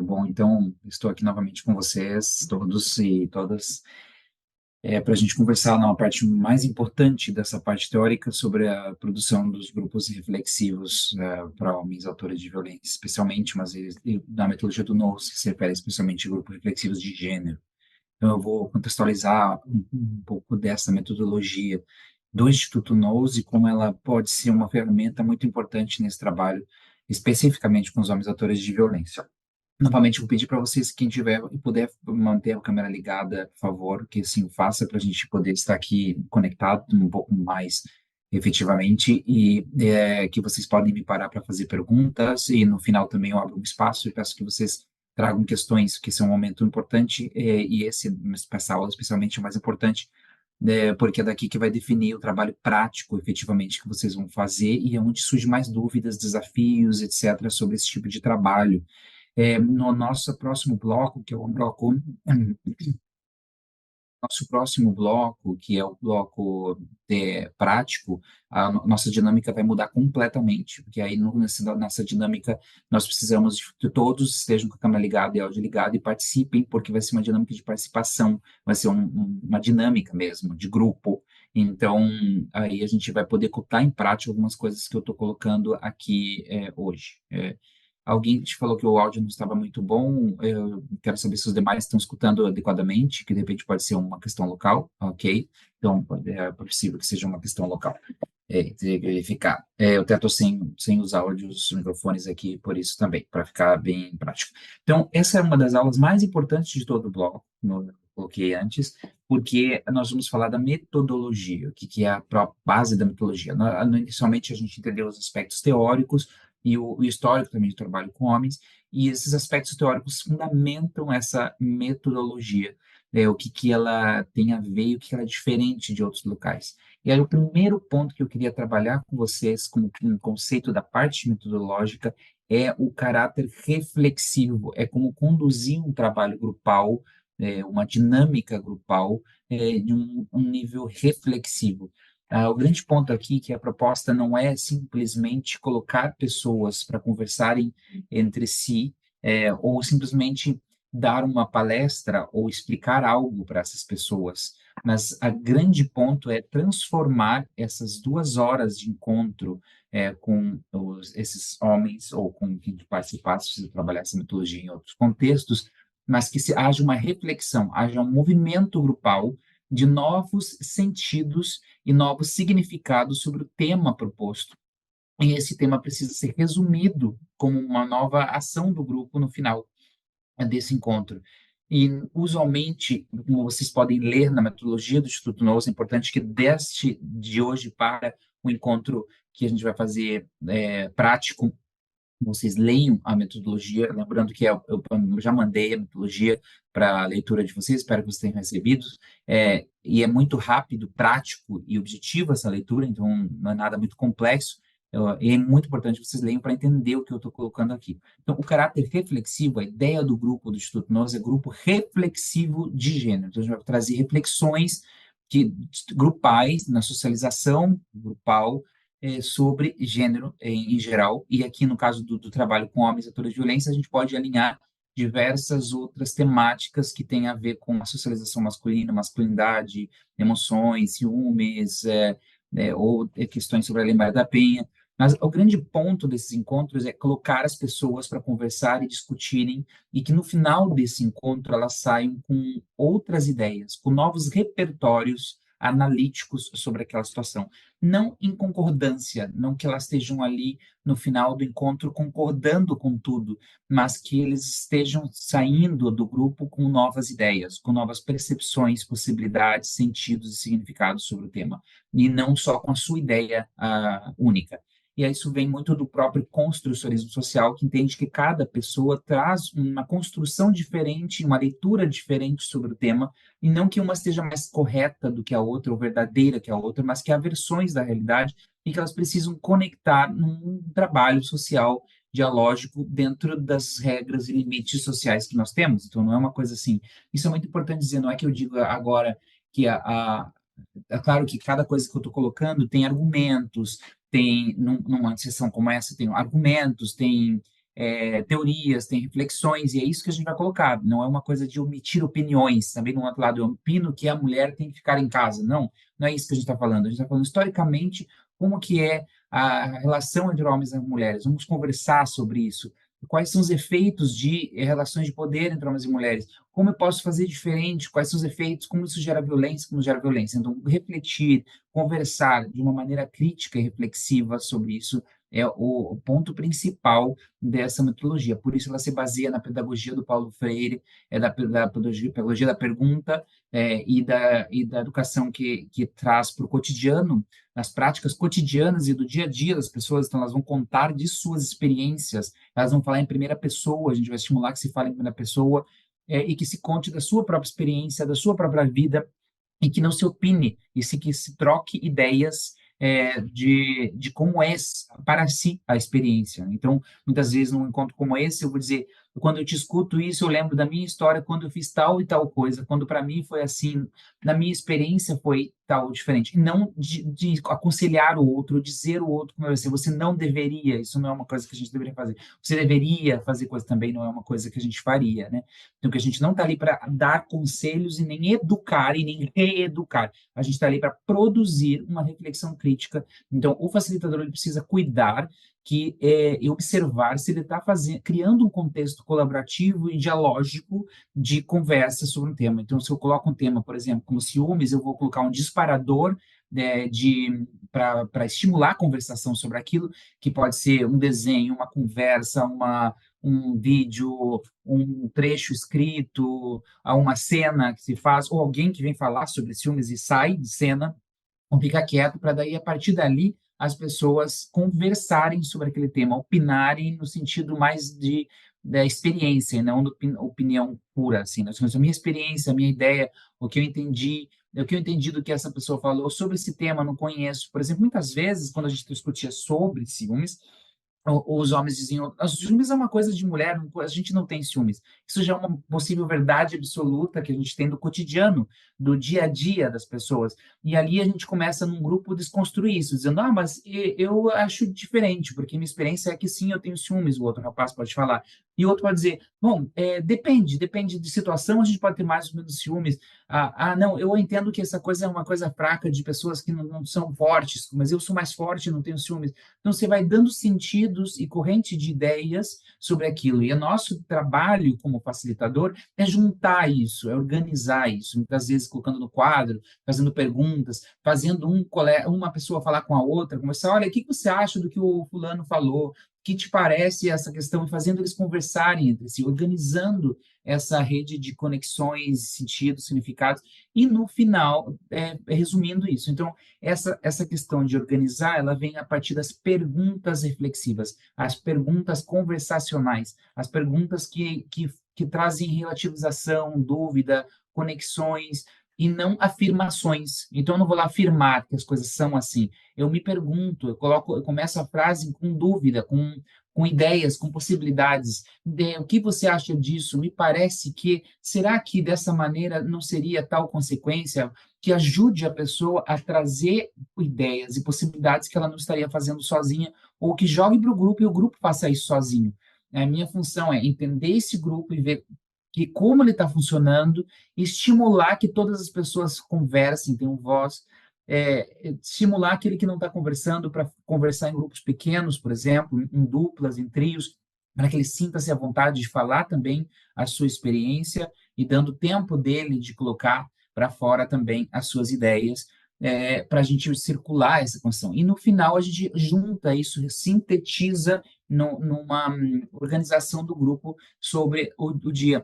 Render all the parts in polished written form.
Bom, então, estou aqui novamente com vocês, todos e todas, para a gente conversar na parte mais importante dessa parte teórica sobre a produção dos grupos reflexivos para homens autores de violência, especialmente, mas na metodologia do Knowles, que se refere especialmente a grupos reflexivos de gênero. Então, eu vou contextualizar um pouco dessa metodologia do Instituto Knowles e como ela pode ser uma ferramenta muito importante nesse trabalho, especificamente com os homens autores de violência. Novamente, vou pedir para vocês, quem tiver e puder manter a câmera ligada, por favor, que assim faça para a gente poder estar aqui conectado um pouco mais efetivamente e que vocês podem me parar para fazer perguntas e no final também eu abro um espaço e peço que vocês tragam questões, que são um momento importante e essa aula especialmente é o mais importante, porque é daqui que vai definir o trabalho prático, efetivamente, que vocês vão fazer e é onde surge mais dúvidas, desafios, etc., sobre esse tipo de trabalho. No nosso próximo bloco, que é o bloco, nosso próximo bloco, que é o bloco prático, a nossa dinâmica vai mudar completamente, porque aí nessa nossa dinâmica nós precisamos que todos estejam com a câmera ligada e áudio ligado e participem, porque vai ser uma dinâmica de participação, vai ser uma dinâmica mesmo, de grupo. Então, aí a gente vai poder colocar em prática algumas coisas que eu estou colocando aqui hoje. Alguém te falou que o áudio não estava muito bom. Eu quero saber se os demais estão escutando adequadamente, que de repente pode ser uma questão local, ok? Então, é possível que seja uma questão local. Teria que verificar. Eu até estou sem os áudios, os microfones aqui, por isso também, para ficar bem prático. Então, essa é uma das aulas mais importantes de todo o bloco, como eu coloquei antes, porque nós vamos falar da metodologia, o que é a base da metodologia. Inicialmente, a gente entendeu os aspectos teóricos, e o histórico também de trabalho com homens, e esses aspectos teóricos fundamentam essa metodologia, o que ela tem a ver e o que ela é diferente de outros locais. E aí o primeiro ponto que eu queria trabalhar com vocês, como um conceito da parte metodológica, é o caráter reflexivo, é como conduzir um trabalho grupal, uma dinâmica grupal, de um nível reflexivo. O grande ponto aqui é que a proposta não é simplesmente colocar pessoas para conversarem entre si, ou simplesmente dar uma palestra ou explicar algo para essas pessoas, mas a grande ponto é transformar essas 2 horas de encontro com esses homens ou com quem participasse, se trabalhar essa metodologia em outros contextos, mas que haja uma reflexão, haja um movimento grupal de novos sentidos e novos significados sobre o tema proposto. E esse tema precisa ser resumido como uma nova ação do grupo no final desse encontro. E, usualmente, como vocês podem ler na metodologia do Instituto Nous, é importante que deste de hoje para o encontro que a gente vai fazer prático, vocês leiam a metodologia, lembrando que eu já mandei a metodologia para a leitura de vocês, espero que vocês tenham recebido, e é muito rápido, prático e objetivo essa leitura, então não é nada muito complexo, e é muito importante que vocês leiam para entender o que eu estou colocando aqui. Então, o caráter reflexivo, a ideia do grupo do Instituto Nós é grupo reflexivo de gênero, então a gente vai trazer reflexões grupais, na socialização grupal, sobre gênero em geral, e aqui no caso do trabalho com homens atores de violência, a gente pode alinhar diversas outras temáticas que têm a ver com a socialização masculina, masculinidade, emoções, ciúmes, ou questões sobre a Lei Maria da Penha. Mas o grande ponto desses encontros é colocar as pessoas para conversar e discutirem, e que no final desse encontro elas saiam com outras ideias, com novos repertórios analíticos sobre aquela situação, não em concordância, não que elas estejam ali no final do encontro concordando com tudo, mas que eles estejam saindo do grupo com novas ideias, com novas percepções, possibilidades, sentidos e significados sobre o tema, e não só com a sua ideia única. E isso vem muito do próprio construcionismo social, que entende que cada pessoa traz uma construção diferente, uma leitura diferente sobre o tema, e não que uma esteja mais correta do que a outra, ou verdadeira que a outra, mas que há versões da realidade e que elas precisam conectar num trabalho social dialógico dentro das regras e limites sociais que nós temos. Então, não é uma coisa assim. Isso é muito importante dizer, não é que eu digo agora que é claro que cada coisa que eu estou colocando tem argumentos, tem, numa sessão como essa, tem argumentos, tem teorias, tem reflexões, e é isso que a gente vai colocar. Não é uma coisa de omitir opiniões. Também, no outro lado, eu opino que a mulher tem que ficar em casa. Não, não é isso que a gente está falando. A gente está falando historicamente como que é a relação entre homens e mulheres. Vamos conversar sobre isso. Quais são os efeitos de relações de poder entre homens e mulheres? Como eu posso fazer diferente? Quais são os efeitos? Como isso gera violência? Como gera violência? Então, refletir, conversar de uma maneira crítica e reflexiva sobre isso é o ponto principal dessa metodologia. Por isso, ela se baseia na pedagogia do Paulo Freire, da pedagogia da pergunta, e da educação que traz para o cotidiano, nas práticas cotidianas e do dia a dia das pessoas. Então, elas vão contar de suas experiências, elas vão falar em primeira pessoa, a gente vai estimular que se fale em primeira pessoa, e que se conte da sua própria experiência, da sua própria vida, e que não se opine, e se que se troque ideias de como é para si a experiência. Então, muitas vezes, num encontro como esse, eu vou dizer, quando eu te escuto isso, eu lembro da minha história, quando eu fiz tal e tal coisa, quando para mim foi assim, na minha experiência foi tal, diferente. E não de aconselhar o outro, dizer o outro como vai ser. Você não deveria, isso não é uma coisa que a gente deveria fazer. Você deveria fazer coisa também, não é uma coisa que a gente faria, né? Então, que a gente não está ali para dar conselhos e nem educar e nem reeducar. A gente está ali para produzir uma reflexão crítica. Então, o facilitador ele precisa cuidar e observar se ele está criando um contexto colaborativo e dialógico de conversa sobre um tema. Então, se eu coloco um tema, por exemplo, como ciúmes, eu vou colocar um disparador para estimular a conversação sobre aquilo, que pode ser um desenho, uma conversa, um vídeo, um trecho escrito, a uma cena que se faz, ou alguém que vem falar sobre ciúmes e sai de cena, ou fica quieto, para daí, a partir dali, as pessoas conversarem sobre aquele tema, opinarem no sentido mais da experiência, e não da opinião pura, assim, né? A minha experiência, a minha ideia, o que eu entendi do que essa pessoa falou sobre esse tema, não conheço. Por exemplo, muitas vezes, quando a gente discutia sobre ciúmes, os homens diziam, os ciúmes é uma coisa de mulher, a gente não tem ciúmes. Isso já é uma possível verdade absoluta que a gente tem do cotidiano, do dia a dia das pessoas. E ali a gente começa num grupo desconstruir isso, dizendo, mas eu acho diferente, porque minha experiência é que sim, eu tenho ciúmes, o outro rapaz pode falar. E o outro pode dizer, bom, depende de situação, a gente pode ter mais ou menos ciúmes. Não, eu entendo que essa coisa é uma coisa fraca de pessoas que não são fortes, mas eu sou mais forte e não tenho ciúmes. Então, você vai dando sentidos e corrente de ideias sobre aquilo. E o nosso trabalho como facilitador é juntar isso, é organizar isso, muitas vezes colocando no quadro, fazendo perguntas, fazendo uma pessoa falar com a outra, conversar, olha, o que você acha do que o fulano falou? O que te parece essa questão? E fazendo eles conversarem entre si, organizando essa rede de conexões, sentidos, significados, e no final, resumindo isso. Então, essa questão de organizar, ela vem a partir das perguntas reflexivas, as perguntas conversacionais, as perguntas que trazem relativização, dúvida, conexões, e não afirmações. Então, eu não vou lá afirmar que as coisas são assim. Eu me pergunto, eu começo a frase com dúvida, com ideias, com possibilidades. O que você acha disso? Me parece que, será que dessa maneira não seria tal consequência? Que ajude a pessoa a trazer ideias e possibilidades que ela não estaria fazendo sozinha, ou que jogue para o grupo e o grupo faça isso sozinho. A minha função é entender esse grupo e ver como ele está funcionando, estimular que todas as pessoas conversem, tenham voz, estimular aquele que não está conversando para conversar em grupos pequenos, por exemplo, em duplas, em trios, para que ele sinta-se à vontade de falar também a sua experiência e dando tempo dele de colocar para fora também as suas ideias, para a gente circular essa construção. E no final a gente junta isso, sintetiza numa organização do grupo sobre o dia,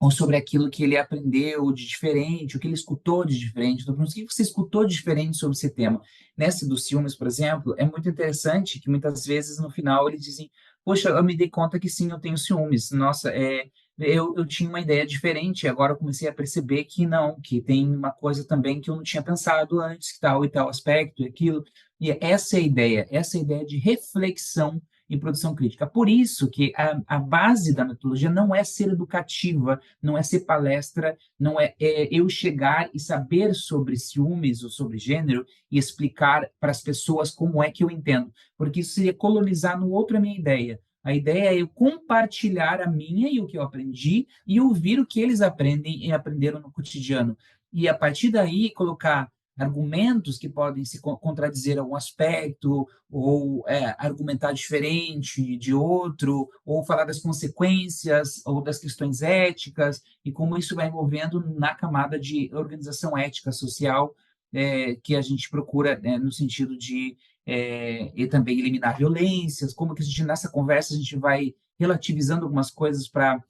ou sobre aquilo que ele aprendeu de diferente, o que ele escutou de diferente. Então, o que você escutou de diferente sobre esse tema? Nessa dos ciúmes, por exemplo, é muito interessante que muitas vezes no final eles dizem, poxa, eu me dei conta que sim, eu tenho ciúmes. Nossa, eu tinha uma ideia diferente, agora eu comecei a perceber que não, que tem uma coisa também que eu não tinha pensado antes, que tal e tal aspecto, e aquilo. E essa é a ideia de reflexão e produção crítica. Por isso que a base da metodologia não é ser educativa, não é ser palestra, não é eu chegar e saber sobre ciúmes ou sobre gênero e explicar para as pessoas como é que eu entendo, porque isso seria colonizar no outro a minha ideia. A ideia é eu compartilhar a minha e o que eu aprendi e ouvir o que eles aprendem e aprenderam no cotidiano. E a partir daí colocar argumentos que podem se contradizer algum aspecto, ou argumentar diferente de outro, ou falar das consequências ou das questões éticas, e como isso vai envolvendo na camada de organização ética social, que a gente procura, no sentido de e também eliminar violências, como que a gente, nessa conversa, a gente vai relativizando algumas coisas para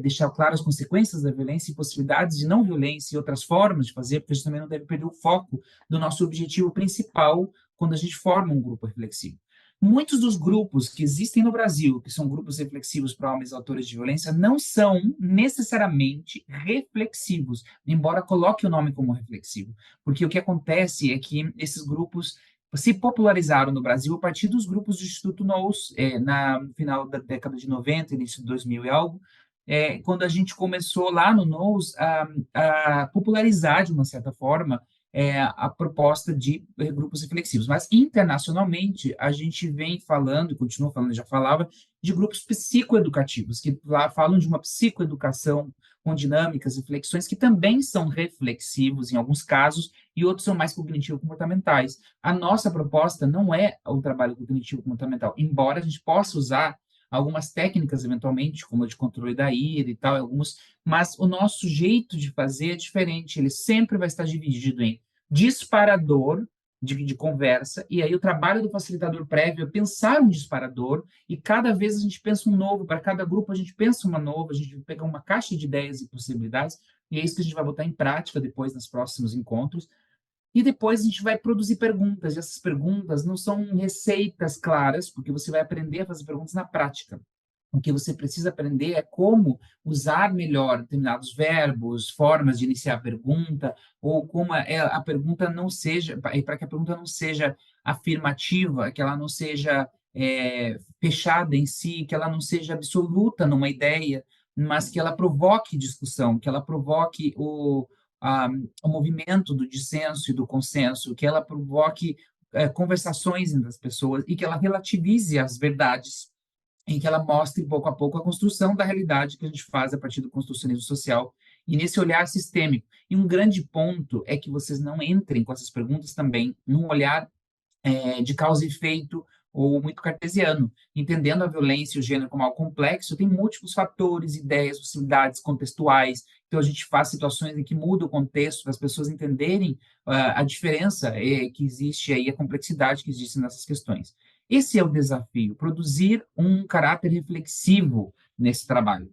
deixar claras as consequências da violência e possibilidades de não violência e outras formas de fazer, porque a gente também não deve perder o foco do nosso objetivo principal quando a gente forma um grupo reflexivo. Muitos dos grupos que existem no Brasil, que são grupos reflexivos para homens autores de violência, não são necessariamente reflexivos, embora coloque o nome como reflexivo. Porque o que acontece é que esses grupos se popularizaram no Brasil a partir dos grupos do Instituto Nous, no final da década de 90, início de 2000 e algo, quando a gente começou lá no Nous a popularizar, de uma certa forma, a proposta de grupos reflexivos. Mas, internacionalmente, a gente vem falando, e continua falando, já falava, de grupos psicoeducativos, que lá falam de uma psicoeducação com dinâmicas e flexões que também são reflexivos em alguns casos, e outros são mais cognitivo-comportamentais. A nossa proposta não é o trabalho cognitivo-comportamental, embora a gente possa usar algumas técnicas, eventualmente, como a de controle da ira e tal, alguns, mas o nosso jeito de fazer é diferente, ele sempre vai estar dividido em disparador de conversa, e aí o trabalho do facilitador prévio é pensar um disparador, e cada vez a gente pensa um novo, para cada grupo a gente pensa uma nova, a gente pega uma caixa de ideias e possibilidades, e é isso que a gente vai botar em prática depois nos próximos encontros, e depois a gente vai produzir perguntas, e essas perguntas não são receitas claras, porque você vai aprender a fazer perguntas na prática. O que você precisa aprender é como usar melhor determinados verbos, formas de iniciar a pergunta, ou como a pergunta não seja, para que a pergunta não seja afirmativa, que ela não seja fechada em si, que ela não seja absoluta numa ideia, mas que ela provoque discussão, que ela provoque o movimento do dissenso e do consenso, que ela provoque conversações entre as pessoas e que ela relativize as verdades, em que ela mostre pouco a pouco a construção da realidade que a gente faz a partir do construcionismo social e nesse olhar sistêmico. E um grande ponto é que vocês não entrem com essas perguntas também num olhar de causa e efeito ou muito cartesiano, entendendo a violência e o gênero como algo complexo, tem múltiplos fatores, ideias, possibilidades contextuais, então a gente faz situações em que muda o contexto para as pessoas entenderem a diferença que existe aí, a complexidade que existe nessas questões. Esse é o desafio, produzir um caráter reflexivo nesse trabalho.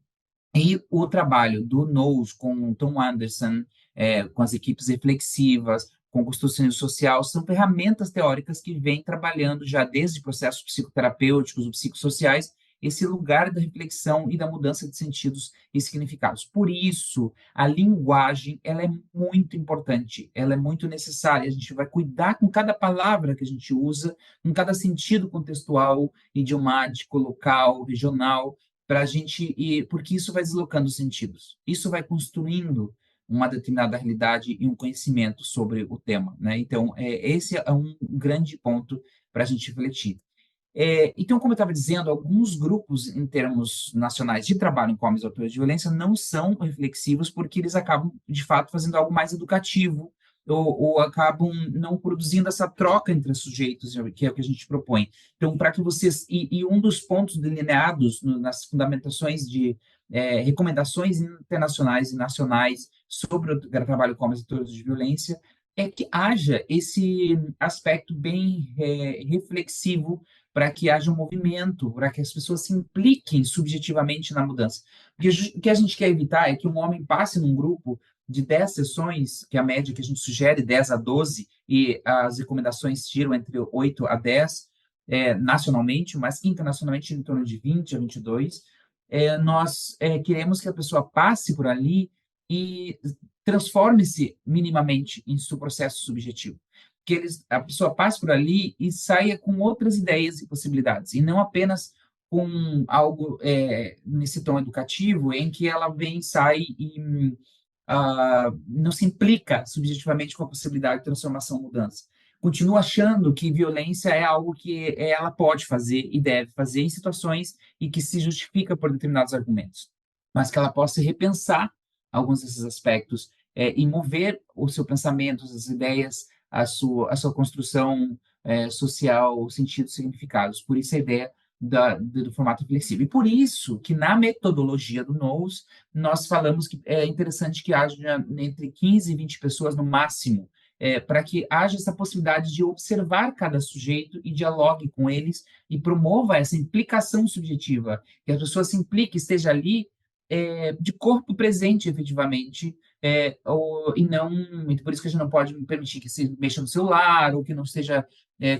E o trabalho do Knowles com Tom Anderson, com as equipes reflexivas, com o construcionismo social, são ferramentas teóricas que vêm trabalhando já desde processos psicoterapêuticos ou psicossociais, esse lugar da reflexão e da mudança de sentidos e significados. Por isso, a linguagem ela é muito importante, ela é muito necessária. A gente vai cuidar com cada palavra que a gente usa, com cada sentido contextual, idiomático, local, regional, para a gente ir, porque isso vai deslocando os sentidos, isso vai construindo uma determinada realidade e um conhecimento sobre o tema, né? Então, esse é um grande ponto para a gente refletir. Então, como eu estava dizendo, alguns grupos, em termos nacionais de trabalho com homens autores de violência, não são reflexivos porque eles acabam, de fato, fazendo algo mais educativo ou acabam não produzindo essa troca entre os sujeitos, que é o que a gente propõe. Então, para que vocês... E um dos pontos delineados nas fundamentações de recomendações internacionais e nacionais sobre o trabalho com homens autores de violência é que haja esse aspecto bem reflexivo para que haja um movimento, para que as pessoas se impliquem subjetivamente na mudança. Porque o que a gente quer evitar é que um homem passe num grupo de 10 sessões, que é a média que a gente sugere, 10 a 12, e as recomendações tiram entre 8 a 10, nacionalmente, mas internacionalmente em torno de 20 a 22. Nós queremos que a pessoa passe por ali e transforme-se minimamente em seu processo subjetivo. Que a pessoa passe por ali e saia com outras ideias e possibilidades, e não apenas com algo nesse tom educativo, em que ela vem, sai e não se implica subjetivamente com a possibilidade de transformação, mudança. continua achando que violência é algo que ela pode fazer e deve fazer em situações e que se justifica por determinados argumentos, mas que ela possa repensar alguns desses aspectos e mover o seu pensamento, as ideias, a sua construção social, sentidos, significados. Por isso a ideia do formato flexível. E por isso que na metodologia do NOS, nós falamos que é interessante que haja entre 15 e 20 pessoas no máximo, para que haja essa possibilidade de observar cada sujeito e dialogue com eles e promova essa implicação subjetiva, que a pessoa se implique, esteja ali de corpo presente, efetivamente, e não, e por isso que a gente não pode permitir que se mexa no celular ou que não esteja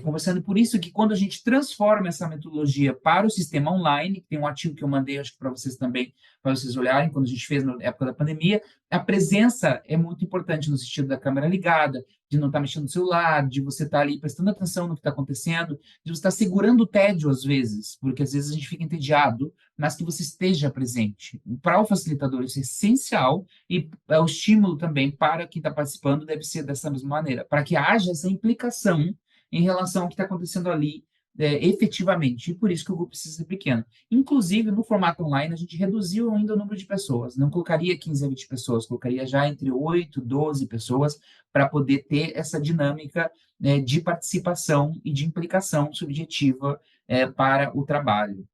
conversando. Por isso que quando a gente transforma essa metodologia para o sistema online, que tem um artigo que eu mandei, acho que para vocês também, para vocês olharem, quando a gente fez na época da pandemia, a presença é muito importante no sentido da câmera ligada, de não estar mexendo no celular, de você estar ali prestando atenção no que está acontecendo, de você estar segurando o tédio às vezes, porque às vezes a gente fica entediado, mas que você esteja presente. Para o facilitador isso é essencial e o estímulo também para quem está participando deve ser dessa mesma maneira, para que haja essa implicação em relação ao que está acontecendo ali efetivamente, e por isso que o grupo precisa ser pequeno. Inclusive, no formato online, a gente reduziu ainda o número de pessoas, não colocaria 15 a 20 pessoas, colocaria já entre 8 12 pessoas, para poder ter essa dinâmica de participação e de implicação subjetiva para o trabalho.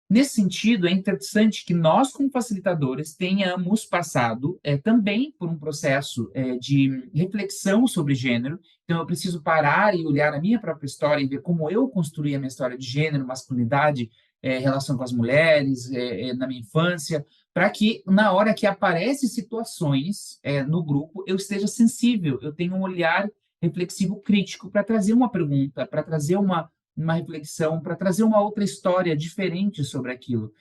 Nesse sentido, é interessante que nós, como facilitadores, tenhamos passado também por um processo de reflexão sobre gênero. Então, eu preciso parar e olhar a minha própria história e ver como eu construí a minha história de gênero, masculinidade, relação com as mulheres, na minha infância, para que, na hora que aparecem situações no grupo, eu esteja sensível, eu tenha um olhar reflexivo crítico para trazer uma pergunta, para trazer uma reflexão, para trazer uma outra história diferente sobre aquilo.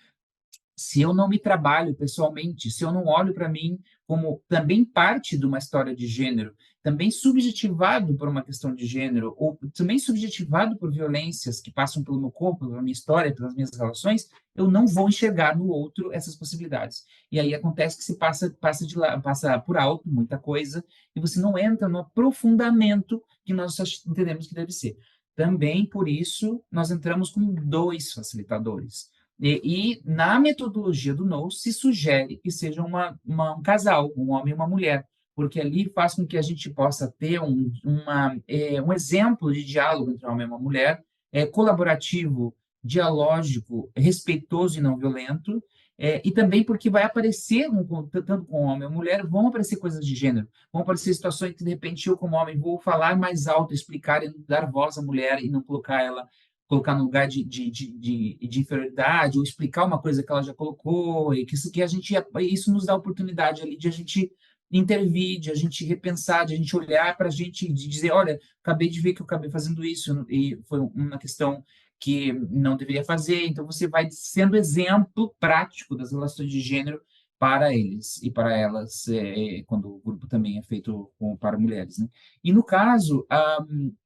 Se eu não me trabalho pessoalmente, se eu não olho para mim como também parte de uma história de gênero, também subjetivado por uma questão de gênero, ou também subjetivado por violências que passam pelo meu corpo, pela minha história, pelas minhas relações, eu não vou enxergar no outro essas possibilidades. E aí acontece que se passa por alto muita coisa e você não entra no aprofundamento que nós entendemos que deve ser. Também por isso nós entramos com 2 facilitadores. E na metodologia do NOS se sugere que seja um casal, um homem e uma mulher, porque ali faz com que a gente possa ter um exemplo de diálogo entre um homem e uma mulher, colaborativo, dialógico, respeitoso e não violento, e também porque vai aparecer, tanto com homem ou mulher, vão aparecer coisas de gênero, vão aparecer situações que, de repente, eu, como homem, vou falar mais alto, explicar e dar voz à mulher e não colocar no lugar de inferioridade, ou explicar uma coisa que ela já colocou, e que isso nos dá a oportunidade ali de a gente intervir, de a gente repensar, de a gente olhar para a gente, de dizer, olha, acabei de ver que eu acabei fazendo isso, e foi uma questão que não deveria fazer, então você vai sendo exemplo prático das relações de gênero para eles e para elas, quando o grupo também é feito para mulheres, né? E no caso,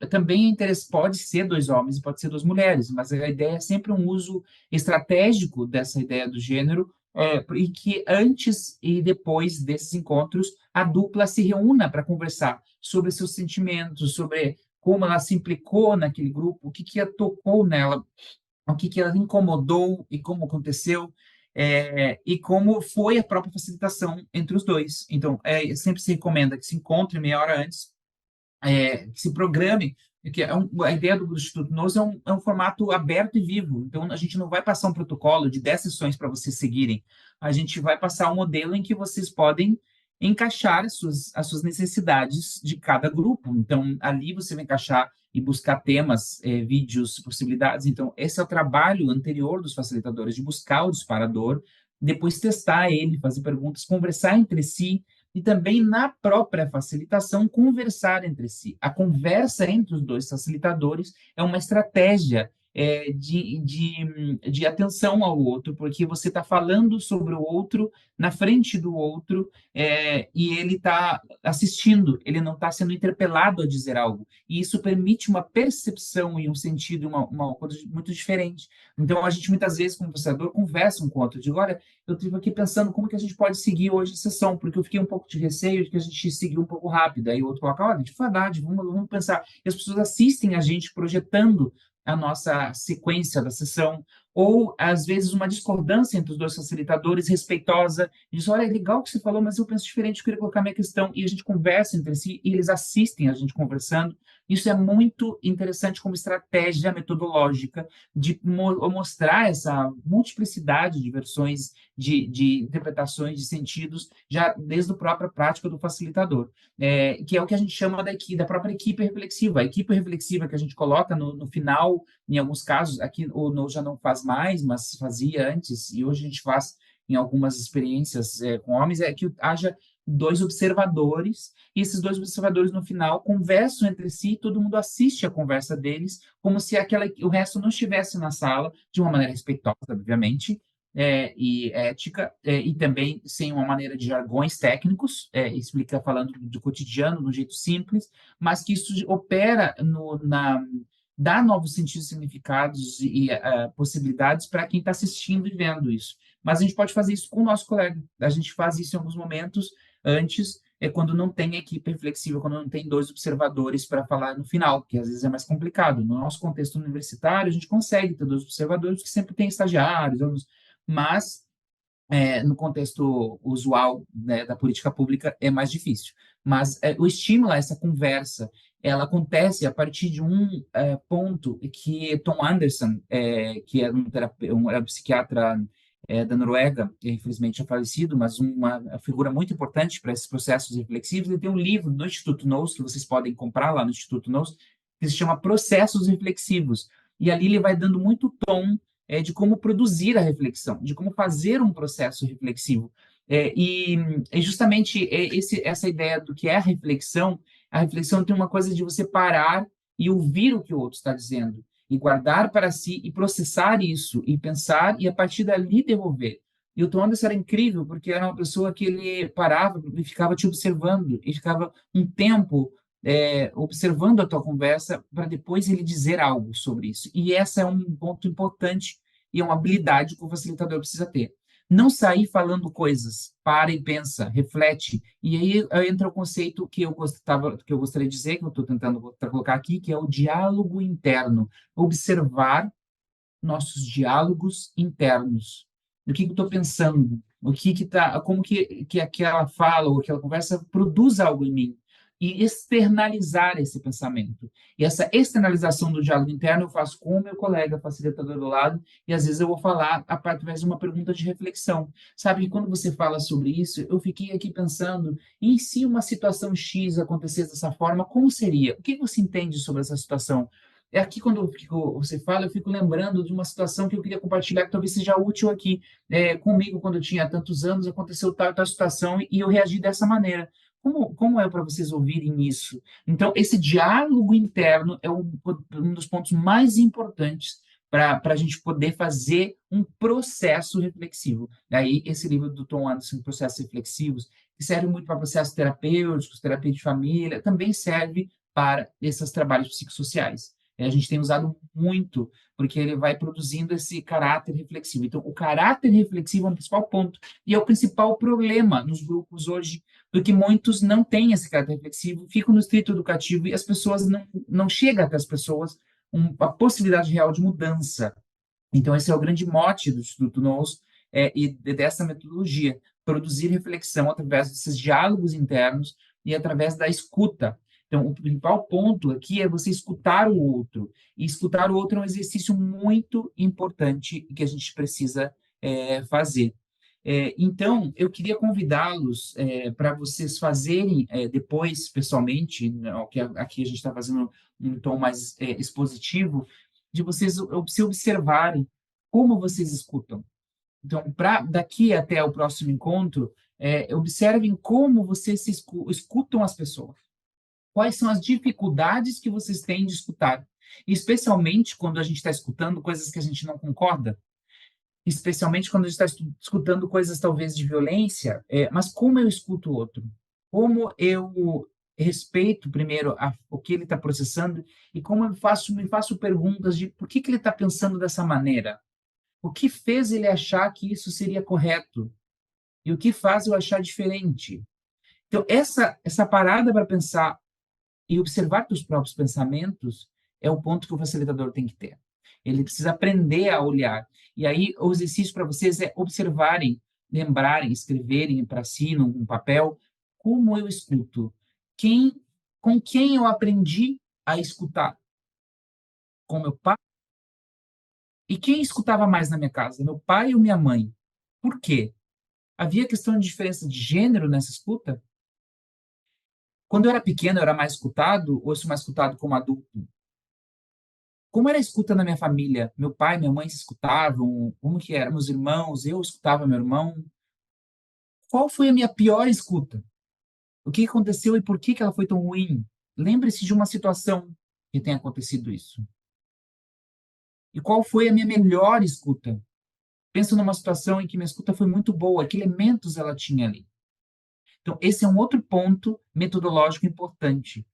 também pode ser 2 homens e pode ser 2 mulheres, mas a ideia é sempre um uso estratégico dessa ideia do gênero, e que antes e depois desses encontros a dupla se reúna para conversar sobre seus sentimentos, sobre como ela se implicou naquele grupo, o que a tocou nela, o que ela incomodou e como aconteceu, e como foi a própria facilitação entre os dois. Então, sempre se recomenda que se encontre meia hora antes, que se programe, que a ideia do Instituto NOS é um formato aberto e vivo. Então, a gente não vai passar um protocolo de 10 sessões para vocês seguirem. A gente vai passar um modelo em que vocês podem encaixar as suas necessidades de cada grupo. Então, ali você vai encaixar e buscar temas, vídeos, possibilidades. Então, esse é o trabalho anterior dos facilitadores, de buscar o disparador, depois testar ele, fazer perguntas, conversar entre si, e também na própria facilitação conversar entre si. A conversa entre os 2 facilitadores é uma estratégia de atenção ao outro, porque você está falando sobre o outro, na frente do outro, e ele está assistindo, ele não está sendo interpelado a dizer algo. E isso permite uma percepção e um sentido, uma coisa muito diferente. Então, a gente muitas vezes, como professor, conversa um com o outro. Digo, olha, eu estive aqui pensando como que a gente pode seguir hoje a sessão, porque eu fiquei um pouco de receio de que a gente seguiu um pouco rápido. Aí o outro coloca, olha, de verdade, vamos pensar. E as pessoas assistem a gente projetando a nossa sequência da sessão, ou às vezes uma discordância entre os dois facilitadores, respeitosa, e diz, olha, é legal o que você falou, mas eu penso diferente, eu queria colocar minha questão, e a gente conversa entre si, e eles assistem a gente conversando. Isso é muito interessante como estratégia metodológica de mostrar essa multiplicidade de versões, de interpretações, de sentidos, já desde a própria prática do facilitador, que é o que a gente chama da própria equipe reflexiva. A equipe reflexiva que a gente coloca no final, em alguns casos, aqui o No já não faz mais, mas fazia antes, e hoje a gente faz em algumas experiências com homens, é que haja dois observadores, e esses dois observadores, no final, conversam entre si, todo mundo assiste a conversa deles, como se o resto não estivesse na sala, de uma maneira respeitosa, obviamente, e ética, e também sem uma maneira de jargões técnicos, explica falando do cotidiano, de um jeito simples, mas que isso opera dá novos sentidos, significados e possibilidades para quem está assistindo e vendo isso. Mas a gente pode fazer isso com o nosso colega. A gente faz isso em alguns momentos antes, quando não tem equipe reflexiva, quando não tem dois observadores para falar no final, que às vezes é mais complicado. No nosso contexto universitário, a gente consegue ter dois observadores, que sempre tem estagiários, alunos, mas no contexto usual, né, da política pública é mais difícil. Mas o estímulo a essa conversa, ela acontece a partir de um ponto que Tom Anderson, que é um psiquiatra da Noruega, que infelizmente é falecido, mas uma figura muito importante para esses processos reflexivos, ele tem um livro no Instituto Nous, que vocês podem comprar lá no Instituto Nous, que se chama Processos Reflexivos. E ali ele vai dando muito tom de como produzir a reflexão, de como fazer um processo reflexivo. E justamente essa ideia do que é a reflexão tem uma coisa de você parar e ouvir o que o outro está dizendo, e guardar para si, e processar isso, e pensar, e a partir dali devolver. E o Tom Anderson era incrível, porque era uma pessoa que ele parava e ficava te observando, e ficava um tempo observando a tua conversa para depois ele dizer algo sobre isso. E essa é um ponto importante e é uma habilidade que o facilitador precisa ter. Não sair falando coisas, para e pensa, reflete. E aí entra o conceito que eu gostaria de dizer, que eu estou tentando colocar aqui, que é o diálogo interno. Observar nossos diálogos internos. O que eu estou pensando? Como que aquela fala ou aquela conversa produz algo em mim? E externalizar esse pensamento. E essa externalização do diálogo interno eu faço com o meu colega facilitador do lado, e às vezes eu vou falar através de uma pergunta de reflexão. Sabe que quando você fala sobre isso, eu fiquei aqui pensando, e se uma situação X acontecesse dessa forma, como seria? O que você entende sobre essa situação? É aqui quando você fala, eu fico lembrando de uma situação que eu queria compartilhar, que talvez seja útil aqui. Comigo, quando eu tinha tantos anos, aconteceu tal situação e eu reagi dessa maneira. Como é para vocês ouvirem isso? Então, esse diálogo interno é um dos pontos mais importantes para a gente poder fazer um processo reflexivo. Daí, esse livro do Tom Anderson, Processos Reflexivos, que serve muito para processos terapêuticos, terapia de família, também serve para esses trabalhos psicossociais. A gente tem usado muito, porque ele vai produzindo esse caráter reflexivo. Então, o caráter reflexivo é o principal ponto, e é o principal problema nos grupos hoje, porque muitos não têm esse caráter reflexivo, ficam no estrito educativo, e as pessoas não chega até as pessoas a possibilidade real de mudança. Então, esse é o grande mote do Instituto Nous e dessa metodologia, produzir reflexão através desses diálogos internos e através da escuta. Então, o principal ponto aqui é você escutar o outro. E escutar o outro é um exercício muito importante que a gente precisa fazer. Então, eu queria convidá-los para vocês fazerem depois, pessoalmente, né, que aqui a gente está fazendo um tom mais expositivo, de vocês se observarem como vocês escutam. Então, daqui até o próximo encontro, observem como vocês escutam as pessoas. Quais são as dificuldades que vocês têm de escutar? especialmente quando a gente está escutando coisas que a gente não concorda, especialmente quando a gente está escutando coisas talvez de violência, mas como eu escuto o outro? Como eu respeito primeiro o que ele está processando e como me faço perguntas de por que ele está pensando dessa maneira? O que fez ele achar que isso seria correto? E o que faz eu achar diferente? Então, essa parada para pensar e observar os próprios pensamentos é o ponto que o facilitador tem que ter. Ele precisa aprender a olhar. E aí, o exercício para vocês é observarem, lembrarem, escreverem para si num papel como eu escuto, quem, com quem eu aprendi a escutar, com meu pai. E quem escutava mais na minha casa, meu pai ou minha mãe? Por quê? Havia questão de diferença de gênero nessa escuta? Quando eu era pequeno, eu era mais escutado ou eu sou mais escutado como adulto? Como era a escuta na minha família? Meu pai e minha mãe se escutavam? Como que era? Meus irmãos, eu escutava meu irmão? Qual foi a minha pior escuta? O que aconteceu e por que ela foi tão ruim? Lembre-se de uma situação que tenha acontecido isso. E qual foi a minha melhor escuta? Pensa numa situação em que minha escuta foi muito boa, que elementos ela tinha ali. Então, esse é um outro ponto metodológico importante.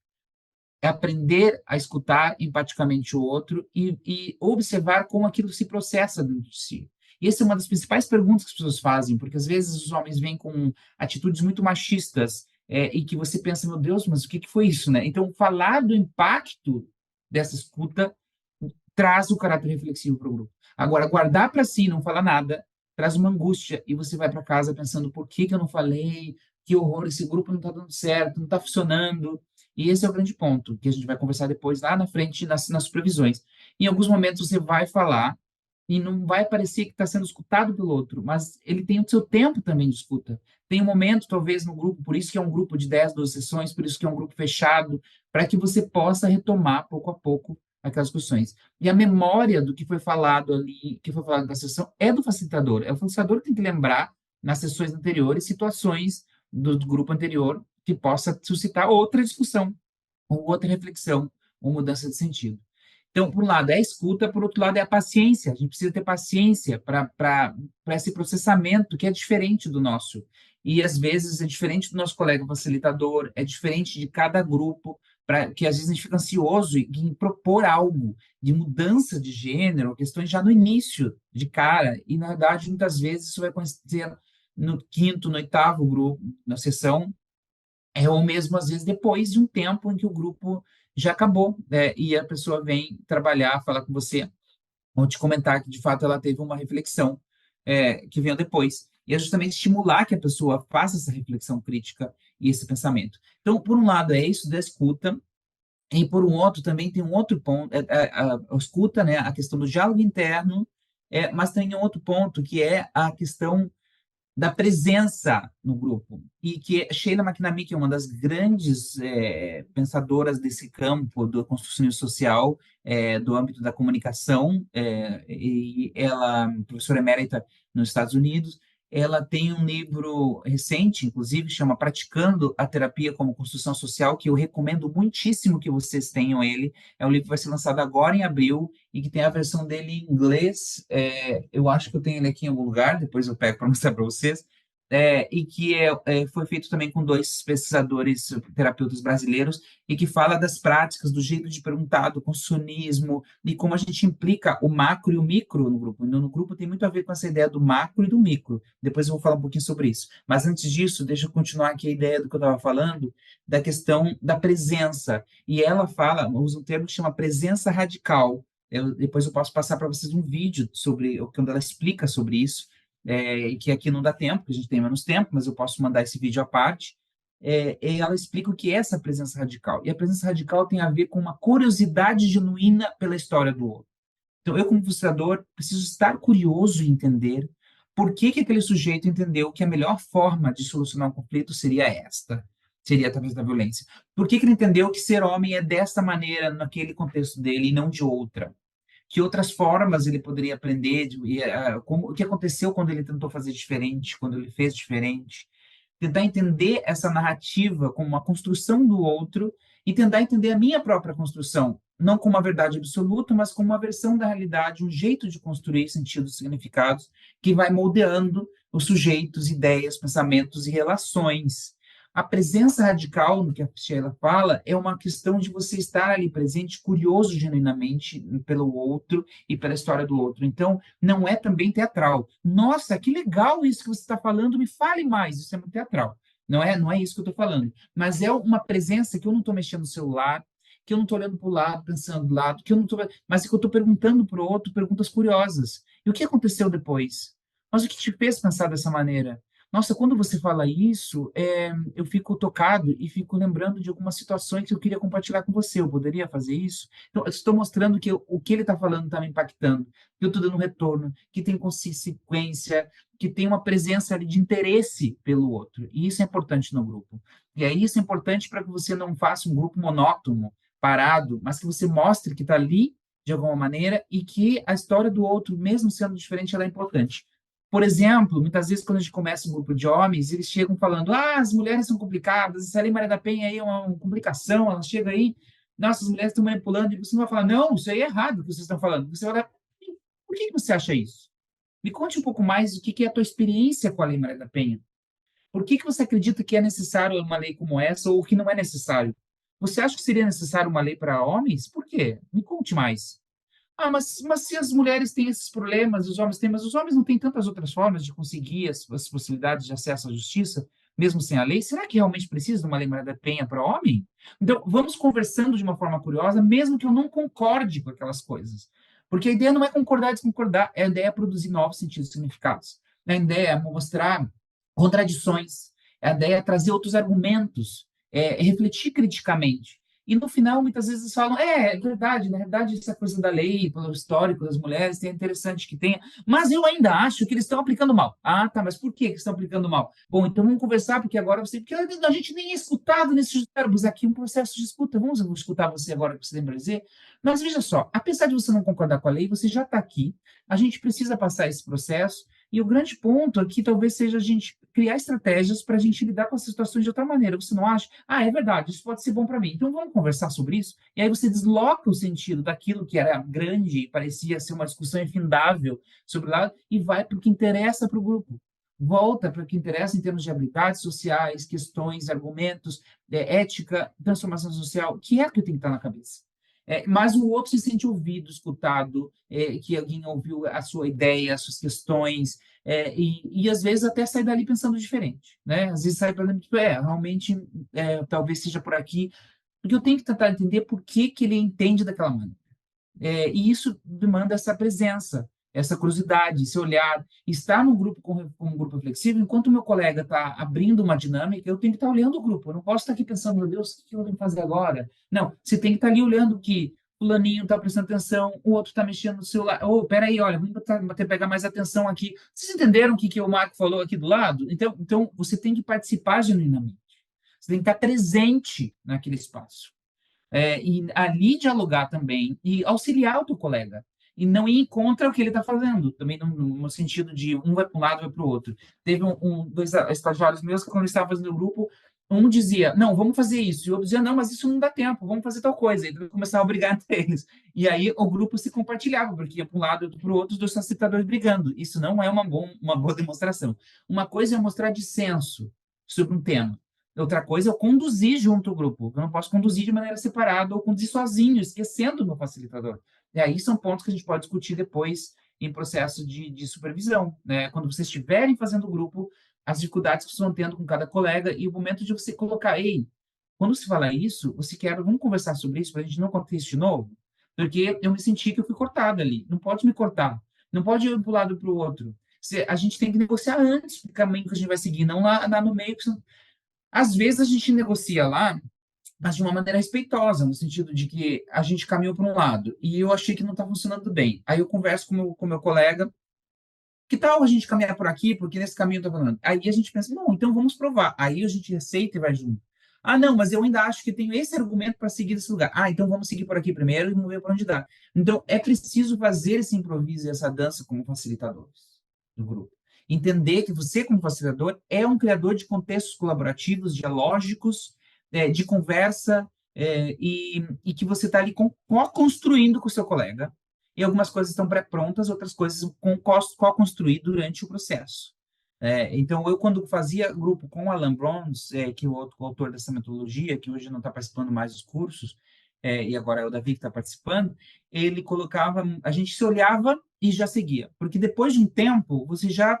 É aprender a escutar empaticamente o outro e observar como aquilo se processa dentro de si. E essa é uma das principais perguntas que as pessoas fazem, porque às vezes os homens vêm com atitudes muito machistas e que você pensa, meu Deus, mas o que foi isso, né? Então, falar do impacto dessa escuta traz o caráter reflexivo para o grupo. Agora, guardar para si, não falar nada, traz uma angústia e você vai para casa pensando por que eu não falei, que horror, esse grupo não está dando certo, não está funcionando. E esse é o grande ponto, que a gente vai conversar depois lá na frente, nas supervisões. Em alguns momentos você vai falar e não vai parecer que está sendo escutado pelo outro, mas ele tem o seu tempo também de escuta. Tem um momento, talvez, no grupo, por isso que é um grupo de 10, 12 sessões, por isso que é um grupo fechado, para que você possa retomar pouco a pouco aquelas discussões. E a memória do que foi falado ali, que foi falado na sessão, é do facilitador. É o facilitador que tem que lembrar, nas sessões anteriores, situações do grupo anterior que possa suscitar outra discussão, ou outra reflexão, ou mudança de sentido. Então, por um lado, é a escuta, por outro lado, é a paciência. A gente precisa ter paciência para esse processamento que é diferente do nosso. E, às vezes, é diferente do nosso colega facilitador, é diferente de cada grupo, que às vezes a gente fica ansioso em propor algo de mudança de gênero, questões já no início, de cara. E, na verdade, muitas vezes isso vai acontecer no quinto, no oitavo grupo, na sessão, ou mesmo às vezes depois de um tempo em que o grupo já acabou, e a pessoa vem trabalhar, falar com você, ou te comentar que de fato ela teve uma reflexão que veio depois. E é justamente estimular que a pessoa faça essa reflexão crítica e esse pensamento. Então, por um lado, é isso da escuta, e por um outro, também tem um outro ponto, a escuta, né, a questão do diálogo interno, mas tem um outro ponto, que é a questão da presença no grupo. E que Sheila McNamee, que é uma das grandes pensadoras desse campo do construcionismo social, do âmbito da comunicação, e ela, professora emérita nos Estados Unidos, ela tem um livro recente, inclusive, chama Praticando a Terapia como Construção Social, que eu recomendo muitíssimo que vocês tenham ele. É um livro que vai ser lançado agora em abril e que tem a versão dele em inglês. Eu acho que eu tenho ele aqui em algum lugar, depois eu pego para mostrar para vocês. E que foi feito também com dois pesquisadores, terapeutas brasileiros, e que fala das práticas, do jeito de perguntar, do construcionismo, e como a gente implica o macro e o micro no grupo. No grupo tem muito a ver com essa ideia do macro e do micro. Depois eu vou falar um pouquinho sobre isso. Mas antes disso, deixa eu continuar aqui a ideia do que eu estava falando, da questão da presença. E ela fala, usa um termo que chama presença radical. Depois eu posso passar para vocês um vídeo sobre, quando ela explica sobre isso, que aqui não dá tempo, porque a gente tem menos tempo, mas eu posso mandar esse vídeo à parte. E ela explica o que é essa presença radical. E a presença radical tem a ver com uma curiosidade genuína pela história do outro. Então, eu, como ilustrador, preciso estar curioso e entender por que aquele sujeito entendeu que a melhor forma de solucionar um conflito seria esta, seria através da violência. Por que ele entendeu que ser homem é desta maneira, naquele contexto dele, e não de outra? Que outras formas ele poderia aprender, o que aconteceu quando ele tentou fazer diferente, quando ele fez diferente. Tentar entender essa narrativa como uma construção do outro e tentar entender a minha própria construção. não como uma verdade absoluta, mas como uma versão da realidade, um jeito de construir sentidos e significados que vai moldeando os sujeitos, ideias, pensamentos e relações. A presença radical, no que a Sheila fala, é uma questão de você estar ali presente, curioso genuinamente pelo outro e pela história do outro. Então, não é também teatral. Nossa, que legal isso que você está falando, me fale mais. Isso é muito teatral. Não é isso que eu estou falando. Mas é uma presença que eu não estou mexendo no celular, que eu não estou olhando para o lado, pensando do lado, que eu não tô, mas que eu estou perguntando para o outro perguntas curiosas. E o que aconteceu depois? Mas o que te fez pensar dessa maneira? Nossa, quando você fala isso, eu fico tocado e fico lembrando de algumas situações que eu queria compartilhar com você. Eu poderia fazer isso? Então, eu estou mostrando que o que ele está falando está me impactando, que eu estou dando retorno, que tem consistência, que tem uma presença ali de interesse pelo outro. E isso é importante no grupo. E aí isso é importante para que você não faça um grupo monótono, parado, mas que você mostre que está ali de alguma maneira e que a história do outro, mesmo sendo diferente, ela é importante. Por exemplo, muitas vezes quando a gente começa um grupo de homens, eles chegam falando: ah, as mulheres são complicadas, essa Lei Maria da Penha aí é uma complicação, ela chega aí, nossa, as mulheres estão manipulando, e você não vai falar: não, isso aí é errado o que vocês estão falando. Você vai falar: por que você acha isso? Me conte um pouco mais do que é a tua experiência com a Lei Maria da Penha. Por que você acredita que é necessário uma lei como essa ou que não é necessário? Você acha que seria necessário uma lei para homens? Por quê? Me conte mais. Ah, mas se as mulheres têm esses problemas, os homens têm, mas os homens não têm tantas outras formas de conseguir as possibilidades de acesso à justiça, mesmo sem a lei? Será que realmente precisa de uma lei Maria da Penha para homem? Então, vamos conversando de uma forma curiosa, mesmo que eu não concorde com aquelas coisas. Porque a ideia não é concordar e desconcordar, a ideia é produzir novos sentidos e significados. A ideia é mostrar contradições, a ideia é trazer outros argumentos, é refletir criticamente. E no final, muitas vezes eles falam: é verdade, na verdade, essa coisa da lei, pelo histórico das mulheres, é interessante que tenha, mas eu ainda acho que eles estão aplicando mal. Ah, tá, mas por que eles estão aplicando mal? Bom, então vamos conversar, porque agora você. Porque a gente nem é escutado nesses verbos aqui, um processo de escuta. Vamos escutar você agora, que você lembra dizer. Mas veja só, apesar de você não concordar com a lei, você já está aqui, a gente precisa passar esse processo. E o grande ponto aqui talvez seja a gente criar estratégias para a gente lidar com as situações de outra maneira. Você não acha? Ah, é verdade, isso pode ser bom para mim. Então vamos conversar sobre isso. E aí você desloca o sentido daquilo que era grande e parecia ser uma discussão infindável sobre o lado e vai para o que interessa para o grupo. Volta para o que interessa em termos de habilidades sociais, questões, argumentos, ética, transformação social, que é o que tem que estar na cabeça. Mas o outro se sente ouvido, escutado, que alguém ouviu a sua ideia, as suas questões, e às vezes até sai dali pensando diferente, né? Às vezes sai para tipo, realmente, talvez seja por aqui, porque eu tenho que tentar entender por que que ele entende daquela maneira. E isso demanda essa presença, essa curiosidade, esse olhar, estar num grupo com um grupo flexível, enquanto o meu colega está abrindo uma dinâmica, eu tenho que estar olhando o grupo, eu não posso estar aqui pensando: meu Deus, o que eu tenho que fazer agora? Não, você tem que estar ali olhando que o fulaninho está prestando atenção, o outro está mexendo no celular. Oh, peraí, olha, vamos pegar mais atenção aqui. Vocês entenderam o que o Marco falou aqui do lado? Então, você tem que participar genuinamente. Você tem que estar presente naquele espaço. E ali dialogar também e auxiliar o teu colega. E não ir contra o que ele está fazendo, também no sentido de um vai para um lado, vai para o outro. Teve dois estagiários meus que, quando eles estavam fazendo o grupo, um dizia: não, vamos fazer isso. E o outro dizia: não, mas isso não dá tempo, vamos fazer tal coisa. E começava a brigar entre eles. E aí o grupo se compartilhava, porque ia para um lado e para o outro, os dois facilitadores brigando. Isso não é uma boa demonstração. Uma coisa é mostrar dissenso sobre um tema. Outra coisa é eu conduzir junto o grupo. Eu não posso conduzir de maneira separada ou conduzir sozinho, esquecendo o meu facilitador. E aí são pontos que a gente pode discutir depois em processo de supervisão, né? Quando vocês estiverem fazendo o grupo, as dificuldades que vocês vão tendo com cada colega e o momento de você colocar: ei, quando se fala isso, você quer, vamos conversar sobre isso para a gente não acontecer isso de novo? Porque eu me senti que eu fui cortado ali. Não pode me cortar. Não pode ir para um lado para o outro. A gente tem que negociar antes do caminho que a gente vai seguir, não lá no meio. Às vezes a gente negocia lá, mas de uma maneira respeitosa, no sentido de que a gente caminhou para um lado e eu achei que não está funcionando bem. Aí eu converso com meu colega: que tal a gente caminhar por aqui, porque nesse caminho eu estou falando. Aí a gente pensa: bom, então vamos provar. Aí a gente aceita e vai junto. Ah, não, mas eu ainda acho que tenho esse argumento para seguir esse lugar. Ah, então vamos seguir por aqui primeiro e vamos ver para onde dá. Então é preciso fazer esse improviso e essa dança como facilitadores do grupo. Entender que você, como facilitador, é um criador de contextos colaborativos, dialógicos, de conversa, e que você está ali co-construindo com o seu colega, e algumas coisas estão pré-prontas, outras coisas co-construir durante o processo. Então, eu, quando fazia grupo com o Alan Brons, que é o outro autor dessa metodologia, que hoje não está participando mais dos cursos, e agora é o Davi que está participando, ele colocava, a gente se olhava e já seguia, porque depois de um tempo, você já,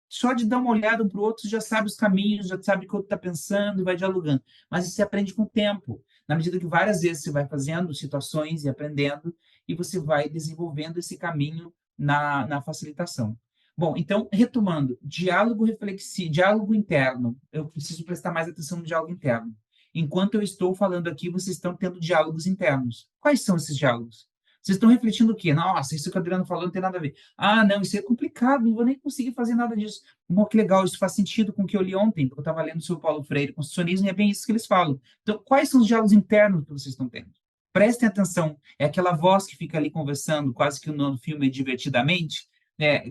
só de dar uma olhada um para o outro, você já sabe os caminhos, já sabe o que o outro está pensando e vai dialogando. Mas isso você aprende com o tempo, na medida que várias vezes você vai fazendo situações e aprendendo, e você vai desenvolvendo esse caminho na facilitação. Bom, então, retomando, diálogo reflexivo, diálogo interno. Eu preciso prestar mais atenção no diálogo interno. Enquanto eu estou falando aqui, vocês estão tendo diálogos internos. Quais são esses diálogos? Vocês estão refletindo o quê? Nossa, isso que o Adriano falou não tem nada a ver. Ah, não, isso é complicado, não vou nem conseguir fazer nada disso. Bom, que legal, isso faz sentido com o que eu li ontem, porque eu estava lendo sobre o Paulo Freire, Constitucionismo, e é bem isso que eles falam. Então, quais são os diálogos internos que vocês estão tendo? Prestem atenção, é aquela voz que fica ali conversando, quase que no filme Divertidamente,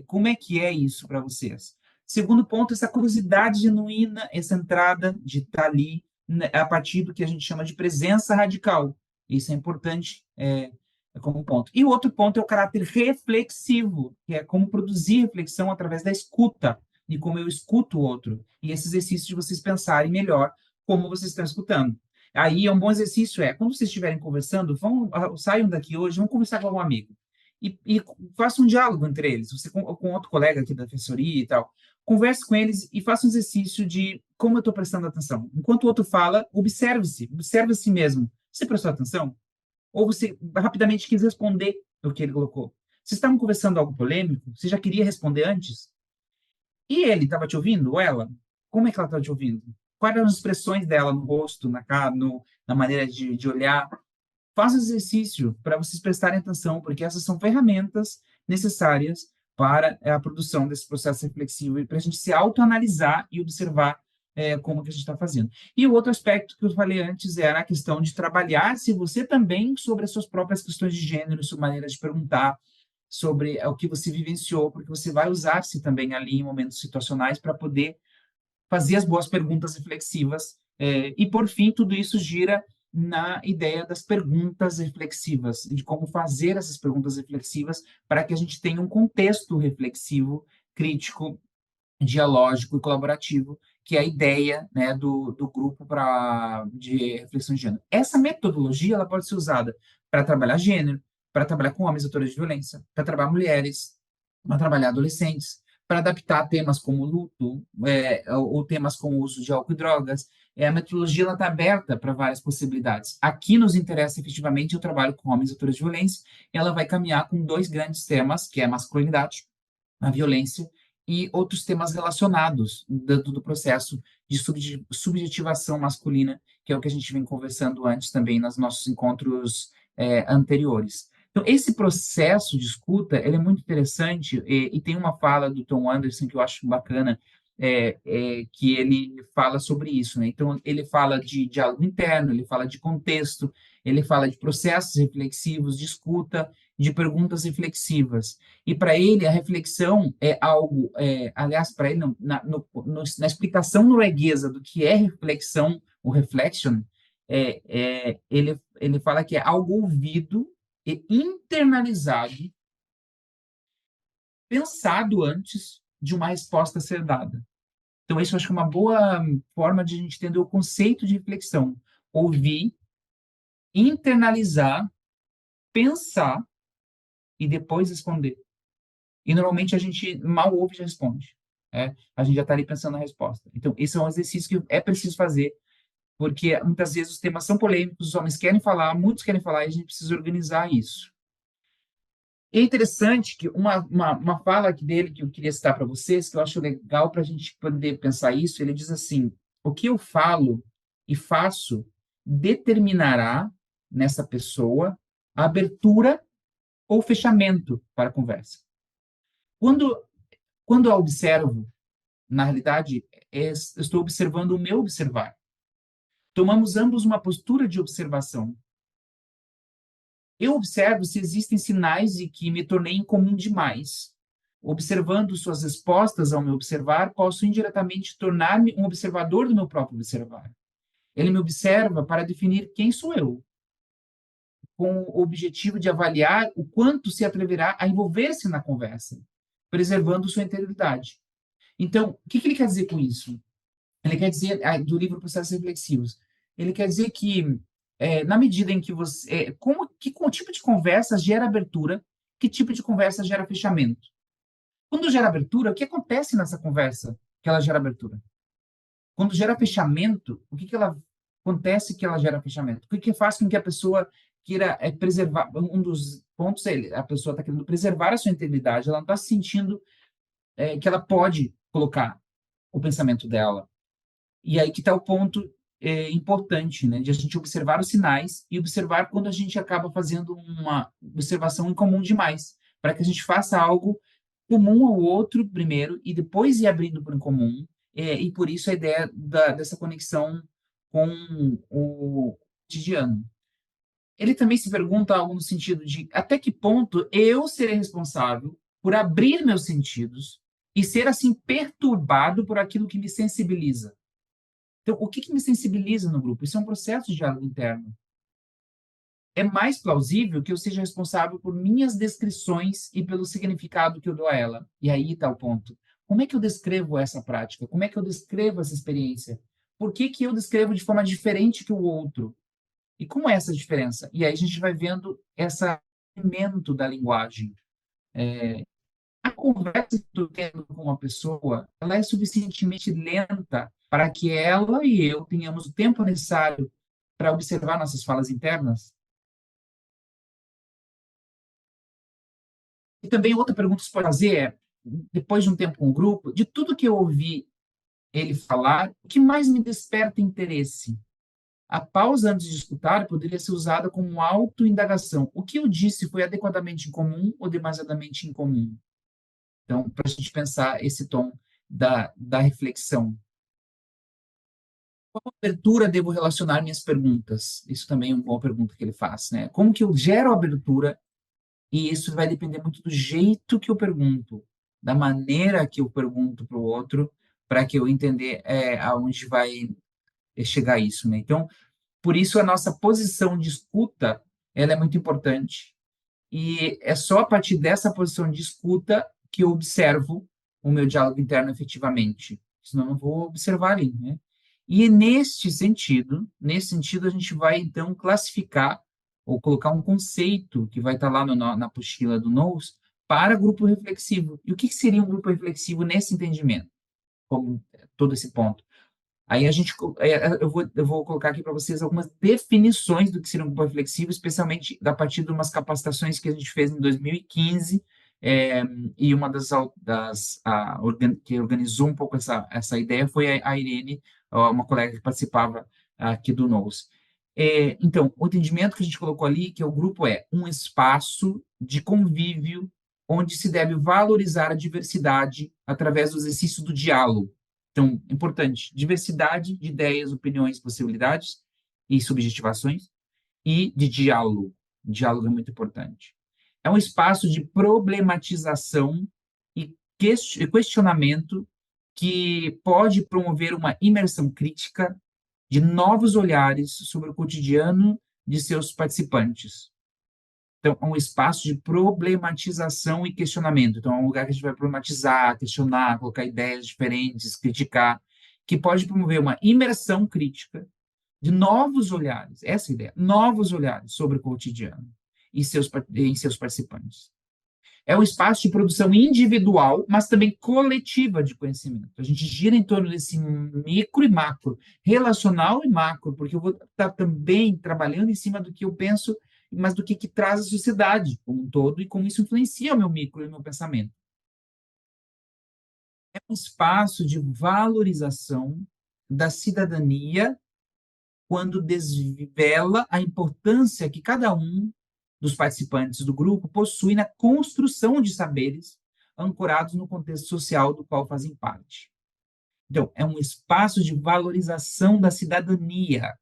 como é que é isso para vocês? Segundo ponto, essa curiosidade genuína, essa entrada de estar ali, né, a partir do que a gente chama de presença radical. Isso é importante, como ponto. E o outro ponto é o caráter reflexivo, que é como produzir reflexão através da escuta, de como eu escuto o outro. E esse exercício de vocês pensarem melhor como vocês estão escutando. Aí, um bom exercício quando vocês estiverem conversando, saiam daqui hoje, vão conversar com algum amigo. E faça um diálogo entre eles, você com outro colega aqui da assessoria e tal. Converse com eles e faça um exercício de como eu estou prestando atenção. Enquanto o outro fala, observe-se, observe a si mesmo. Você prestou atenção? Ou você rapidamente quis responder o que ele colocou? Vocês estavam conversando algo polêmico? Você já queria responder antes? E ele estava te ouvindo, ou ela? Como é que ela estava te ouvindo? Quais eram as expressões dela no rosto, na cara, na maneira de olhar? Faça exercício para vocês prestarem atenção, porque essas são ferramentas necessárias para a produção desse processo reflexivo e para a gente se autoanalisar e observar como que a gente está fazendo. E o outro aspecto que eu falei antes era a questão de trabalhar se você também sobre as suas próprias questões de gênero, sua maneira de perguntar, sobre o que você vivenciou, porque você vai usar-se também ali em momentos situacionais para poder fazer as boas perguntas reflexivas. E, por fim, tudo isso gira na ideia das perguntas reflexivas, de como fazer essas perguntas reflexivas para que a gente tenha um contexto reflexivo, crítico, dialógico e colaborativo, que é a ideia, né, do grupo de reflexão de gênero. Essa metodologia ela pode ser usada para trabalhar gênero, para trabalhar com homens autores de violência, para trabalhar mulheres, para trabalhar adolescentes, para adaptar temas como luto, ou temas como o uso de álcool e drogas. A metodologia está aberta para várias possibilidades. Aqui nos interessa efetivamente o trabalho com homens autores de violência. Ela vai caminhar com dois grandes temas, que é a masculinidade, a violência, e outros temas relacionados dentro do processo de subjetivação masculina, que é o que a gente vem conversando antes também nos nossos encontros anteriores. Então, esse processo de escuta, ele é muito interessante, e tem uma fala do Tom Anderson que eu acho bacana, que ele fala sobre isso, né? Então, ele fala de diálogo interno, ele fala de contexto, ele fala de processos reflexivos, de escuta, de perguntas reflexivas. E para ele, a reflexão é algo, aliás, para ele, na explicação norueguesa do que é reflexão, o reflection, ele fala que é algo ouvido e internalizado, pensado antes de uma resposta ser dada. Então, isso eu acho que é uma boa forma de a gente entender o conceito de reflexão. Ouvir, internalizar, pensar e depois responder. E normalmente a gente mal ouve e já responde. A gente já está ali pensando na resposta. Então, esse é um exercício que é preciso fazer, porque muitas vezes os temas são polêmicos, os homens querem falar, muitos querem falar, e a gente precisa organizar isso. É interessante que uma fala dele que eu queria citar para vocês, que eu acho legal para a gente poder pensar isso, ele diz assim: o que eu falo e faço determinará nessa pessoa a abertura ou fechamento para a conversa. Quando, quando eu observo, na realidade, estou observando o meu observar. Tomamos ambos uma postura de observação. Eu observo se existem sinais de que me tornei incomum demais. Observando suas respostas ao meu observar, posso indiretamente tornar-me um observador do meu próprio observar. Ele me observa para definir quem sou eu, com o objetivo de avaliar o quanto se atreverá a envolver-se na conversa, preservando sua integridade. Então, o que ele quer dizer com isso? Ele quer dizer, do livro Processos Reflexivos, ele quer dizer que, na medida em que você. Com tipo de conversa gera abertura, que tipo de conversa gera fechamento? Quando gera abertura, o que acontece nessa conversa que ela gera abertura? Quando gera fechamento, o que ela acontece que ela gera fechamento? O que faz com que a pessoa queira preservar? Um dos pontos é a pessoa está querendo preservar a sua integridade, ela não está se sentindo que ela pode colocar o pensamento dela. E aí que está o ponto importante, né, de a gente observar os sinais e observar quando a gente acaba fazendo uma observação em comum demais, para que a gente faça algo comum ao outro primeiro e depois ir abrindo para o comum, e por isso a ideia dessa conexão com o cotidiano. Ele também se pergunta algo no sentido de até que ponto eu serei responsável por abrir meus sentidos e ser assim perturbado por aquilo que me sensibiliza. Então, o que me sensibiliza no grupo? Isso é um processo de diálogo interno. É mais plausível que eu seja responsável por minhas descrições e pelo significado que eu dou a ela. E aí está o ponto. Como é que eu descrevo essa prática? Como é que eu descrevo essa experiência? Por que eu descrevo de forma diferente que o outro? E como é essa diferença? E aí a gente vai vendo esse elemento da linguagem. A conversa que estou tendo com uma pessoa, ela é suficientemente lenta para que ela e eu tenhamos o tempo necessário para observar nossas falas internas? E também outra pergunta que você pode fazer é, depois de um tempo com o grupo, de tudo que eu ouvi ele falar, o que mais me desperta interesse? A pausa antes de escutar poderia ser usada como autoindagação. O que eu disse foi adequadamente incomum ou demasiadamente incomum? Então, para a gente pensar esse tom da reflexão. Qual abertura devo relacionar minhas perguntas? Isso também é uma boa pergunta que ele faz, né? Como que eu gero abertura? E isso vai depender muito do jeito que eu pergunto, da maneira que eu pergunto para o outro, para que eu entender aonde vai chegar isso, né? Então, por isso a nossa posição de escuta, ela é muito importante. E é só a partir dessa posição de escuta que eu observo o meu diálogo interno efetivamente. Senão eu não vou observar ali, né? E nesse sentido, a gente vai então classificar ou colocar um conceito que vai estar lá na apostila do Knowles para grupo reflexivo. E o que seria um grupo reflexivo nesse entendimento? Como todo esse ponto. Aí eu vou colocar aqui para vocês algumas definições do que seria um grupo reflexivo, especialmente a partir de umas capacitações que a gente fez em 2015, e uma que organizou um pouco essa ideia foi a Irene, uma colega que participava aqui do NOS. Então, o entendimento que a gente colocou ali, que o grupo é um espaço de convívio onde se deve valorizar a diversidade através do exercício do diálogo. Então, importante, diversidade de ideias, opiniões, possibilidades e subjetivações, e de diálogo. Diálogo é muito importante. É um espaço de problematização e questionamento que pode promover uma imersão crítica de novos olhares sobre o cotidiano de seus participantes. Então, é um espaço de problematização e questionamento. Então, é um lugar que a gente vai problematizar, questionar, colocar ideias diferentes, criticar, que pode promover uma imersão crítica de novos olhares, essa é a ideia, novos olhares sobre o cotidiano em seus participantes. É um espaço de produção individual, mas também coletiva de conhecimento. A gente gira em torno desse micro e macro, relacional e macro, porque eu vou estar também trabalhando em cima do que eu penso, mas do que traz a sociedade como um todo e como isso influencia o meu micro e o meu pensamento. É um espaço de valorização da cidadania quando desvela a importância que cada um dos participantes do grupo possui na construção de saberes ancorados no contexto social do qual fazem parte. Então, é um espaço de valorização da cidadania,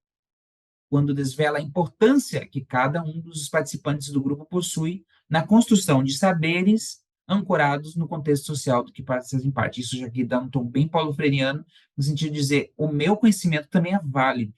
quando desvela a importância que cada um dos participantes do grupo possui na construção de saberes ancorados no contexto social do que fazem parte. Isso já aqui dá um tom bem paulo-freiriano, no sentido de dizer, o meu conhecimento também é válido.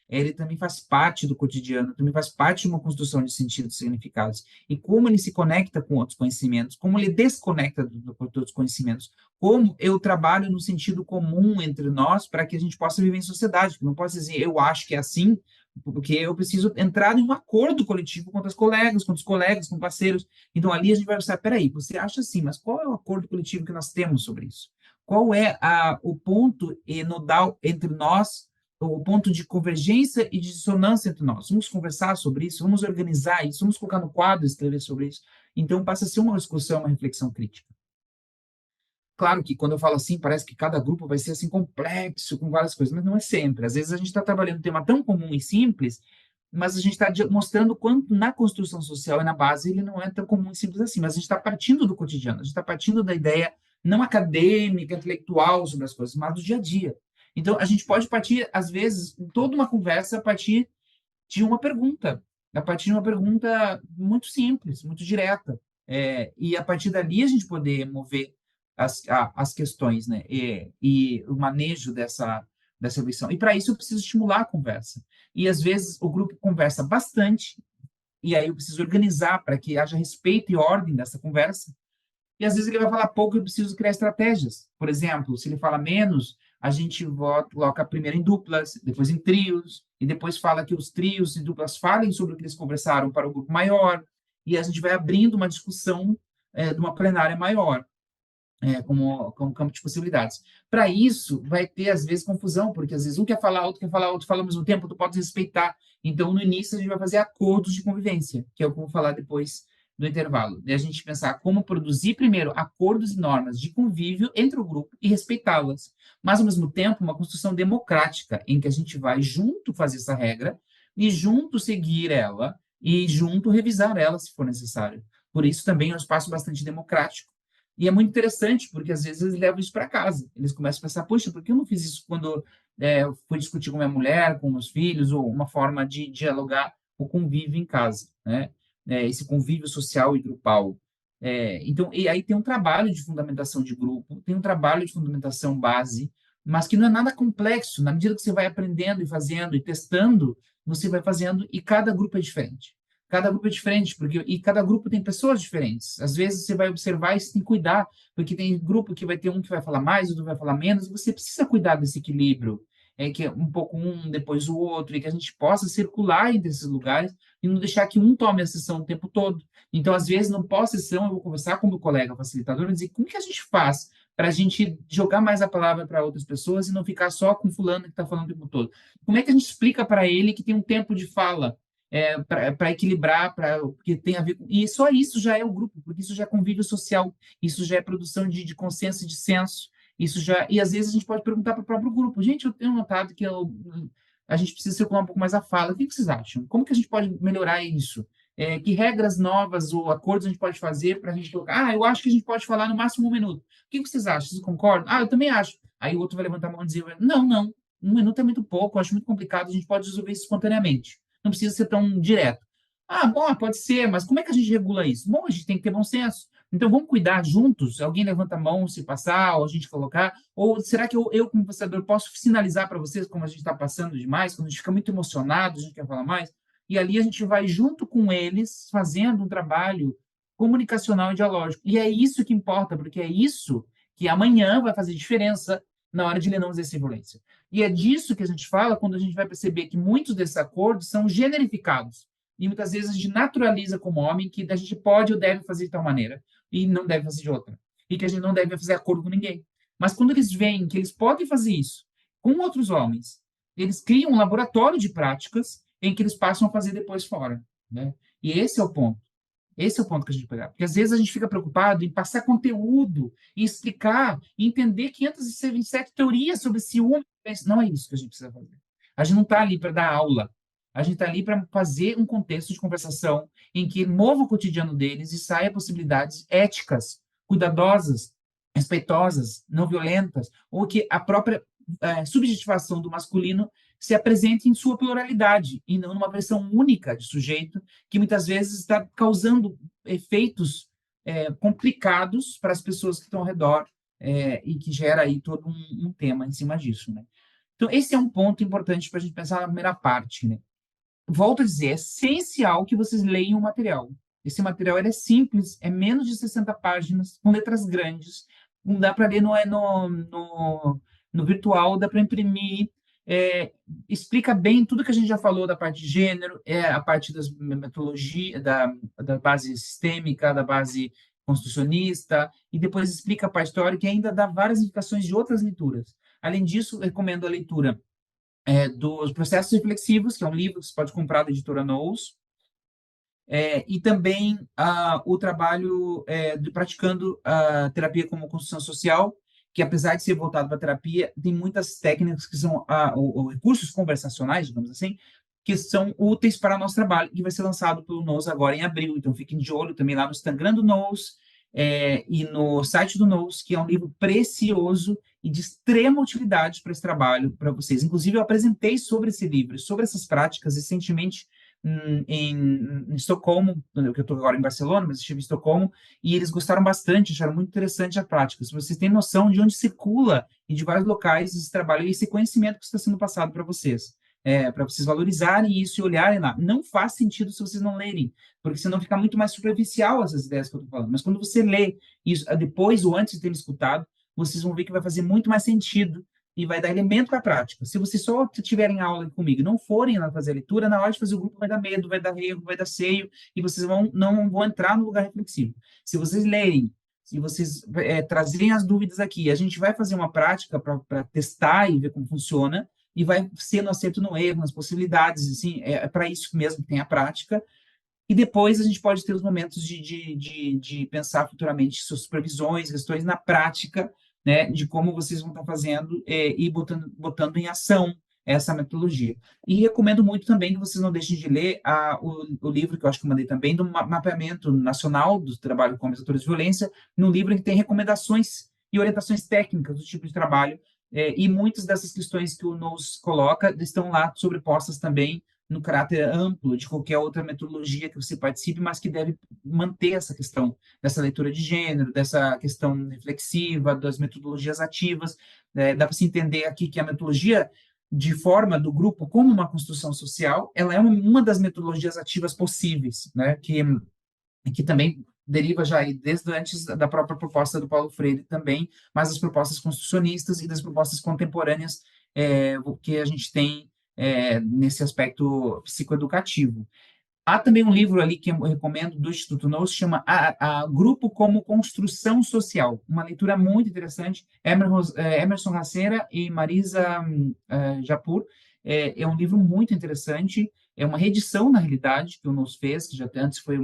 ele também faz parte do cotidiano, também faz parte de uma construção de sentidos e significados. E como ele se conecta com outros conhecimentos, como ele desconecta de outros conhecimentos, como eu trabalho no sentido comum entre nós para que a gente possa viver em sociedade. Não posso dizer, eu acho que é assim, porque eu preciso entrar em um acordo coletivo com os colegas, com parceiros. Então, ali a gente vai pensar, peraí, você acha assim, mas qual é o acordo coletivo que nós temos sobre isso? Qual é o ponto nodal entre nós, o ponto de convergência e de dissonância entre nós? Vamos conversar sobre isso, vamos organizar isso, vamos colocar no quadro, escrever sobre isso. Então, passa a ser uma discussão, uma reflexão crítica. Claro que quando eu falo assim, parece que cada grupo vai ser assim complexo, com várias coisas, mas não é sempre. Às vezes a gente está trabalhando um tema tão comum e simples, mas a gente está mostrando quanto na construção social e na base ele não é tão comum e simples assim. Mas a gente está partindo do cotidiano, a gente está partindo da ideia não acadêmica, intelectual sobre as coisas, mas do dia a dia. Então a gente pode partir, às vezes, em toda uma conversa, a partir de uma pergunta, a partir de uma pergunta muito simples, muito direta. E a partir dali a gente poder mover as questões, né? E o manejo dessa eleição. E para isso eu preciso estimular a conversa. E às vezes o grupo conversa bastante, e aí eu preciso organizar para que haja respeito e ordem dessa conversa. E às vezes ele vai falar pouco e eu preciso criar estratégias. Por exemplo, se ele fala menos, a gente coloca primeiro em duplas, depois em trios, e depois fala que os trios e duplas falem sobre o que eles conversaram para o grupo maior, e a gente vai abrindo uma discussão de uma plenária maior, como campo de possibilidades. Para isso, vai ter, às vezes, confusão, porque às vezes um quer falar, outro quer falar, outro fala ao mesmo tempo, tu pode respeitar. Então, no início, a gente vai fazer acordos de convivência, que é o que eu vou falar depois do intervalo. E a gente pensar como produzir, primeiro, acordos e normas de convívio entre o grupo e respeitá-las. Mas, ao mesmo tempo, uma construção democrática, em que a gente vai junto fazer essa regra, e junto seguir ela, e junto revisar ela, se for necessário. Por isso, também é um espaço bastante democrático. E é muito interessante, porque às vezes eles levam isso para casa. Eles começam a pensar, poxa, por que eu não fiz isso quando eu fui discutir com minha mulher, com meus filhos, ou uma forma de dialogar o convívio em casa, né? Esse convívio social e grupal. Então, e aí tem um trabalho de fundamentação de grupo, tem um trabalho de fundamentação base, mas que não é nada complexo. Na medida que você vai aprendendo e fazendo e testando, você vai fazendo, e cada grupo é diferente. Cada grupo é diferente, e cada grupo tem pessoas diferentes. Às vezes você vai observar e você tem que cuidar, porque tem grupo que vai ter um que vai falar mais, outro vai falar menos, e você precisa cuidar desse equilíbrio, que é um pouco um, depois o outro, e que a gente possa circular entre esses lugares e não deixar que um tome a sessão o tempo todo. Então, às vezes, no pós-sessão, eu vou conversar com o meu colega facilitador e dizer como que a gente faz para a gente jogar mais a palavra para outras pessoas e não ficar só com fulano que está falando o tempo todo. Como é que a gente explica para ele que tem um tempo de fala, para equilibrar, porque tem a ver com. E só isso já é o grupo, porque isso já é convívio social, isso já é produção de consenso e de senso, isso já. E às vezes a gente pode perguntar para o próprio grupo: gente, eu tenho notado que a gente precisa circular um pouco mais a fala, o que vocês acham? Como que a gente pode melhorar isso? Que regras novas ou acordos a gente pode fazer para a gente colocar? Ah, eu acho que a gente pode falar no máximo 1 minuto. O que vocês acham? Vocês concordam? Ah, eu também acho. Aí o outro vai levantar a mão e dizer: não, não, 1 minuto é muito pouco, eu acho muito complicado, a gente pode resolver isso espontaneamente. Não precisa ser tão direto. Ah, bom, pode ser, mas como é que a gente regula isso? Bom, a gente tem que ter bom senso. Então, vamos cuidar juntos? Alguém levanta a mão se passar, ou a gente colocar? Ou será que eu como passador, posso sinalizar para vocês como a gente está passando demais, quando a gente fica muito emocionado, a gente quer falar mais? E ali a gente vai junto com eles, fazendo um trabalho comunicacional e dialógico. E é isso que importa, porque é isso que amanhã vai fazer diferença na hora de ele não exercer violência. E é disso que a gente fala quando a gente vai perceber que muitos desses acordos são generificados. E muitas vezes a gente naturaliza como homem que a gente pode ou deve fazer de tal maneira e não deve fazer de outra. E que a gente não deve fazer acordo com ninguém. Mas quando eles veem que eles podem fazer isso com outros homens, eles criam um laboratório de práticas em que eles passam a fazer depois fora. Né? E esse é o ponto. Esse é o ponto que a gente pegar. Porque às vezes a gente fica preocupado em passar conteúdo, em explicar, em entender 527 teorias sobre ciúme. Não é isso que a gente precisa fazer. A gente não está ali para dar aula. A gente está ali para fazer um contexto de conversação em que mova o cotidiano deles e saia possibilidades éticas, cuidadosas, respeitosas, não violentas, ou que a própria subjetivação do masculino se apresente em sua pluralidade e não numa versão única de sujeito que muitas vezes está causando efeitos complicados para as pessoas que estão ao redor e que gera aí todo um tema em cima disso, né? Então, esse é um ponto importante para a gente pensar na primeira parte, né? Volto a dizer, é essencial que vocês leiam o material. Esse material ele é simples, é menos de 60 páginas, com letras grandes. Não dá para ler no virtual, dá para imprimir. É, explica bem tudo que a gente já falou da parte de gênero, a parte das metodologia, da base sistêmica, da base construcionista, e depois explica a parte teórica e ainda dá várias indicações de outras leituras. Além disso, recomendo a leitura dos Processos Reflexivos, que é um livro que você pode comprar da editora Knowles, e também o trabalho de praticando a terapia como construção social, que apesar de ser voltado para a terapia, tem muitas técnicas que são recursos conversacionais, digamos assim, que são úteis para o nosso trabalho, que vai ser lançado pelo Knowles agora em abril. Então, fiquem de olho também lá no Instagram do Knowles e no site do Knowles, que é um livro precioso e de extrema utilidade para esse trabalho, para vocês. Inclusive, eu apresentei sobre esse livro, sobre essas práticas, recentemente, em Estocolmo, que eu estou agora em Barcelona, mas estive em Estocolmo, e eles gostaram bastante, acharam muito interessante a prática. Se vocês têm noção de onde circula e de vários locais esse trabalho e esse conhecimento que está sendo passado para vocês, para vocês valorizarem isso e olharem lá. Não faz sentido se vocês não lerem, porque senão fica muito mais superficial essas ideias que eu estou falando. Mas quando você lê isso depois ou antes de ter me escutado, vocês vão ver que vai fazer muito mais sentido e vai dar elemento para a prática. Se vocês só tiverem aula comigo e não forem lá fazer a leitura, na hora de fazer o grupo vai dar medo, vai dar erro, vai dar seio, e vocês não vão entrar no lugar reflexivo. Se vocês lerem, se vocês trazerem as dúvidas aqui, a gente vai fazer uma prática para testar e ver como funciona, e vai ser no acerto no erro, nas possibilidades, assim, é para isso mesmo que tem a prática, e depois a gente pode ter os momentos de pensar futuramente suas supervisões, questões na prática, né, de como vocês vão estar fazendo e botando em ação essa metodologia. E recomendo muito também que vocês não deixem de ler o livro que eu acho que eu mandei também, do mapeamento nacional do trabalho com atores de violência, num livro que tem recomendações e orientações técnicas do tipo de trabalho, e muitas dessas questões que o Nous coloca estão lá sobrepostas também no caráter amplo de qualquer outra metodologia que você participe, mas que deve manter essa questão dessa leitura de gênero, dessa questão reflexiva, das metodologias ativas. Dá para se entender aqui que a metodologia de forma do grupo como uma construção social, ela é uma das metodologias ativas possíveis, né? Que também deriva já desde antes da própria proposta do Paulo Freire também, mas das propostas construcionistas e das propostas contemporâneas que a gente tem nesse aspecto psicoeducativo. Há também um livro ali que eu recomendo do Instituto Nous, chama Grupo como Construção Social, uma leitura muito interessante, Emerson Racera e Marisa Japur. É um livro muito interessante, é uma reedição, na realidade, que o Nous fez, que já antes foi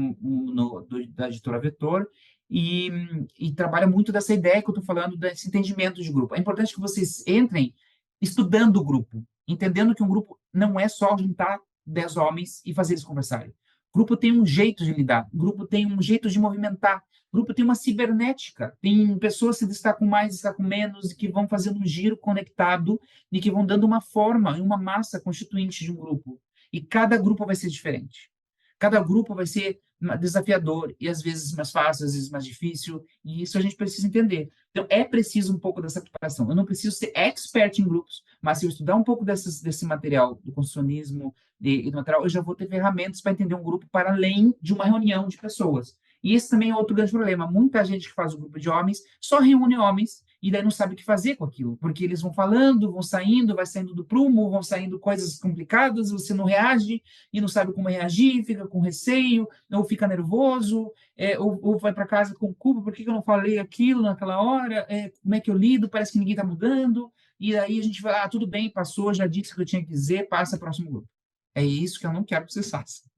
da editora Vetor, e, e trabalha muito dessa ideia que eu estou falando, desse entendimento de grupo. É importante que vocês entrem estudando o grupo, entendendo que um grupo não é só juntar 10 homens e fazer eles conversarem. O grupo tem um jeito de lidar, o grupo tem um jeito de movimentar, o grupo tem uma cibernética, tem pessoas que se destacam mais, destacam menos, e que vão fazendo um giro conectado e que vão dando uma forma, uma massa constituinte de um grupo. E cada grupo vai ser diferente. Cada grupo vai ser desafiador e às vezes mais fácil, às vezes mais difícil, e isso a gente precisa entender. Então, é preciso um pouco dessa preparação. Eu não preciso ser expert em grupos, mas se eu estudar um pouco desse material do construcionismo e do material, eu já vou ter ferramentas para entender um grupo para além de uma reunião de pessoas. E esse também é outro grande problema. Muita gente que faz o grupo de homens só reúne homens e daí não sabe o que fazer com aquilo, porque eles vão falando, vão saindo, vai saindo do prumo, vão saindo coisas complicadas, você não reage e não sabe como reagir, fica com receio, ou fica nervoso, ou vai para casa com culpa, por que eu não falei aquilo naquela hora, como é que eu lido, parece que ninguém está mudando, e aí a gente vai, tudo bem, passou, já disse o que eu tinha que dizer, passa para o próximo grupo. É isso que eu não quero que vocês façam.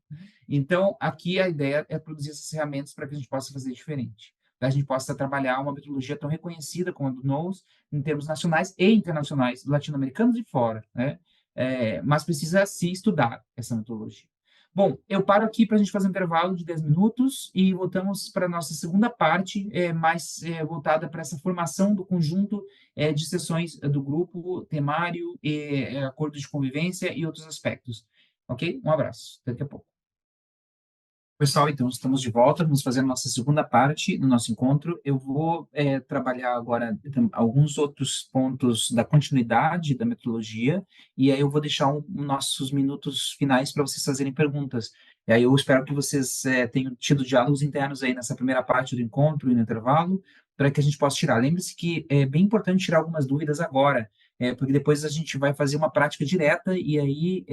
Então, aqui a ideia é produzir essas ferramentas para que a gente possa fazer diferente. A gente possa trabalhar uma metodologia tão reconhecida como a do Knowles, em termos nacionais e internacionais, latino-americanos e fora, né? Mas precisa se estudar essa metodologia. Bom, eu paro aqui para a gente fazer um intervalo de 10 minutos e voltamos para a nossa segunda parte, mais voltada para essa formação do conjunto de sessões do grupo, temário, acordo de convivência e outros aspectos. Ok? Um abraço. Até daqui a pouco. Pessoal, então estamos de volta, vamos fazer a nossa segunda parte do nosso encontro. Eu vou trabalhar agora alguns outros pontos da continuidade da metodologia, e aí eu vou deixar nossos minutos finais para vocês fazerem perguntas. E aí eu espero que vocês tenham tido diálogos internos aí nessa primeira parte do encontro e no intervalo, para que a gente possa tirar. Lembre-se que é bem importante tirar algumas dúvidas agora, porque depois a gente vai fazer uma prática direta, e aí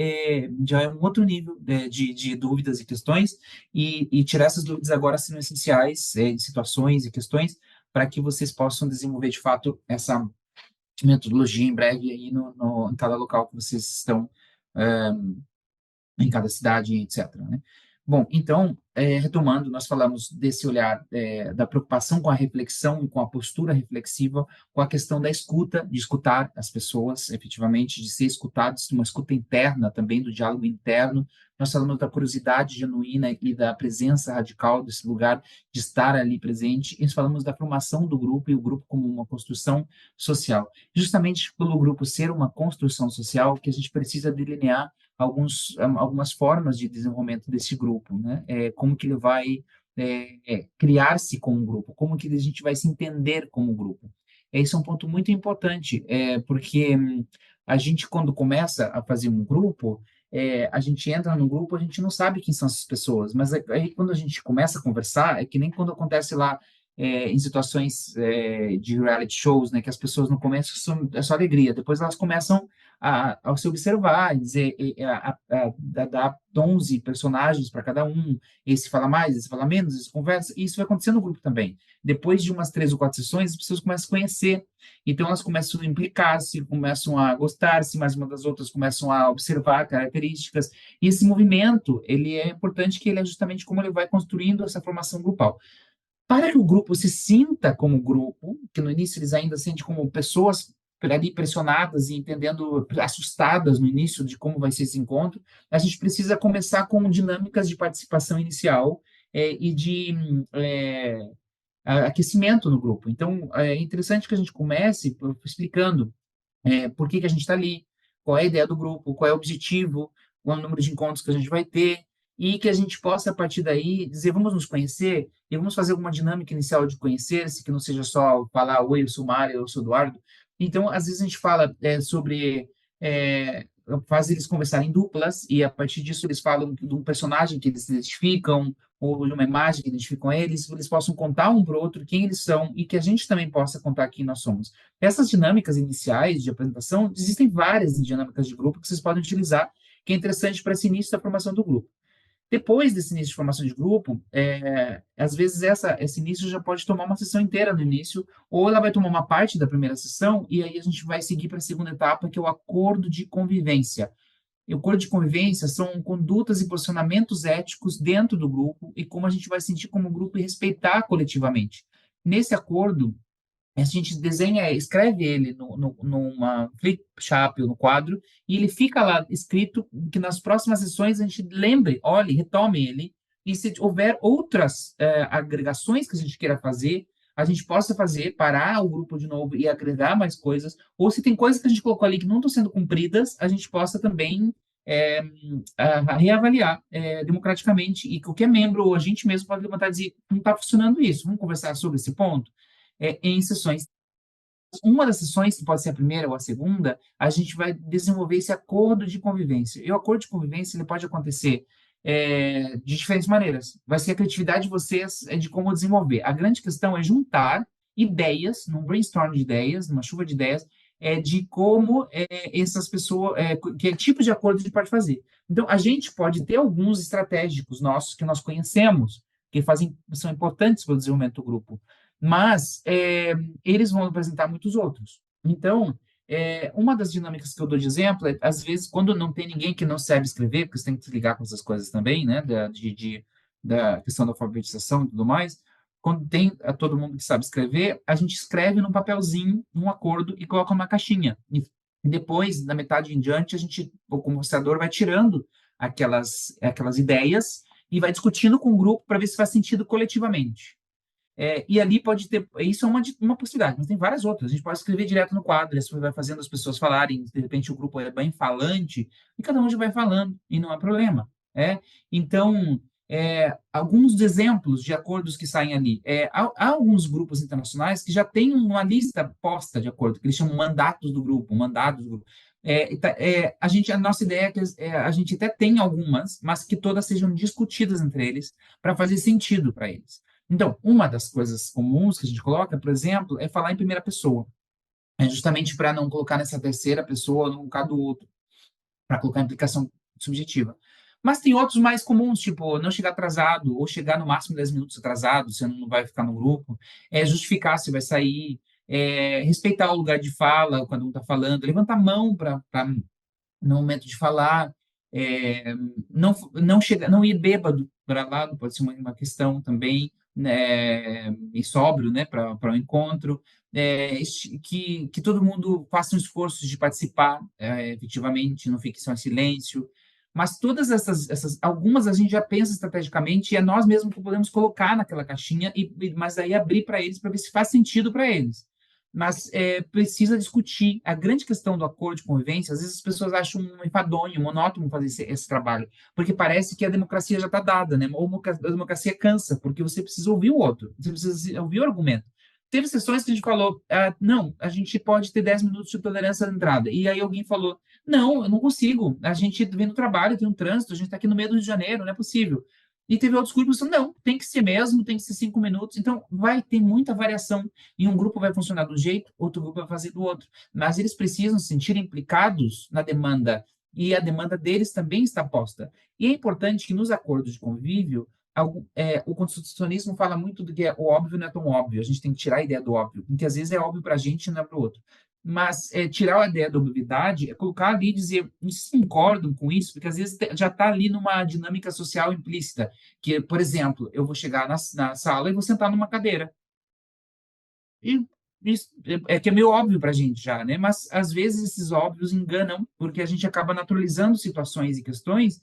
já é um outro nível de dúvidas e questões e tirar essas dúvidas agora são essenciais, de situações e questões, para que vocês possam desenvolver, de fato, essa metodologia em breve aí em cada local que vocês estão, eh, em cada cidade, etc., né? Bom, então, retomando, nós falamos desse olhar da preocupação com a reflexão e com a postura reflexiva, com a questão da escuta, de escutar as pessoas, efetivamente, de ser escutados, uma escuta interna também, do diálogo interno. Nós falamos da curiosidade genuína e da presença radical desse lugar, de estar ali presente. E nós falamos da formação do grupo e o grupo como uma construção social. Justamente pelo grupo ser uma construção social, que a gente precisa delinear algumas formas de desenvolvimento desse grupo, né? Como que ele vai criar-se como um grupo, como que a gente vai se entender como grupo. Esse é um ponto muito importante, porque a gente, quando começa a fazer um grupo, a gente entra no grupo, a gente não sabe quem são essas pessoas, mas aí quando a gente começa a conversar, é que nem quando acontece lá em situações de reality shows, né, que as pessoas no começo é só alegria, depois elas começam a se observar, dizer, dar tons e personagens para cada um, esse fala mais, esse fala menos, esse conversa, e isso vai acontecer no grupo também. Depois de umas 3 ou 4 sessões, as pessoas começam a se conhecer, então elas começam a implicar-se, começam a gostar-se mais uma das outras, começam a observar características, e esse movimento, ele é importante que ele é justamente como ele vai construindo essa formação grupal. Para que o grupo se sinta como grupo, que no início eles ainda sentem como pessoas ali pressionadas e entendendo, assustadas no início de como vai ser esse encontro, a gente precisa começar com dinâmicas de participação inicial e de aquecimento no grupo. Então, é interessante que a gente comece explicando por que que a gente está ali, qual é a ideia do grupo, qual é o objetivo, qual é o número de encontros que a gente vai ter, e que a gente possa, a partir daí, dizer, vamos nos conhecer, e vamos fazer alguma dinâmica inicial de conhecer-se, que não seja só falar, oi, eu sou Mário, eu sou Eduardo. Então, às vezes a gente fala sobre, faz eles conversarem em duplas, e a partir disso eles falam de um personagem que eles se identificam, ou de uma imagem que identificam eles possam contar um para o outro quem eles são, e que a gente também possa contar quem nós somos. Essas dinâmicas iniciais de apresentação, existem várias dinâmicas de grupo que vocês podem utilizar, que é interessante para esse início da formação do grupo. Depois desse início de formação de grupo, às vezes esse início já pode tomar uma sessão inteira no início, ou ela vai tomar uma parte da primeira sessão, e aí a gente vai seguir para a segunda etapa, que é o acordo de convivência. E o acordo de convivência são condutas e posicionamentos éticos dentro do grupo e como a gente vai sentir como grupo e respeitar coletivamente. Nesse acordo, a gente desenha, escreve ele numa flip chart ou no quadro, e ele fica lá escrito que nas próximas sessões a gente lembre, olhe, retome ele, e se houver outras agregações que a gente queira fazer, a gente possa fazer, parar o grupo de novo e agregar mais coisas, ou se tem coisas que a gente colocou ali que não estão sendo cumpridas, a gente possa também reavaliar democraticamente, e qualquer membro ou a gente mesmo pode levantar e dizer, não está funcionando isso, vamos conversar sobre esse ponto? Em sessões. Uma das sessões, que pode ser a primeira ou a segunda, a gente vai desenvolver esse acordo de convivência. E o acordo de convivência ele pode acontecer de diferentes maneiras. Vai ser a criatividade de vocês de como desenvolver. A grande questão é juntar ideias, num brainstorm de ideias, numa chuva de ideias, de como essas pessoas, que tipo de acordo a gente pode fazer. Então, a gente pode ter alguns estratégicos nossos que nós conhecemos, que são importantes para o desenvolvimento do grupo, mas eles vão apresentar muitos outros. Então, uma das dinâmicas que eu dou de exemplo é, às vezes, quando não tem ninguém que não sabe escrever, porque você tem que se ligar com essas coisas também, né, da questão da alfabetização e tudo mais, quando tem todo mundo que sabe escrever, a gente escreve num papelzinho, num acordo, e coloca uma caixinha. E depois, da metade em diante, a gente, o conversador vai tirando aquelas ideias e vai discutindo com o grupo para ver se faz sentido coletivamente. E ali pode ter, isso é uma possibilidade, mas tem várias outras. A gente pode escrever direto no quadro, isso vai fazendo as pessoas falarem, de repente o grupo é bem falante, e cada um já vai falando, e não há problema. Então, alguns exemplos de acordos que saem ali. Há alguns grupos internacionais que já têm uma lista posta de acordo, que eles chamam mandatos do grupo, mandados do grupo. A nossa ideia é que a gente até tem algumas, mas que todas sejam discutidas entre eles para fazer sentido para eles. Então, uma das coisas comuns que a gente coloca, por exemplo, é falar em primeira pessoa. É justamente para não colocar nessa terceira pessoa no lugar do outro, para colocar a implicação subjetiva. Mas tem outros mais comuns, tipo não chegar atrasado ou chegar no máximo 10 minutos atrasado, você não vai ficar no grupo, justificar se vai sair, respeitar o lugar de fala quando um está falando, levantar a mão para no momento de falar, é, não ir bêbado para lá, pode ser uma questão também, né, e sóbrio, né, para o encontro, que todo mundo faça um esforço de participar, efetivamente, não fique só em silêncio. Mas todas algumas a gente já pensa estrategicamente e é nós mesmos que podemos colocar naquela caixinha, mas aí abrir para eles para ver se faz sentido para eles, mas precisa discutir. A grande questão do acordo de convivência, às vezes as pessoas acham enfadonho, monótono fazer esse trabalho, porque parece que a democracia já está dada, né? Ou a democracia cansa, porque você precisa ouvir o outro, você precisa ouvir o argumento. Teve sessões que a gente falou, não, a gente pode ter 10 minutos de tolerância na entrada. E aí alguém falou, não, eu não consigo. A gente vem no trabalho, tem um trânsito, a gente está aqui no meio do Rio de Janeiro, não é possível. E teve outros grupos que não, tem que ser mesmo, tem que ser 5 minutos. Então, vai ter muita variação. E um grupo vai funcionar de um jeito, outro grupo vai fazer do outro. Mas eles precisam se sentir implicados na demanda, e a demanda deles também está posta. E é importante que nos acordos de convívio, o constitucionalismo fala muito do que o óbvio não é tão óbvio. A gente tem que tirar a ideia do óbvio, porque às vezes é óbvio para a gente e não é para o outro. Mas tirar a ideia da obviedade é colocar ali e dizer, vocês concordam com isso? Porque às vezes já está ali numa dinâmica social implícita, que, por exemplo, eu vou chegar na sala e vou sentar numa cadeira. E isso que é meio óbvio para a gente já, né? Mas às vezes esses óbvios enganam, porque a gente acaba naturalizando situações e questões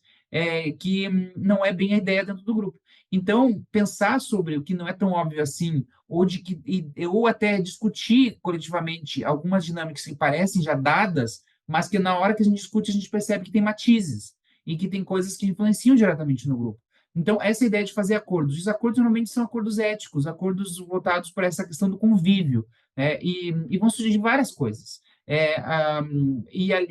que não é bem a ideia dentro do grupo. Então, pensar sobre o que não é tão óbvio assim, ou até discutir coletivamente algumas dinâmicas que parecem já dadas, mas que na hora que a gente discute, a gente percebe que tem matizes e que tem coisas que influenciam diretamente no grupo. Então, essa ideia de fazer acordos. Os acordos normalmente são acordos éticos, acordos voltados para essa questão do convívio, né? E vão surgir várias coisas.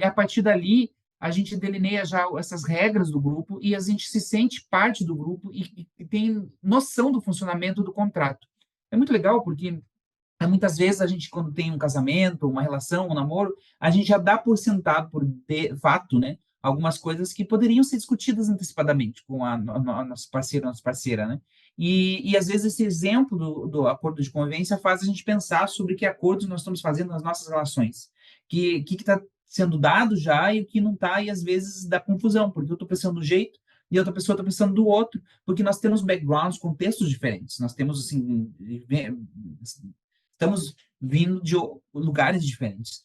A partir dali, a gente delineia já essas regras do grupo e a gente se sente parte do grupo e tem noção do funcionamento do contrato. É muito legal porque muitas vezes a gente, quando tem um casamento, uma relação, um namoro, a gente já dá por sentado, por fato, né? Algumas coisas que poderiam ser discutidas antecipadamente com a nossa parceira, nossa parceira, né? Às vezes esse exemplo do acordo de convivência faz a gente pensar sobre que acordos nós estamos fazendo nas nossas relações, que está sendo dado já e o que não está, e às vezes dá confusão, porque eu estou pensando do jeito e a outra pessoa está pensando do outro, porque nós temos backgrounds, contextos diferentes, nós temos assim estamos vindo de lugares diferentes.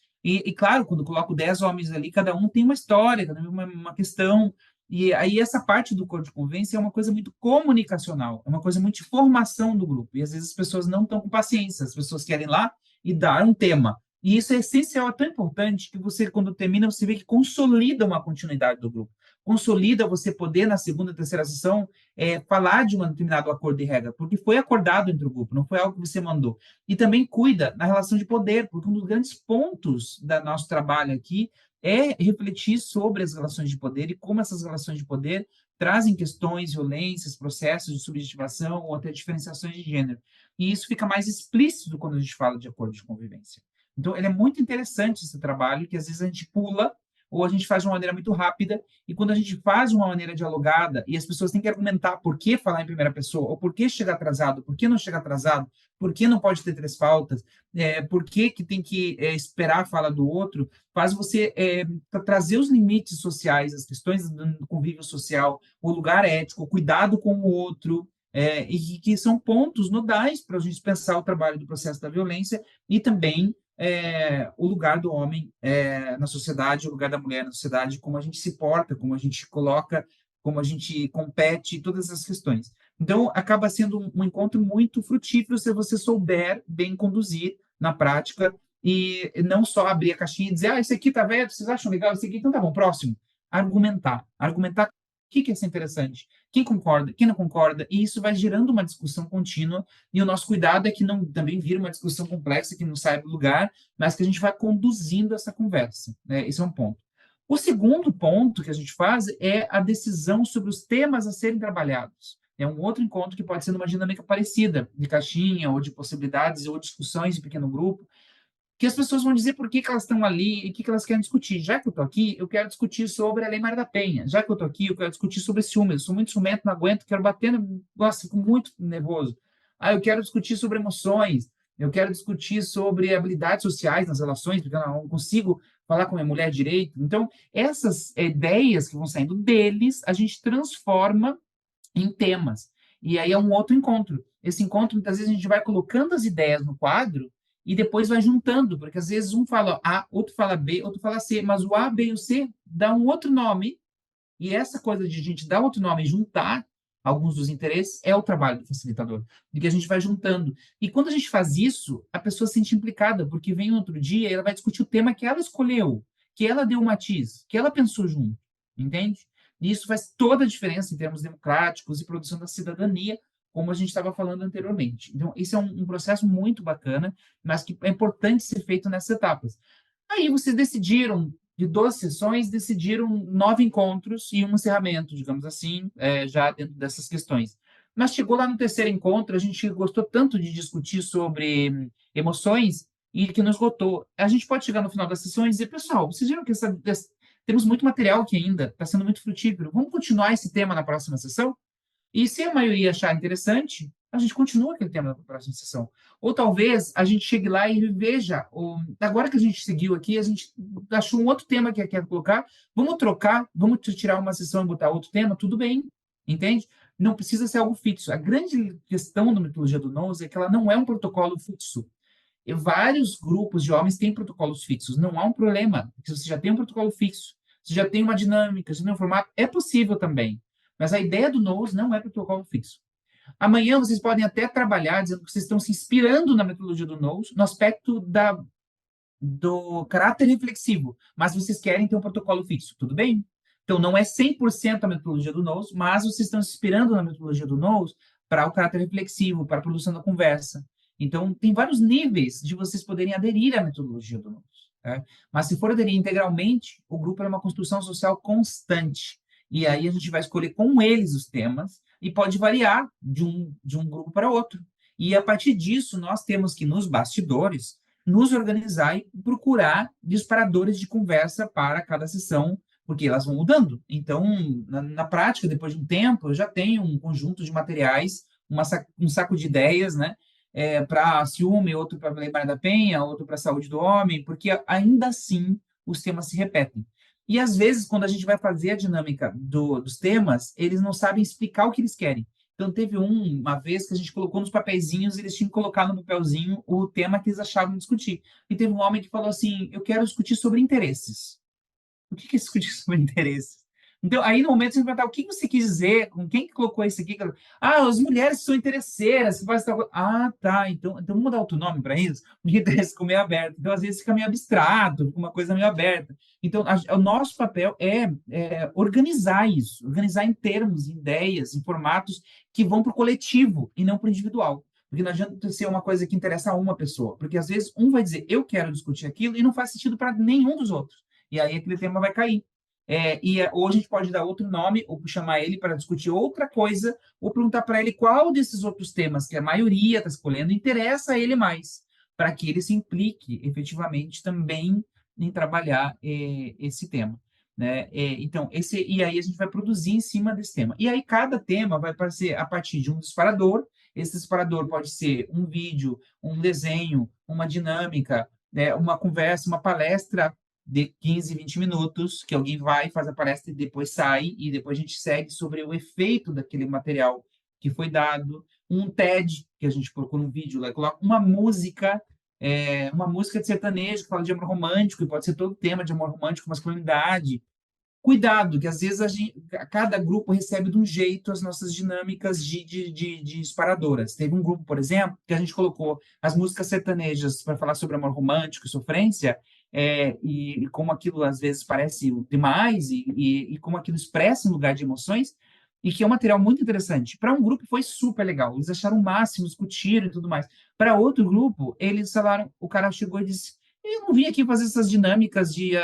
Claro, quando coloco 10 homens ali, cada um tem uma história, cada um uma questão. E aí essa parte do código de convivência é uma coisa muito comunicacional, é uma coisa muito de formação do grupo. E às vezes as pessoas não estão com paciência, as pessoas querem ir lá e dar um tema. E isso é essencial, é tão importante que você, quando termina, você vê que consolida uma continuidade do grupo. Consolida você poder, na segunda e terceira sessão, falar de um determinado acordo de regra, porque foi acordado entre o grupo, não foi algo que você mandou. E também cuida na relação de poder, porque um dos grandes pontos do nosso trabalho aqui é refletir sobre as relações de poder e como essas relações de poder trazem questões, violências, processos de subjetivação ou até diferenciações de gênero. E isso fica mais explícito quando a gente fala de acordo de convivência. Então, ele é muito interessante esse trabalho, que às vezes a gente pula ou a gente faz de uma maneira muito rápida, e quando a gente faz de uma maneira dialogada, e as pessoas têm que argumentar por que falar em primeira pessoa, ou por que chegar atrasado, por que não chegar atrasado, por que não pode ter 3 faltas, por que tem que esperar a fala do outro, faz você trazer os limites sociais, as questões do convívio social, o lugar ético, o cuidado com o outro, e que são pontos nodais para a gente pensar o trabalho do processo da violência e também o lugar do homem na sociedade, o lugar da mulher na sociedade, como a gente se porta, como a gente coloca, como a gente compete, todas essas questões. Então, acaba sendo um encontro muito frutífero se você souber bem conduzir na prática e não só abrir a caixinha e dizer, esse aqui tá velho, vocês acham legal esse aqui? Então tá bom, próximo. Argumentar. Argumentar o que é ser interessante, quem concorda, quem não concorda, e isso vai gerando uma discussão contínua, e o nosso cuidado é que não também vira uma discussão complexa, que não sai do lugar, mas que a gente vai conduzindo essa conversa, né? Esse é um ponto. O segundo ponto que a gente faz é a decisão sobre os temas a serem trabalhados. É um outro encontro que pode ser numa dinâmica parecida, de caixinha, ou de possibilidades, ou discussões em pequeno grupo, que as pessoas vão dizer por que, que elas estão ali e o que, que elas querem discutir. Já que eu estou aqui, eu quero discutir sobre a Lei Maria da Penha. Já que eu estou aqui, eu quero discutir sobre ciúmes. Eu sou muito ciumento, não aguento, quero bater, nossa, fico muito nervoso. Ah, eu quero discutir sobre emoções. Eu quero discutir sobre habilidades sociais nas relações, porque eu não consigo falar com a minha mulher direito. Então, essas ideias que vão saindo deles, a gente transforma em temas. E aí é um outro encontro. Esse encontro, muitas vezes, a gente vai colocando as ideias no quadro e depois vai juntando, porque às vezes um fala A, outro fala B, outro fala C, mas o A, B e o C dá um outro nome, e essa coisa de a gente dar outro nome e juntar alguns dos interesses é o trabalho do facilitador, de que a gente vai juntando. E quando a gente faz isso, a pessoa se sente implicada, porque vem outro dia e ela vai discutir o tema que ela escolheu, que ela deu o matiz, que ela pensou junto, entende? E isso faz toda a diferença em termos democráticos e produção da cidadania, como a gente estava falando anteriormente. Então, esse é um processo muito bacana, mas que é importante ser feito nessas etapas. Aí vocês decidiram, de 12 sessões, decidiram 9 encontros e um encerramento, digamos assim, já dentro dessas questões. Mas chegou lá no terceiro encontro, a gente gostou tanto de discutir sobre emoções e que nos esgotou. A gente pode chegar no final da sessão e dizer, pessoal, vocês viram que temos muito material aqui ainda, está sendo muito frutífero. Vamos continuar esse tema na próxima sessão? E se a maioria achar interessante, a gente continua aquele tema na próxima sessão. Ou talvez a gente chegue lá e veja, agora que a gente seguiu aqui, a gente achou um outro tema que quer colocar, vamos trocar, vamos tirar uma sessão e botar outro tema, tudo bem, entende? Não precisa ser algo fixo. A grande questão da metodologia do Knowles é que ela não é um protocolo fixo. E vários grupos de homens têm protocolos fixos, não há um problema, porque você já tem um protocolo fixo, você já tem uma dinâmica, você tem um formato, é possível também. Mas a ideia do Knowles não é protocolo fixo. Amanhã vocês podem até trabalhar dizendo que vocês estão se inspirando na metodologia do Knowles, no aspecto do caráter reflexivo, mas vocês querem ter um protocolo fixo, tudo bem? Então, não é 100% a metodologia do Knowles, mas vocês estão se inspirando na metodologia do Knowles para o caráter reflexivo, para a produção da conversa. Então, tem vários níveis de vocês poderem aderir à metodologia do Knowles. Né? Mas se for aderir integralmente, o grupo é uma construção social constante. E aí a gente vai escolher com eles os temas e pode variar de um grupo para outro. E a partir disso, nós temos que, nos bastidores, nos organizar e procurar disparadores de conversa para cada sessão, porque elas vão mudando. Então, na prática, depois de um tempo, eu já tenho um conjunto de materiais, um saco de ideias, né? Para ciúme, outro para Lei Maria da Penha, outro para a saúde do homem, porque ainda assim os temas se repetem. E às vezes, quando a gente vai fazer a dinâmica dos temas, eles não sabem explicar o que eles querem. Então, teve uma vez que a gente colocou nos papeizinhos, eles tinham que colocar no papelzinho o tema que eles achavam discutir. E teve um homem que falou assim: eu quero discutir sobre interesses. O que é discutir sobre interesses? Então, aí no momento você vai perguntar o que você quis dizer, com quem que colocou isso aqui? Ah, as mulheres são interesseiras. Ah, tá. Então vamos dar outro nome para isso? Porque interesse ficou meio aberto. Então, às vezes, fica meio abstrato, uma coisa meio aberta. Então, o nosso papel é organizar isso, organizar em termos, em ideias, em formatos que vão para o coletivo e não para o individual. Porque não adianta ser uma coisa que interessa a uma pessoa. Porque, às vezes, um vai dizer, eu quero discutir aquilo, e não faz sentido para nenhum dos outros. E aí aquele tema vai cair. Ou a gente pode dar outro nome, ou chamar ele para discutir outra coisa, ou perguntar para ele qual desses outros temas que a maioria está escolhendo interessa a ele mais, para que ele se implique efetivamente também em trabalhar esse tema. Né? E aí a gente vai produzir em cima desse tema. E aí cada tema vai ser a partir de um disparador. Esse disparador pode ser um vídeo, um desenho, uma dinâmica, né? Uma conversa, uma palestra de 15, 20 minutos, que alguém vai, faz a palestra e depois sai, e depois a gente segue sobre o efeito daquele material que foi dado, um TED, que a gente procura um vídeo lá, coloca uma música de sertanejo que fala de amor romântico, e pode ser todo tema de amor romântico, masculinidade. Cuidado, que às vezes cada grupo recebe de um jeito as nossas dinâmicas de disparadoras. Teve um grupo, por exemplo, que a gente colocou as músicas sertanejas para falar sobre amor romântico e sofrência, e como aquilo às vezes parece demais, e como aquilo expressa um lugar de emoções, e que é um material muito interessante. Para um grupo foi super legal, eles acharam o máximo, discutiram e tudo mais. Para outro grupo, eles falaram, o cara chegou e disse, eu não vim aqui fazer essas dinâmicas de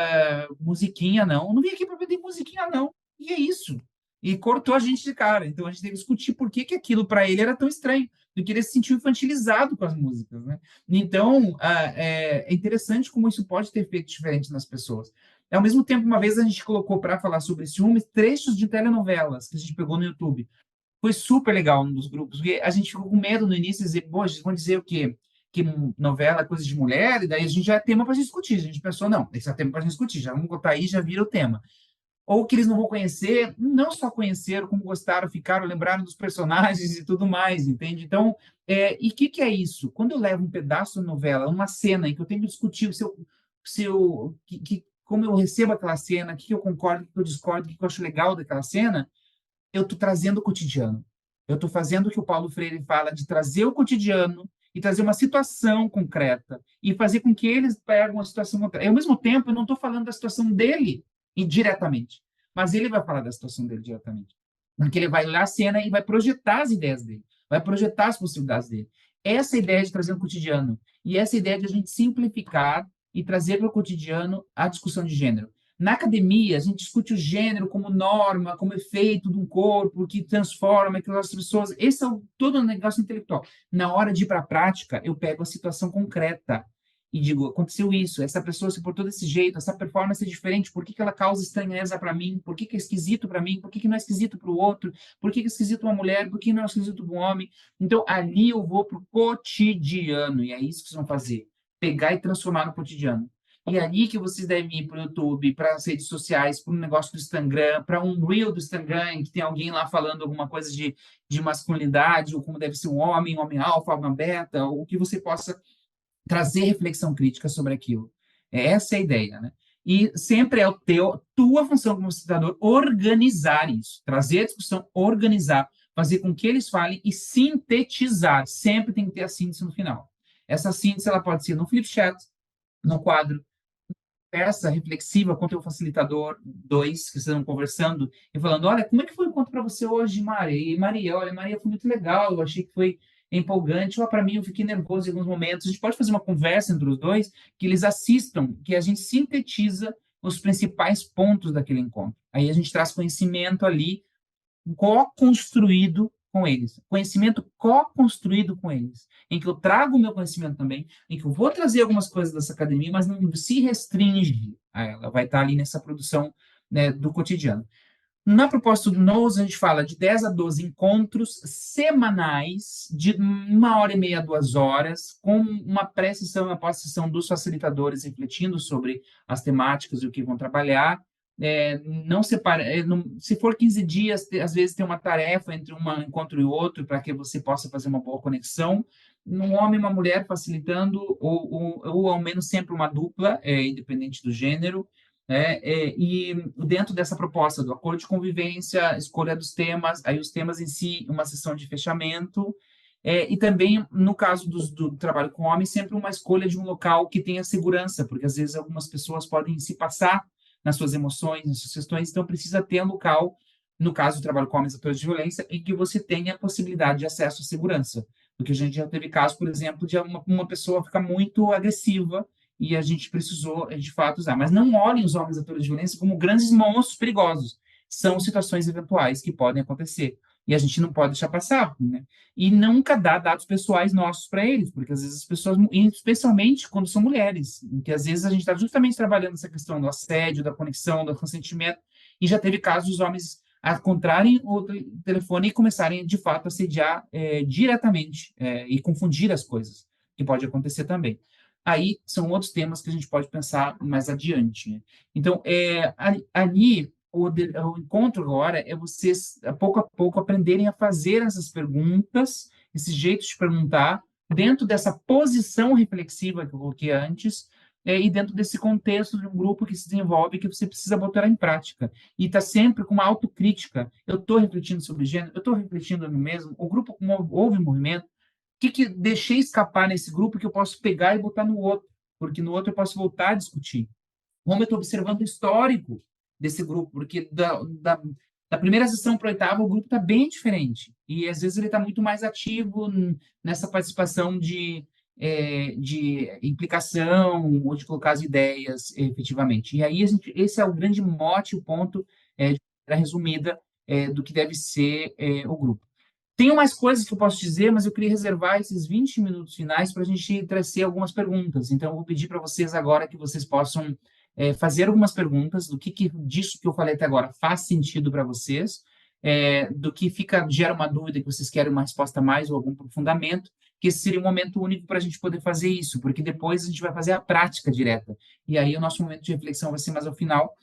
musiquinha, não. Eu não vim aqui para aprender musiquinha, não. E é isso. E cortou a gente de cara. Então a gente teve que discutir por que que aquilo para ele era tão estranho, porque ele se sentiu infantilizado com as músicas, né? Então é interessante como isso pode ter efeitos diferentes nas pessoas. Ao mesmo tempo, uma vez a gente colocou para falar sobre ciúmes trechos de telenovelas que a gente pegou no YouTube. Foi super legal um dos grupos, porque a gente ficou com medo no início de dizer, pô, eles vão dizer o quê? Que novela é coisa de mulher, e daí a gente já é tema para discutir. A gente pensou, não, esse é tema para discutir, já vamos botar aí, já vira o tema. Ou que eles não vão conhecer, não só conheceram, como gostaram, ficaram, lembraram dos personagens e tudo mais, entende? Então, e o que é isso? Quando eu levo um pedaço da novela, uma cena em que eu tenho que discutir como eu recebo aquela cena, o que eu concordo, o que eu discordo, o que eu acho legal daquela cena, eu estou trazendo o cotidiano. Eu estou fazendo o que o Paulo Freire fala de trazer o cotidiano e trazer uma situação concreta e fazer com que eles peguem uma situação concreta. E, ao mesmo tempo, eu não estou falando da situação dele diretamente, mas ele vai falar da situação dele diretamente. Porque ele vai olhar a cena e vai projetar as ideias dele, vai projetar as possibilidades dele. Essa ideia de trazer um cotidiano e essa ideia de a gente simplificar e trazer para o cotidiano a discussão de gênero. Na academia, a gente discute o gênero como norma, como efeito de um corpo que transforma aquelas pessoas. Esse é todo o negócio intelectual. Na hora de ir para a prática, eu pego a situação concreta e digo: aconteceu isso, essa pessoa se portou desse jeito, essa performance é diferente, por que que ela causa estranheza para mim? Por que que é esquisito para mim? Por que que não é esquisito para o outro? Por que que é esquisito uma mulher? Por que não é esquisito para um homem? Então, ali eu vou para o cotidiano, e é isso que vocês vão fazer: pegar e transformar no cotidiano. E é ali que vocês devem ir para o YouTube, para as redes sociais, para um negócio do Instagram, para um reel do Instagram, em que tem alguém lá falando alguma coisa de masculinidade, ou como deve ser um homem alfa, uma beta, ou que você possa trazer reflexão crítica sobre aquilo. Essa é a ideia, né? E sempre é tua função como citador organizar isso, trazer a discussão, organizar, fazer com que eles falem e sintetizar. Sempre tem que ter a síntese no final. Essa síntese ela pode ser no flip chat, no quadro, peça reflexiva com o teu facilitador, dois, que estão conversando e falando, olha, como é que foi o encontro para você hoje, Maria? E Maria, olha, Maria, foi muito legal, eu achei que foi empolgante, ou para mim eu fiquei nervoso em alguns momentos. A gente pode fazer uma conversa entre os dois, que eles assistam, que a gente sintetiza os principais pontos daquele encontro. Aí a gente traz conhecimento ali co-construído com eles, conhecimento co-construído com eles, em que eu trago o meu conhecimento também, em que eu vou trazer algumas coisas dessa academia, mas não se restringe a ela, vai estar ali nessa produção, né, do cotidiano. Na proposta do NOS, a gente fala de 10 a 12 encontros semanais, de 1 hora e meia a 2 horas, com uma pré-sessão e uma pós-sessão dos facilitadores refletindo sobre as temáticas e o que vão trabalhar. Não separa, se for 15 dias, às vezes tem uma tarefa entre um encontro e outro para que você possa fazer uma boa conexão. Um homem e uma mulher facilitando, ou ao menos sempre uma dupla, independente do gênero. E dentro dessa proposta do acordo de convivência, escolha dos temas, aí os temas em si, uma sessão de fechamento, e também, no caso do trabalho com homens, sempre uma escolha de um local que tenha segurança, porque às vezes algumas pessoas podem se passar nas suas emoções, nas suas questões, então precisa ter um local, no caso do trabalho com homens atores de violência, em que você tenha a possibilidade de acesso à segurança. Porque a gente já teve casos, por exemplo, de uma pessoa ficar muito agressiva e a gente precisou, de fato, usar. Mas não olhem os homens atores de violência como grandes monstros perigosos. São situações eventuais que podem acontecer. E a gente não pode deixar passar, né? E nunca dar dados pessoais nossos para eles, porque às vezes as pessoas, especialmente quando são mulheres, em que às vezes a gente está justamente trabalhando essa questão do assédio, da conexão, do consentimento, e já teve casos dos homens encontrarem o telefone e começarem, de fato, a assediar diretamente e confundir as coisas, que pode acontecer também. Aí são outros temas que a gente pode pensar mais adiante, né? Então, ali, o encontro agora é vocês, pouco a pouco, aprenderem a fazer essas perguntas, esse jeito de perguntar, dentro dessa posição reflexiva que eu coloquei antes, e dentro desse contexto de um grupo que se desenvolve, que você precisa botar em prática. E está sempre com uma autocrítica. Eu estou refletindo sobre gênero, eu estou refletindo a mim mesmo, o grupo houve movimento, que deixei escapar nesse grupo que eu posso pegar e botar no outro, porque no outro eu posso voltar a discutir. Como eu estou observando o histórico desse grupo, porque Da primeira sessão para a oitava, o grupo está bem diferente. E às vezes ele está muito mais ativo nessa participação de implicação ou de colocar as ideias efetivamente. E aí esse é o grande mote, o ponto de maneira resumida do que deve ser o grupo. Tenho mais coisas que eu posso dizer, mas eu queria reservar esses 20 minutos finais para a gente trazer algumas perguntas. Então, eu vou pedir para vocês agora que vocês possam fazer algumas perguntas do que disso que eu falei até agora faz sentido para vocês, do que gera uma dúvida que vocês querem uma resposta a mais ou algum aprofundamento, que esse seria um momento único para a gente poder fazer isso, porque depois a gente vai fazer a prática direta. E aí o nosso momento de reflexão vai ser mais ao final,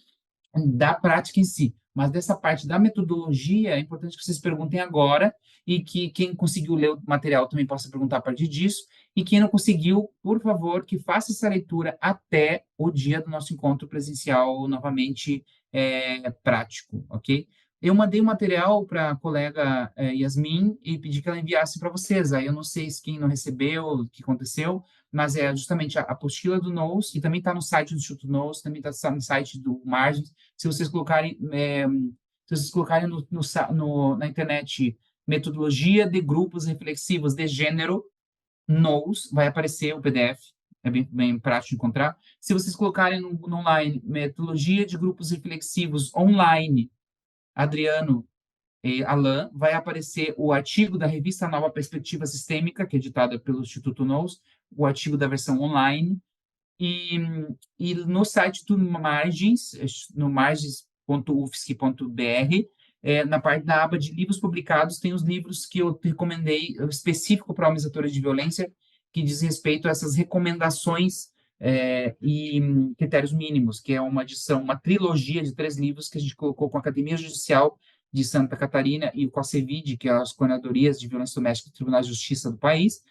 da prática em si. Mas dessa parte da metodologia, é importante que vocês perguntem agora e que quem conseguiu ler o material também possa perguntar a partir disso. E quem não conseguiu, por favor, que faça essa leitura até o dia do nosso encontro presencial, novamente prático, ok? Eu mandei o material para a colega Yasmin e pedi que ela enviasse para vocês. Aí eu não sei se quem não recebeu, o que aconteceu, mas é justamente a apostila do NOS, e também está no site do Instituto NOS, também está no site do Margins. Se vocês colocarem, na internet metodologia de grupos reflexivos de gênero, NOS, vai aparecer o PDF, é bem prático de encontrar. Se vocês colocarem no online, metodologia de grupos reflexivos online, Adriano e Alain, vai aparecer o artigo da revista Nova Perspectiva Sistêmica, que é editada pelo Instituto NOS, o artigo da versão online, e, e no site do Margins, no margins.ufsc.br, na parte da aba de livros publicados, tem os livros que eu recomendei, específico para homens atores de violência, que diz respeito a essas recomendações e critérios mínimos, que é uma edição, uma trilogia de 3 livros que a gente colocou com a Academia Judicial de Santa Catarina e o COACEVID, que é as Coordenadorias de Violência Doméstica do Tribunal de Justiça do país,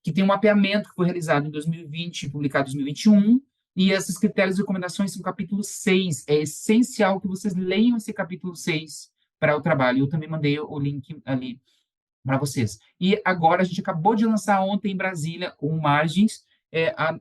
que tem um mapeamento que foi realizado em 2020 e publicado em 2021, e esses critérios e recomendações são capítulo 6. É essencial que vocês leiam esse capítulo 6 para o trabalho. Eu também mandei o link ali para vocês. E agora a gente acabou de lançar ontem em Brasília o Margens,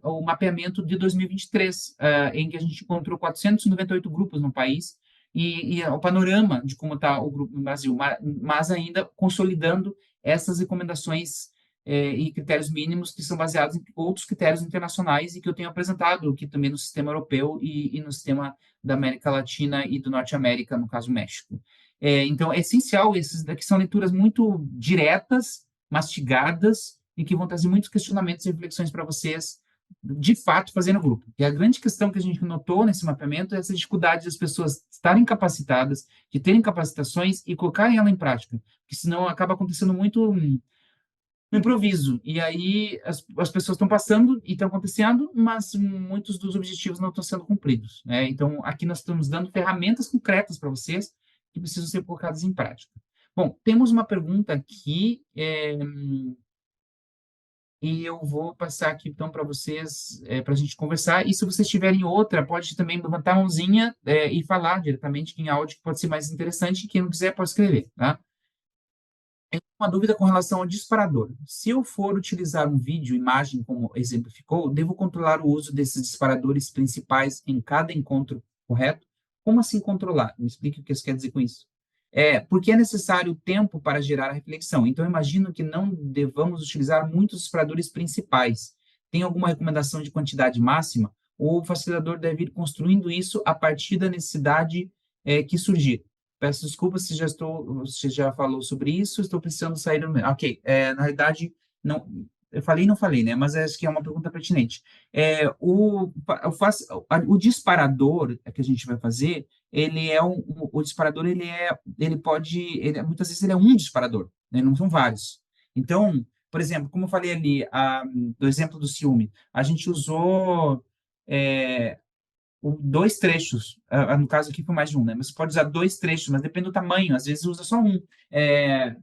o mapeamento de 2023, em que a gente encontrou 498 grupos no país, e o panorama de como está o grupo no Brasil, mas ainda consolidando essas recomendações e critérios mínimos que são baseados em outros critérios internacionais e que eu tenho apresentado aqui também no sistema europeu e no sistema da América Latina e do Norte América, no caso México. Então, é essencial, esses daqui são leituras muito diretas, mastigadas, e que vão trazer muitos questionamentos e reflexões para vocês, de fato, fazendo grupo. E a grande questão que a gente notou nesse mapeamento é essa dificuldade das pessoas estarem capacitadas, de terem capacitações e colocarem ela em prática, porque senão acaba acontecendo muito no improviso. E aí as pessoas estão passando e estão acontecendo, mas muitos dos objetivos não estão sendo cumpridos, né? Então, aqui nós estamos dando ferramentas concretas para vocês que precisam ser colocadas em prática. Bom, temos uma pergunta aqui, e eu vou passar aqui, então, para vocês, para a gente conversar. E se vocês tiverem outra, pode também levantar a mãozinha e falar diretamente em áudio, que pode ser mais interessante. Quem não quiser, pode escrever, tá? Uma dúvida com relação ao disparador. Se eu for utilizar um vídeo, imagem, como exemplificou, devo controlar o uso desses disparadores principais em cada encontro, correto? Como assim controlar? Me explique o que você quer dizer com isso. Porque é necessário tempo para gerar a reflexão. Então, eu imagino que não devamos utilizar muitos disparadores principais. Tem alguma recomendação de quantidade máxima? Ou o facilitador deve ir construindo isso a partir da necessidade que surgir? Peço desculpas se já falou sobre isso, estou precisando sair do... Ok, na realidade, não, eu falei e não falei, né? Mas acho que é uma pergunta pertinente. O disparador que a gente vai fazer, ele é o disparador, muitas vezes ele é um disparador, né? Não são vários. Então, por exemplo, como eu falei ali, do exemplo do ciúme, a gente usou dois trechos, no caso aqui foi mais de um, né? Mas você pode usar dois trechos, mas depende do tamanho, às vezes usa só um.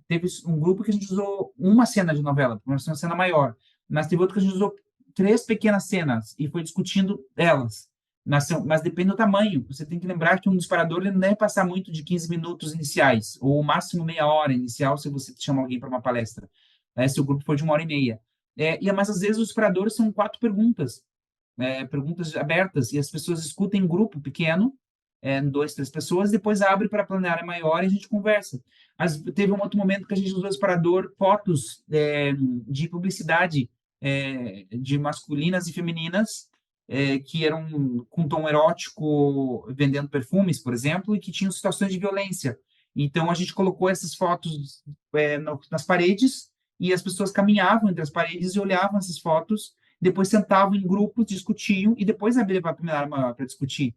Teve um grupo que a gente usou uma cena de novela, uma cena maior, mas teve outro que a gente usou 3 pequenas cenas e foi discutindo elas. Mas depende do tamanho. Você tem que lembrar que um disparador ele não deve passar muito de 15 minutos iniciais, ou máximo meia hora inicial, se você chama alguém para uma palestra, se o grupo for de 1 hora e meia. Mas às vezes os disparadores são 4 perguntas, perguntas abertas, e as pessoas escutam em grupo pequeno, duas, três pessoas, depois abre para a plenária maior e a gente conversa. Mas teve um outro momento que a gente usou o separador fotos de publicidade de masculinas e femininas que eram com tom erótico, vendendo perfumes, por exemplo, e que tinham situações de violência. Então, a gente colocou essas fotos nas paredes e as pessoas caminhavam entre as paredes e olhavam essas fotos, depois sentavam em grupos, discutiam e depois abriam para a plenária maior para discutir.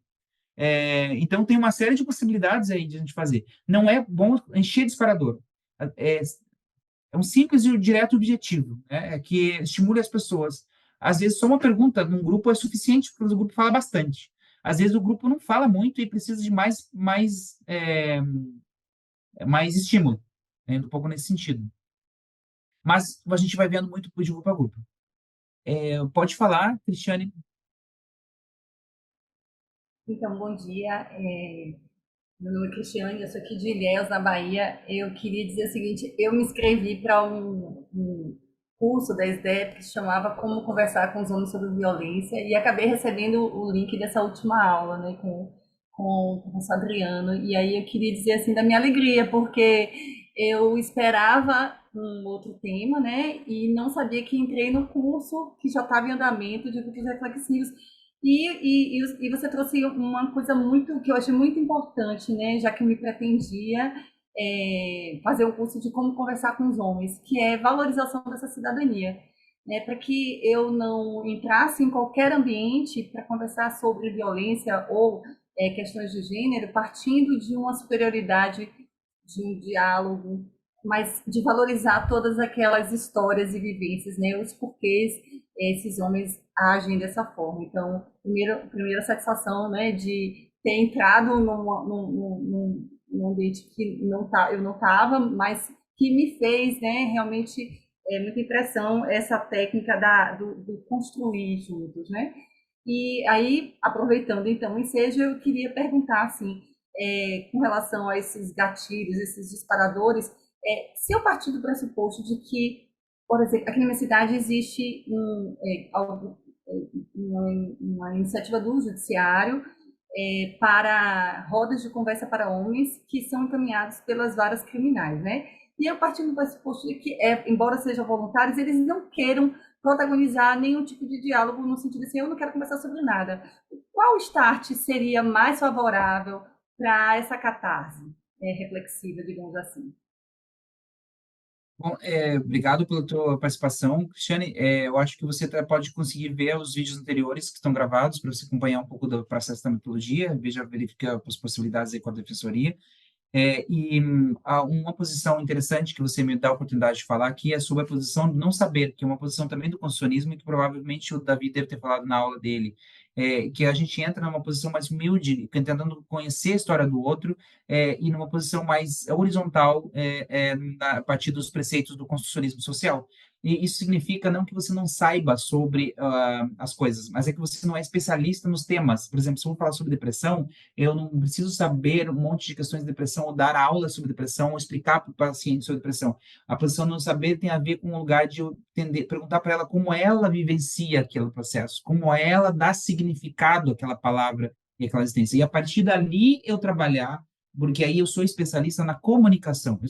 Então, tem uma série de possibilidades aí de a gente fazer. Não é bom encher de disparador. É, é um simples e direto objetivo, né? É que estimule as pessoas. Às vezes, só uma pergunta num grupo é suficiente, porque o grupo fala bastante. Às vezes, o grupo não fala muito e precisa de mais estímulo, né? Um pouco nesse sentido. Mas a gente vai vendo muito de grupo a grupo. Pode falar, Cristiane. Então, bom dia. Meu nome é Cristiane, eu sou aqui de Ilhéus, na Bahia. Eu queria dizer o seguinte: eu me inscrevi para um curso da SDEP que se chamava Como Conversar com os Homens sobre Violência e acabei recebendo o link dessa última aula, né, com o professor Adriano. E aí eu queria dizer assim da minha alegria, porque eu esperava um outro tema, né, e não sabia que entrei no curso que já estava em andamento de grupos reflexivos. E você trouxe uma coisa muito que eu achei muito importante, né? Já que eu me pretendia fazer o curso de como conversar com os homens, que é valorização dessa cidadania, né? Para que eu não entrasse em qualquer ambiente para conversar sobre violência ou questões de gênero, partindo de uma superioridade de um diálogo, mas de valorizar todas aquelas histórias e vivências, né? Os porquês esses homens agem dessa forma. Então, primeira satisfação, né, de ter entrado num ambiente que eu não estava, mas que me fez, né, realmente muita impressão essa técnica do construir juntos, né? E aí, aproveitando então o ensejo, eu queria perguntar assim, com relação a esses gatilhos, esses disparadores, se eu partir do pressuposto de que, por exemplo, aqui na minha cidade existe uma iniciativa do judiciário para rodas de conversa para homens que são encaminhados pelas varas criminais, né? E eu partindo do pressuposto de que, embora sejam voluntários, eles não queiram protagonizar nenhum tipo de diálogo no sentido assim, eu não quero conversar sobre nada. Qual start seria mais favorável para essa catarse reflexiva, digamos assim? Bom, obrigado pela tua participação, Cristiane. Eu acho que você pode conseguir ver os vídeos anteriores que estão gravados para você acompanhar um pouco do processo da metodologia, verifica as possibilidades aí com a defensoria. Há uma posição interessante que você me dá a oportunidade de falar aqui é sobre a posição de não saber, que é uma posição também do constitucionalismo e que provavelmente o Davi deve ter falado na aula dele, que a gente entra numa posição mais humilde, tentando conhecer a história do outro, e numa posição mais horizontal, a partir dos preceitos do constitucionalismo social. E isso significa não que você não saiba sobre as coisas, mas é que você não é especialista nos temas. Por exemplo, se eu vou falar sobre depressão, eu não preciso saber um monte de questões de depressão, ou dar aula sobre depressão, ou explicar para o paciente sobre depressão. A posição de não saber tem a ver com o lugar de eu entender, perguntar para ela como ela vivencia aquele processo, como ela dá significado àquela palavra e àquela existência. E a partir dali eu trabalhar, porque aí eu sou especialista na comunicação,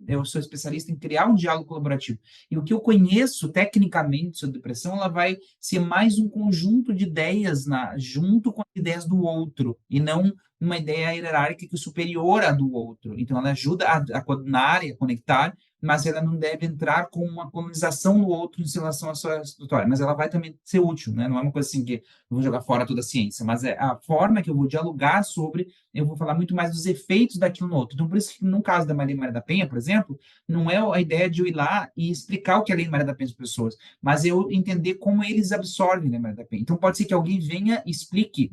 eu sou especialista em criar um diálogo colaborativo. E o que eu conheço tecnicamente sobre depressão, ela vai ser mais um conjunto de ideias junto com as ideias do outro, e não uma ideia hierárquica que é superior à do outro. Então, ela ajuda a coordenar e a conectar, mas ela não deve entrar com uma colonização no outro em relação à sua história. Mas ela vai também ser útil, né? Não é uma coisa assim que eu vou jogar fora toda a ciência, mas é a forma que eu vou dialogar sobre, eu vou falar muito mais dos efeitos daquilo no outro. Então, por isso que no caso da Maria da Penha, por exemplo, não é a ideia de eu ir lá e explicar o que é a Lei Maria da Penha para as pessoas, mas eu entender como eles absorvem a Lei Maria da Penha. Então, pode ser que alguém venha e explique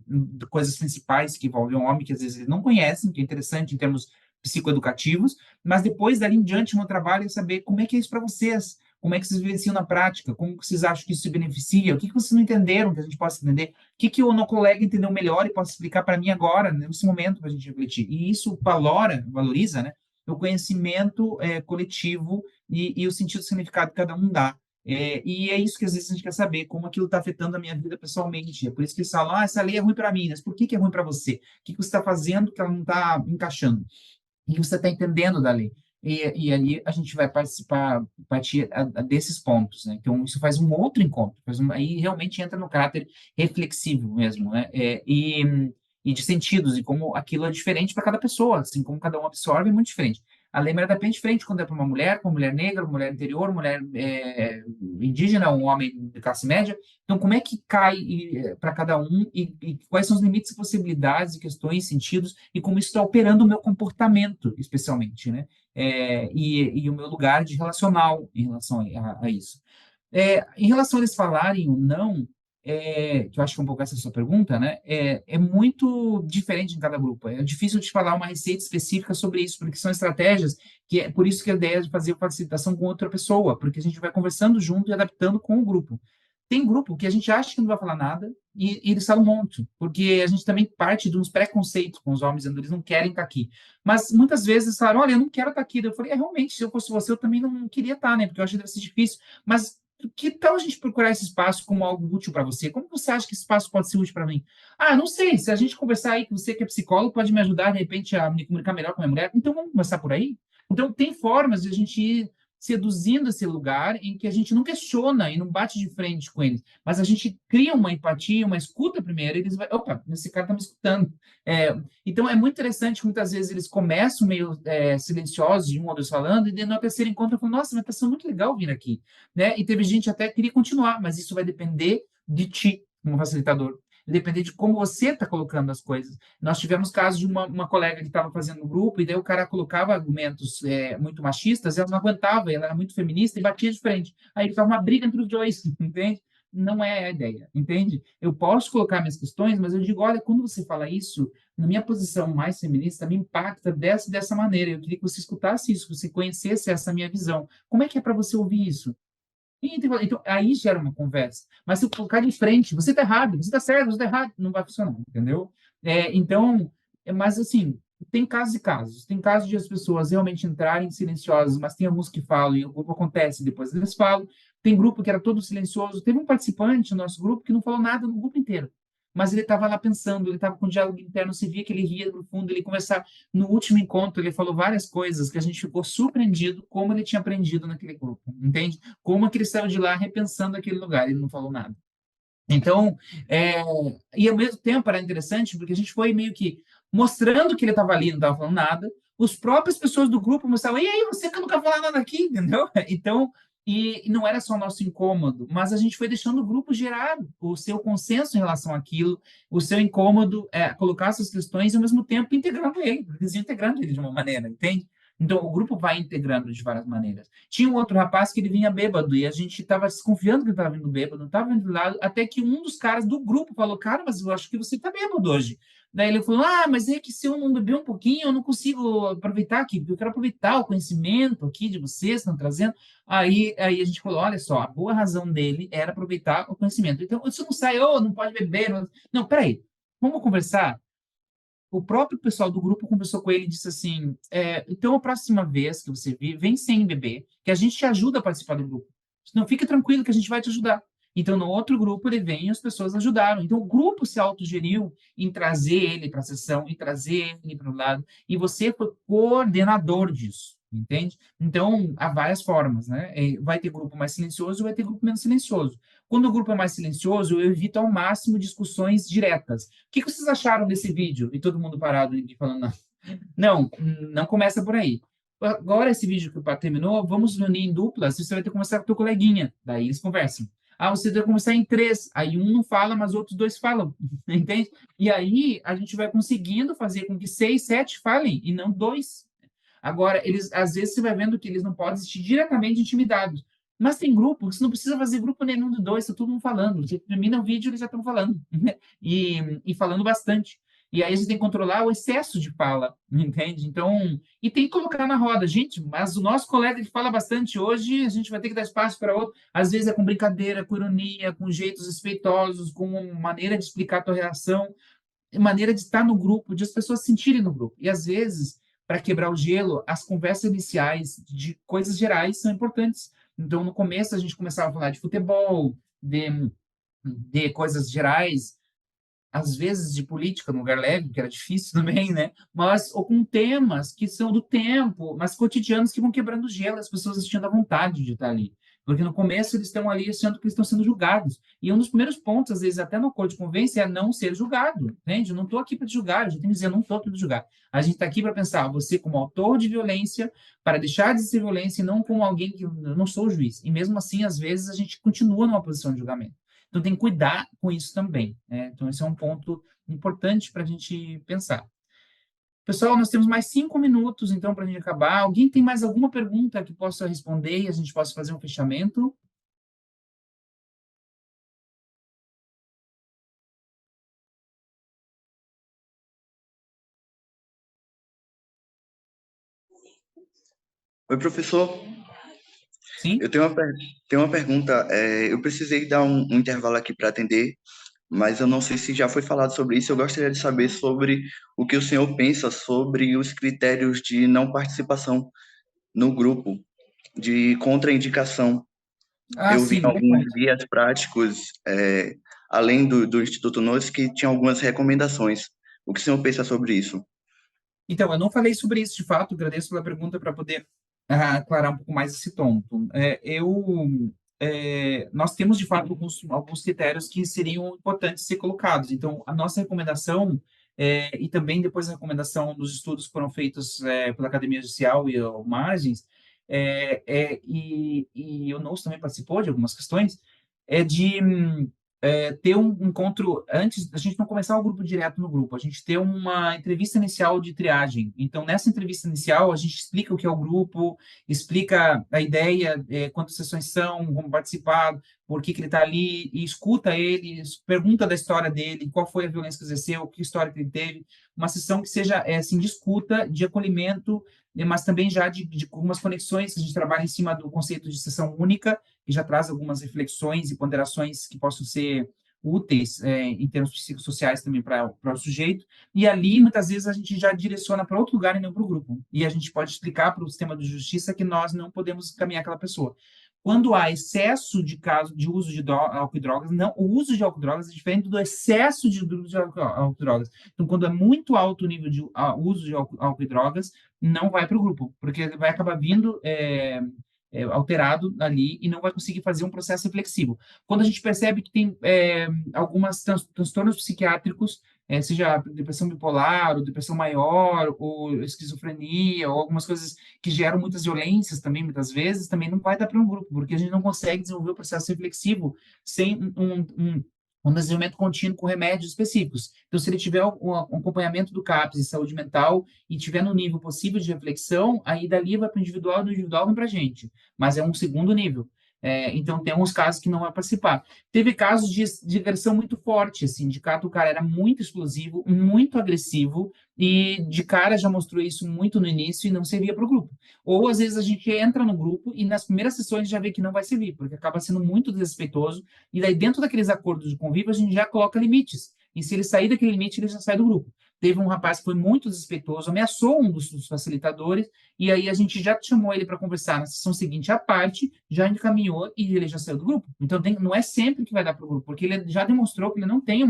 coisas principais que envolvem o homem, que às vezes eles não conhecem, que é interessante em termos psicoeducativos, mas depois, dali em diante, no trabalho, é saber como é que é isso para vocês, como é que vocês vivenciam na prática, como vocês acham que isso se beneficia, o que vocês não entenderam que a gente possa entender, o que o meu colega entendeu melhor e possa explicar para mim agora, nesse momento, para a gente refletir. E isso valoriza, né, o conhecimento coletivo e o sentido e significado que cada um dá. E é isso que às vezes a gente quer saber, como aquilo está afetando a minha vida pessoalmente. É por isso que eles falam, essa lei é ruim para mim, mas por que é ruim para você? O que você está fazendo que ela não está encaixando? O que você está entendendo da lei? E ali a gente vai partir desses pontos, né? Então, isso faz um outro encontro, aí realmente entra no caráter reflexivo mesmo, né? E de sentidos, e como aquilo é diferente para cada pessoa, assim, como cada um absorve, é muito diferente. A lei Maria da Penha é diferente quando é para uma mulher negra, uma mulher interior, mulher indígena, um homem de classe média. Então, como é que cai para cada um e quais são os limites, possibilidades, questões, sentidos e como isso está operando o meu comportamento, especialmente, né? E o meu lugar de relacional em relação a isso. Em relação a eles falarem ou não, que eu acho que é um pouco essa sua pergunta, né? É muito diferente em cada grupo. É difícil de falar uma receita específica sobre isso, porque são estratégias que é por isso que a ideia é de fazer facilitação com outra pessoa, porque a gente vai conversando junto e adaptando com o grupo. Tem grupo que a gente acha que não vai falar nada e eles falam um monte, porque a gente também parte de uns preconceitos com os homens, dizendo eles não querem estar aqui. Mas muitas vezes eles falaram, olha, eu não quero estar aqui. Eu falei, realmente, se eu fosse você, eu também não queria estar, né? Porque eu acho que deve ser difícil. Mas que tal a gente procurar esse espaço como algo útil para você? Como você acha que esse espaço pode ser útil para mim? Ah, não sei. Se a gente conversar aí, que você que é psicólogo, pode me ajudar, de repente, a me comunicar melhor com a minha mulher. Então, vamos começar por aí? Então, tem formas de a gente ir seduzindo esse lugar em que a gente não questiona e não bate de frente com eles, mas a gente cria uma empatia, uma escuta primeiro, e eles vão, opa, esse cara está me escutando. Então, é muito interessante que muitas vezes eles começam meio silenciosos, de um ou dois falando, e no terceiro encontro falam, nossa, mas está sendo muito legal vir aqui, né? E teve gente até que queria continuar, mas isso vai depender de ti, como facilitador. Vai depender de como você está colocando as coisas. Nós tivemos casos de uma colega que estava fazendo um grupo, e daí o cara colocava argumentos muito machistas, ela não aguentava, ela era muito feminista e batia de frente. Aí ele ficava uma briga entre os dois, entende? Não é a ideia, entende? Eu posso colocar minhas questões, mas eu digo, olha, quando você fala isso, na minha posição mais feminista, me impacta dessa maneira. Eu queria que você escutasse isso, que você conhecesse essa minha visão. Como é que é para você ouvir isso? Então, aí gera uma conversa. Mas se eu colocar de frente, você está errado, você está certo, você está errado, não vai funcionar, entendeu? Então, mas assim, tem casos e casos. Tem casos de as pessoas realmente entrarem silenciosas, mas tem alguns que falam e o grupo acontece, depois eles falam. Tem grupo que era todo silencioso. Teve um participante no nosso grupo que não falou nada no grupo inteiro. Mas ele estava lá pensando, ele estava com um diálogo interno, se via que ele ria no fundo, ele começava. No último encontro, ele falou várias coisas que a gente ficou surpreendido como ele tinha aprendido naquele grupo, entende? Como que ele saiu de lá repensando aquele lugar, ele não falou nada. Então, é, e ao mesmo tempo era interessante, porque a gente foi meio que mostrando que ele estava ali, não estava falando nada, as próprias pessoas do grupo mostravam, e aí, você que nunca falou nada aqui, entendeu? Então, e não era só o nosso incômodo, mas a gente foi deixando o grupo gerar o seu consenso em relação àquilo, o seu incômodo, colocar essas questões e ao mesmo tempo integrando ele, desintegrando ele de uma maneira, entende? Então, o grupo vai integrando de várias maneiras. Tinha um outro rapaz que ele vinha bêbado e a gente estava desconfiando que ele estava vindo bêbado, não estava vindo do lado, até que um dos caras do grupo falou: Cara, mas eu acho que você está bêbado hoje. Daí ele falou: Ah, mas é que se eu não beber um pouquinho, eu não consigo aproveitar aqui, porque eu quero aproveitar o conhecimento aqui de vocês, estão trazendo. Aí a gente falou: Olha só, a boa razão dele era aproveitar o conhecimento. Então, isso não sai, oh, não pode beber. Não, peraí, vamos conversar? O próprio pessoal do grupo conversou com ele e disse assim: então, a próxima vez que você vir, vem sem beber, que a gente te ajuda a participar do grupo. Não, fica tranquilo que a gente vai te ajudar. Então, no outro grupo, ele vem e as pessoas ajudaram. Então, o grupo se autogeriu em trazer ele para a sessão, em trazer ele para o lado, e você foi coordenador disso, entende? Então, há várias formas, né? Vai ter grupo mais silencioso, vai ter grupo menos silencioso. Quando o grupo é mais silencioso, eu evito ao máximo discussões diretas. O que vocês acharam desse vídeo? E todo mundo parado e falando, não, não começa por aí. Agora, esse vídeo que o Pato terminou, vamos reunir em duplas, você vai ter que conversar com o teu coleguinha. Daí eles conversam. Ah, você vai conversar em três. Aí um não fala, mas outros dois falam. Entende? E aí a gente vai conseguindo fazer com que seis, sete falem, e não dois. Agora, eles, às vezes você vai vendo que eles não podem existir diretamente intimidados. Mas tem grupo, você não precisa fazer grupo nenhum de dois, está todo mundo falando. Você termina o vídeo, eles já estão falando. E falando bastante. E aí você tem que controlar o excesso de fala, entende? Então, e tem que colocar na roda. Gente, mas o nosso colega que fala bastante hoje, a gente vai ter que dar espaço para outro. Às vezes é com brincadeira, com ironia, com jeitos respeitosos, com maneira de explicar a tua reação, maneira de estar no grupo, de as pessoas se sentirem no grupo. E às vezes, para quebrar o gelo, as conversas iniciais de coisas gerais são importantes. Então, no começo, a gente começava a falar de futebol, de coisas gerais, às vezes de política no lugar leve, que era difícil também, né? Mas ou com temas que são do tempo, mas cotidianos que vão quebrando o gelo, as pessoas sentindo a vontade de estar ali. Porque no começo eles estão ali achando que eles estão sendo julgados. E um dos primeiros pontos, às vezes, até no acordo de convivência, é não ser julgado. Entende? Eu não estou aqui para te julgar, eu já tenho que dizer, eu não estou aqui para julgar. A gente está aqui para pensar, você como autor de violência, para deixar de ser violência e não como alguém que eu não sou o juiz. E mesmo assim, às vezes, a gente continua numa posição de julgamento. Então, tem que cuidar com isso também, né? Então, esse é um ponto importante para a gente pensar. Pessoal, nós temos mais 5 minutos, então, para a gente acabar. Alguém tem mais alguma pergunta que possa responder e a gente possa fazer um fechamento? Oi, professor. Sim? Eu tenho uma pergunta. Eu precisei dar um intervalo aqui para atender, mas eu não sei se já foi falado sobre isso. Eu gostaria de saber sobre o que o senhor pensa sobre os critérios de não participação no grupo, de contraindicação. Ah, Eu vi sim, alguns verdade. guias práticos, além do Instituto NOS, que tinham algumas recomendações. O que o senhor pensa sobre isso? Então, eu não falei sobre isso de fato, agradeço pela pergunta para poder aclarar um pouco mais esse ponto. Nós temos de fato alguns critérios que seriam importantes ser colocados. Então, a nossa recomendação, e também depois a recomendação dos estudos que foram feitos pela Academia Judicial e o Margens, e o NOS também participou de algumas questões, é de ter um encontro antes da gente não começar o grupo direto no grupo, a gente ter uma entrevista inicial de triagem. Então, nessa entrevista inicial, a gente explica o que é o grupo, explica a ideia, quantas sessões são, como participar, por que ele está ali, e escuta ele, pergunta da história dele, qual foi a violência que exerceu, que história que ele teve. Uma sessão que seja assim, de escuta, de acolhimento, mas também já de algumas conexões, que a gente trabalha em cima do conceito de sessão única, que já traz algumas reflexões e ponderações que possam ser úteis em termos psicossociais também para o sujeito, e ali muitas vezes a gente já direciona para outro lugar e não para o grupo, e a gente pode explicar para o sistema de justiça que nós não podemos caminhar aquela pessoa. Quando há excesso de caso de uso de álcool e drogas, não, o uso de álcool e drogas é diferente do excesso de uso de álcool e drogas. Então, quando é muito alto o nível de uso de álcool e drogas, não vai para o grupo, porque ele vai acabar vindo alterado ali e não vai conseguir fazer um processo reflexivo. Quando a gente percebe que tem alguns transtornos psiquiátricos, seja depressão bipolar, ou depressão maior, ou esquizofrenia, ou algumas coisas que geram muitas violências também, muitas vezes, também não vai dar para um grupo, porque a gente não consegue desenvolver o processo reflexivo sem um desenvolvimento contínuo com remédios específicos. Então, se ele tiver um acompanhamento do CAPS em saúde mental e tiver no nível possível de reflexão, aí dali vai para o individual, do individual vem para a gente. Mas é um segundo nível. Então, tem alguns casos que não vai participar. Teve casos de agressão muito forte, assim, de cara, o cara era muito explosivo, muito agressivo, e de cara já mostrou isso muito no início e não servia para o grupo. Ou, às vezes, a gente entra no grupo e nas primeiras sessões já vê que não vai servir, porque acaba sendo muito desrespeitoso, e daí, dentro daqueles acordos de convívio, a gente já coloca limites. E se ele sair daquele limite, ele já sai do grupo. Teve um rapaz que foi muito desrespeitoso, ameaçou um dos facilitadores, e aí a gente já chamou ele para conversar na sessão seguinte à parte, já encaminhou e ele já saiu do grupo. Então, não é sempre que vai dar para o grupo, porque ele já demonstrou que ele não tem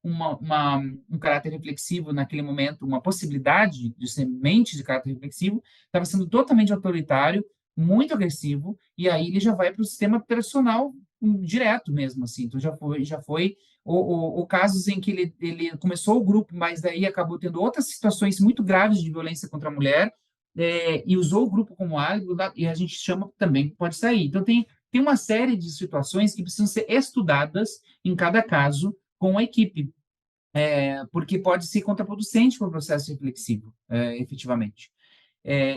um caráter reflexivo naquele momento, uma possibilidade de ser mente de caráter reflexivo, estava sendo totalmente autoritário, muito agressivo, e aí ele já vai para o sistema operacional direto mesmo, assim. Então, já foi ou casos em que ele começou o grupo, mas daí acabou tendo outras situações muito graves de violência contra a mulher, e usou o grupo como álibi, e a gente chama também, pode sair. Então, tem uma série de situações que precisam ser estudadas em cada caso com a equipe, porque pode ser contraproducente para o processo reflexivo, efetivamente.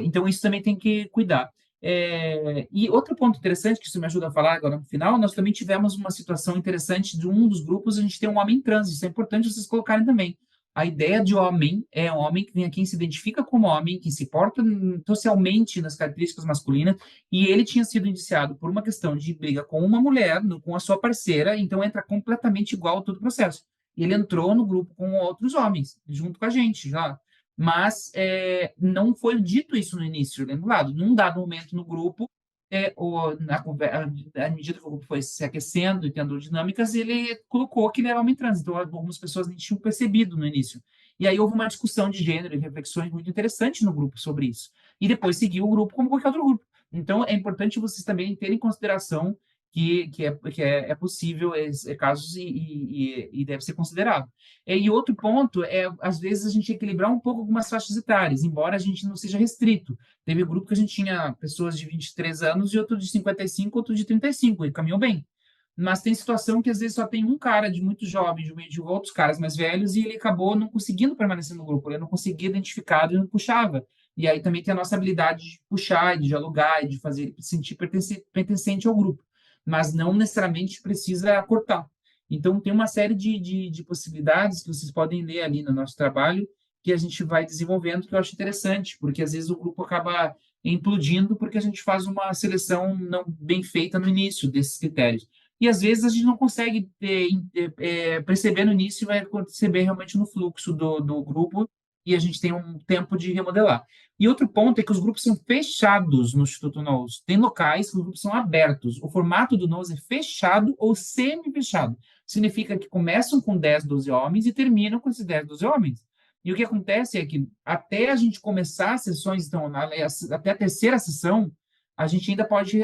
Então, isso também tem que cuidar. E outro ponto interessante, que isso me ajuda a falar agora no final, nós também tivemos uma situação interessante de um dos grupos, a gente tem um homem trans, isso é importante vocês colocarem também. A ideia de homem é um homem que vem aqui, se identifica como homem, que se porta socialmente nas características masculinas, e ele tinha sido indiciado por uma questão de briga com uma mulher, com a sua parceira, então entra completamente igual a todo o processo. E ele entrou no grupo com outros homens, junto com a gente, já. Mas não foi dito isso no início, lembro lado. Num dado momento no grupo, à medida que o grupo foi se aquecendo e tendo dinâmicas, ele colocou que ele era homem trans. Então, algumas pessoas nem tinham percebido no início. E aí houve uma discussão de gênero e reflexões muito interessantes no grupo sobre isso. E depois seguiu o grupo como qualquer outro grupo. Então, é importante vocês também terem em consideração que é possível casos e deve ser considerado. E outro ponto é, às vezes, a gente equilibrar um pouco algumas faixas etárias, embora a gente não seja restrito. Teve um grupo que a gente tinha pessoas de 23 anos e outro de 55, outro de 35, e caminhou bem. Mas tem situação que às vezes só tem um cara de muito jovem, no meio de outros caras mais velhos, e ele acabou não conseguindo permanecer no grupo, ele não conseguia identificar e não puxava. E aí também tem a nossa habilidade de puxar, de dialogar, e de fazer ele se sentir pertencente ao grupo. Mas não necessariamente precisa cortar. Então, tem uma série de possibilidades que vocês podem ler ali no nosso trabalho, que a gente vai desenvolvendo, que eu acho interessante, porque às vezes o grupo acaba implodindo porque a gente faz uma seleção não bem feita no início desses critérios. E às vezes a gente não consegue perceber no início e vai perceber realmente no fluxo do grupo e a gente tem um tempo de remodelar. E outro ponto é que os grupos são fechados no Instituto Nous. Tem locais que os grupos são abertos. O formato do Nous é fechado ou semi-fechado. Significa que começam com 10, 12 homens e terminam com esses 10, 12 homens. E o que acontece é que até a gente começar as sessões, então, até a terceira sessão, a gente ainda pode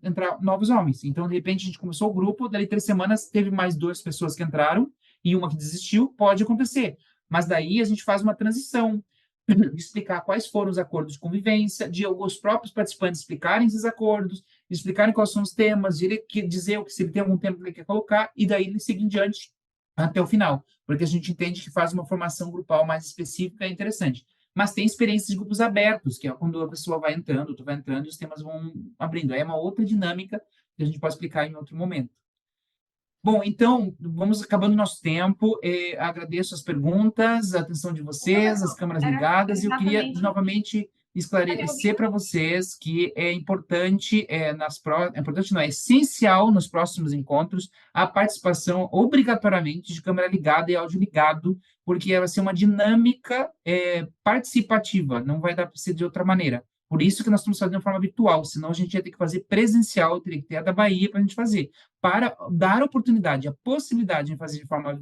entrar novos homens. Então, de repente, a gente começou o grupo, daí 3 semanas teve mais 2 pessoas que entraram e uma que desistiu, pode acontecer. Mas daí a gente faz uma transição, de explicar quais foram os acordos de convivência, de os próprios participantes explicarem esses acordos, explicarem quais são os temas, de ele dizer se ele tem algum tema que ele quer colocar, e daí ele seguir em diante até o final, porque a gente entende que faz uma formação grupal mais específica e interessante. Mas tem experiências de grupos abertos, que é quando a pessoa vai entrando, tu vai entrando e os temas vão abrindo. Aí é uma outra dinâmica que a gente pode explicar em outro momento. Bom, então, vamos acabando nosso tempo. Agradeço as perguntas, a atenção de vocês, as Professor, câmeras era ligadas, e eu queria exatamente. novamente Tá me esclarecer ouvindo? para vocês que é importante, é importante não, é essencial nos próximos encontros a participação obrigatoriamente de câmera ligada e áudio ligado, porque vai ser uma dinâmica participativa, não vai dar para ser de outra maneira. Por isso que nós estamos fazendo de forma virtual, senão a gente ia ter que fazer presencial, teria que ter a da Bahia para a gente fazer. Para dar oportunidade, a possibilidade de fazer de forma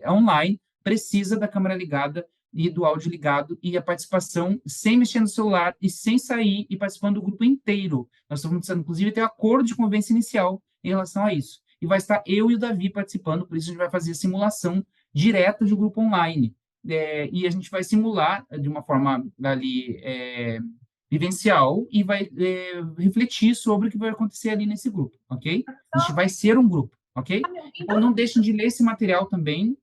online, precisa da câmera ligada e do áudio ligado e a participação sem mexer no celular e sem sair e participando do grupo inteiro. Nós estamos precisando, inclusive, ter um acordo de convivência inicial em relação a isso. E vai estar eu e o Davi participando, por isso a gente vai fazer a simulação direta de grupo online. E a gente vai simular de uma forma ali vivencial e vai refletir sobre o que vai acontecer ali nesse grupo, ok? A gente vai ser um grupo, ok? Tá me ouvindo? Então, não deixem de ler esse material também,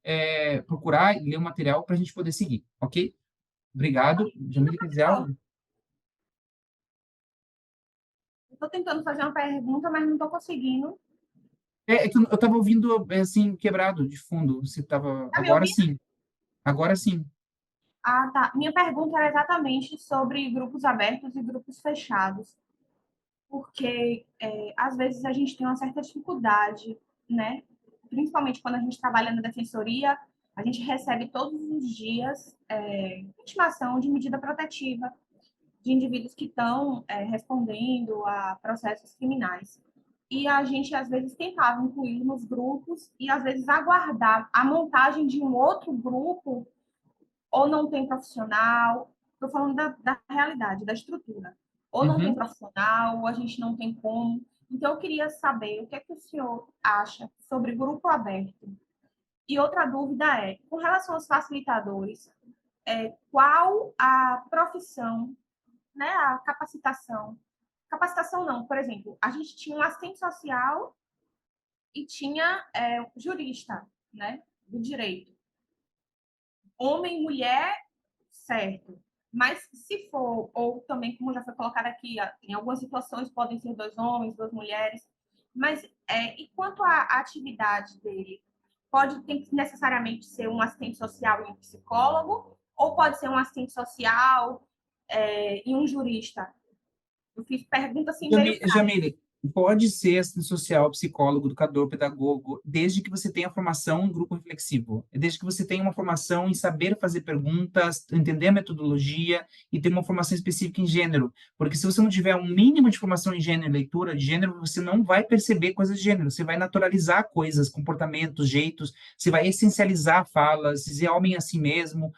procurar e ler o material para a gente poder seguir, ok? Obrigado. Jamile, quer dizer algo? Estou tentando fazer uma pergunta, mas não estou conseguindo. É que eu estava ouvindo, assim, quebrado de fundo. Você estava... Tá me Agora ouvindo? sim. Agora sim. Ah, tá. Minha pergunta era exatamente sobre grupos abertos e grupos fechados, porque às vezes a gente tem uma certa dificuldade, né? Principalmente quando a gente trabalha na defensoria, a gente recebe todos os dias intimação de medida protetiva de indivíduos que estão respondendo a processos criminais. E a gente, às vezes, tentava incluir nos grupos e, às vezes, aguardar a montagem de um outro grupo, ou não tem profissional, estou falando da realidade, da estrutura, ou não tem Uhum. profissional, ou a gente não tem como. Então, eu queria saber o que é que o senhor acha sobre grupo aberto. E outra dúvida é, com relação aos facilitadores, qual a profissão, né, a capacitação. Capacitação não, por exemplo, a gente tinha um assistente social e tinha jurista, né, do direito. Homem, mulher, certo. Mas se for, ou também, como já foi colocado aqui, em algumas situações podem ser 2 homens, 2 mulheres, mas e quanto à atividade dele? Tem que necessariamente ser um assistente social e um psicólogo, ou pode ser um assistente social e um jurista? Eu fiz pergunta assim meio. Jamile, Pode ser assistente social, psicólogo, educador, pedagogo, desde que você tenha formação em grupo reflexivo, desde que você tenha uma formação em saber fazer perguntas, entender a metodologia e ter uma formação específica em gênero. Porque se você não tiver um mínimo de formação em gênero e leitura de gênero, você não vai perceber coisas de gênero, você vai naturalizar coisas, comportamentos, jeitos, você vai essencializar falas, dizer homem a si mesmo.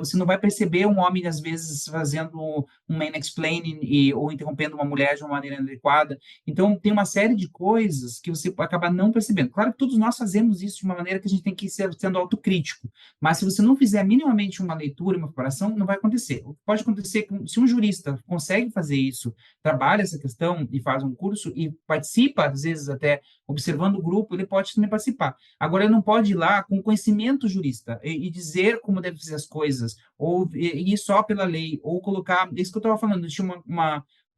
Você não vai perceber um homem, às vezes, fazendo um mansplaining ou interrompendo uma mulher de uma maneira inadequada. Então, tem uma série de coisas que você acaba não percebendo. Claro que todos nós fazemos isso de uma maneira que a gente tem que ir sendo autocrítico, mas se você não fizer minimamente uma leitura, uma preparação, não vai acontecer. O que pode acontecer se um jurista consegue fazer isso, trabalha essa questão e faz um curso e participa, às vezes até observando o grupo, ele pode também participar. Agora, ele não pode ir lá com conhecimento jurista e dizer como deve fazer as coisas, ou ir só pela lei, ou colocar. Isso que eu estava falando, tinha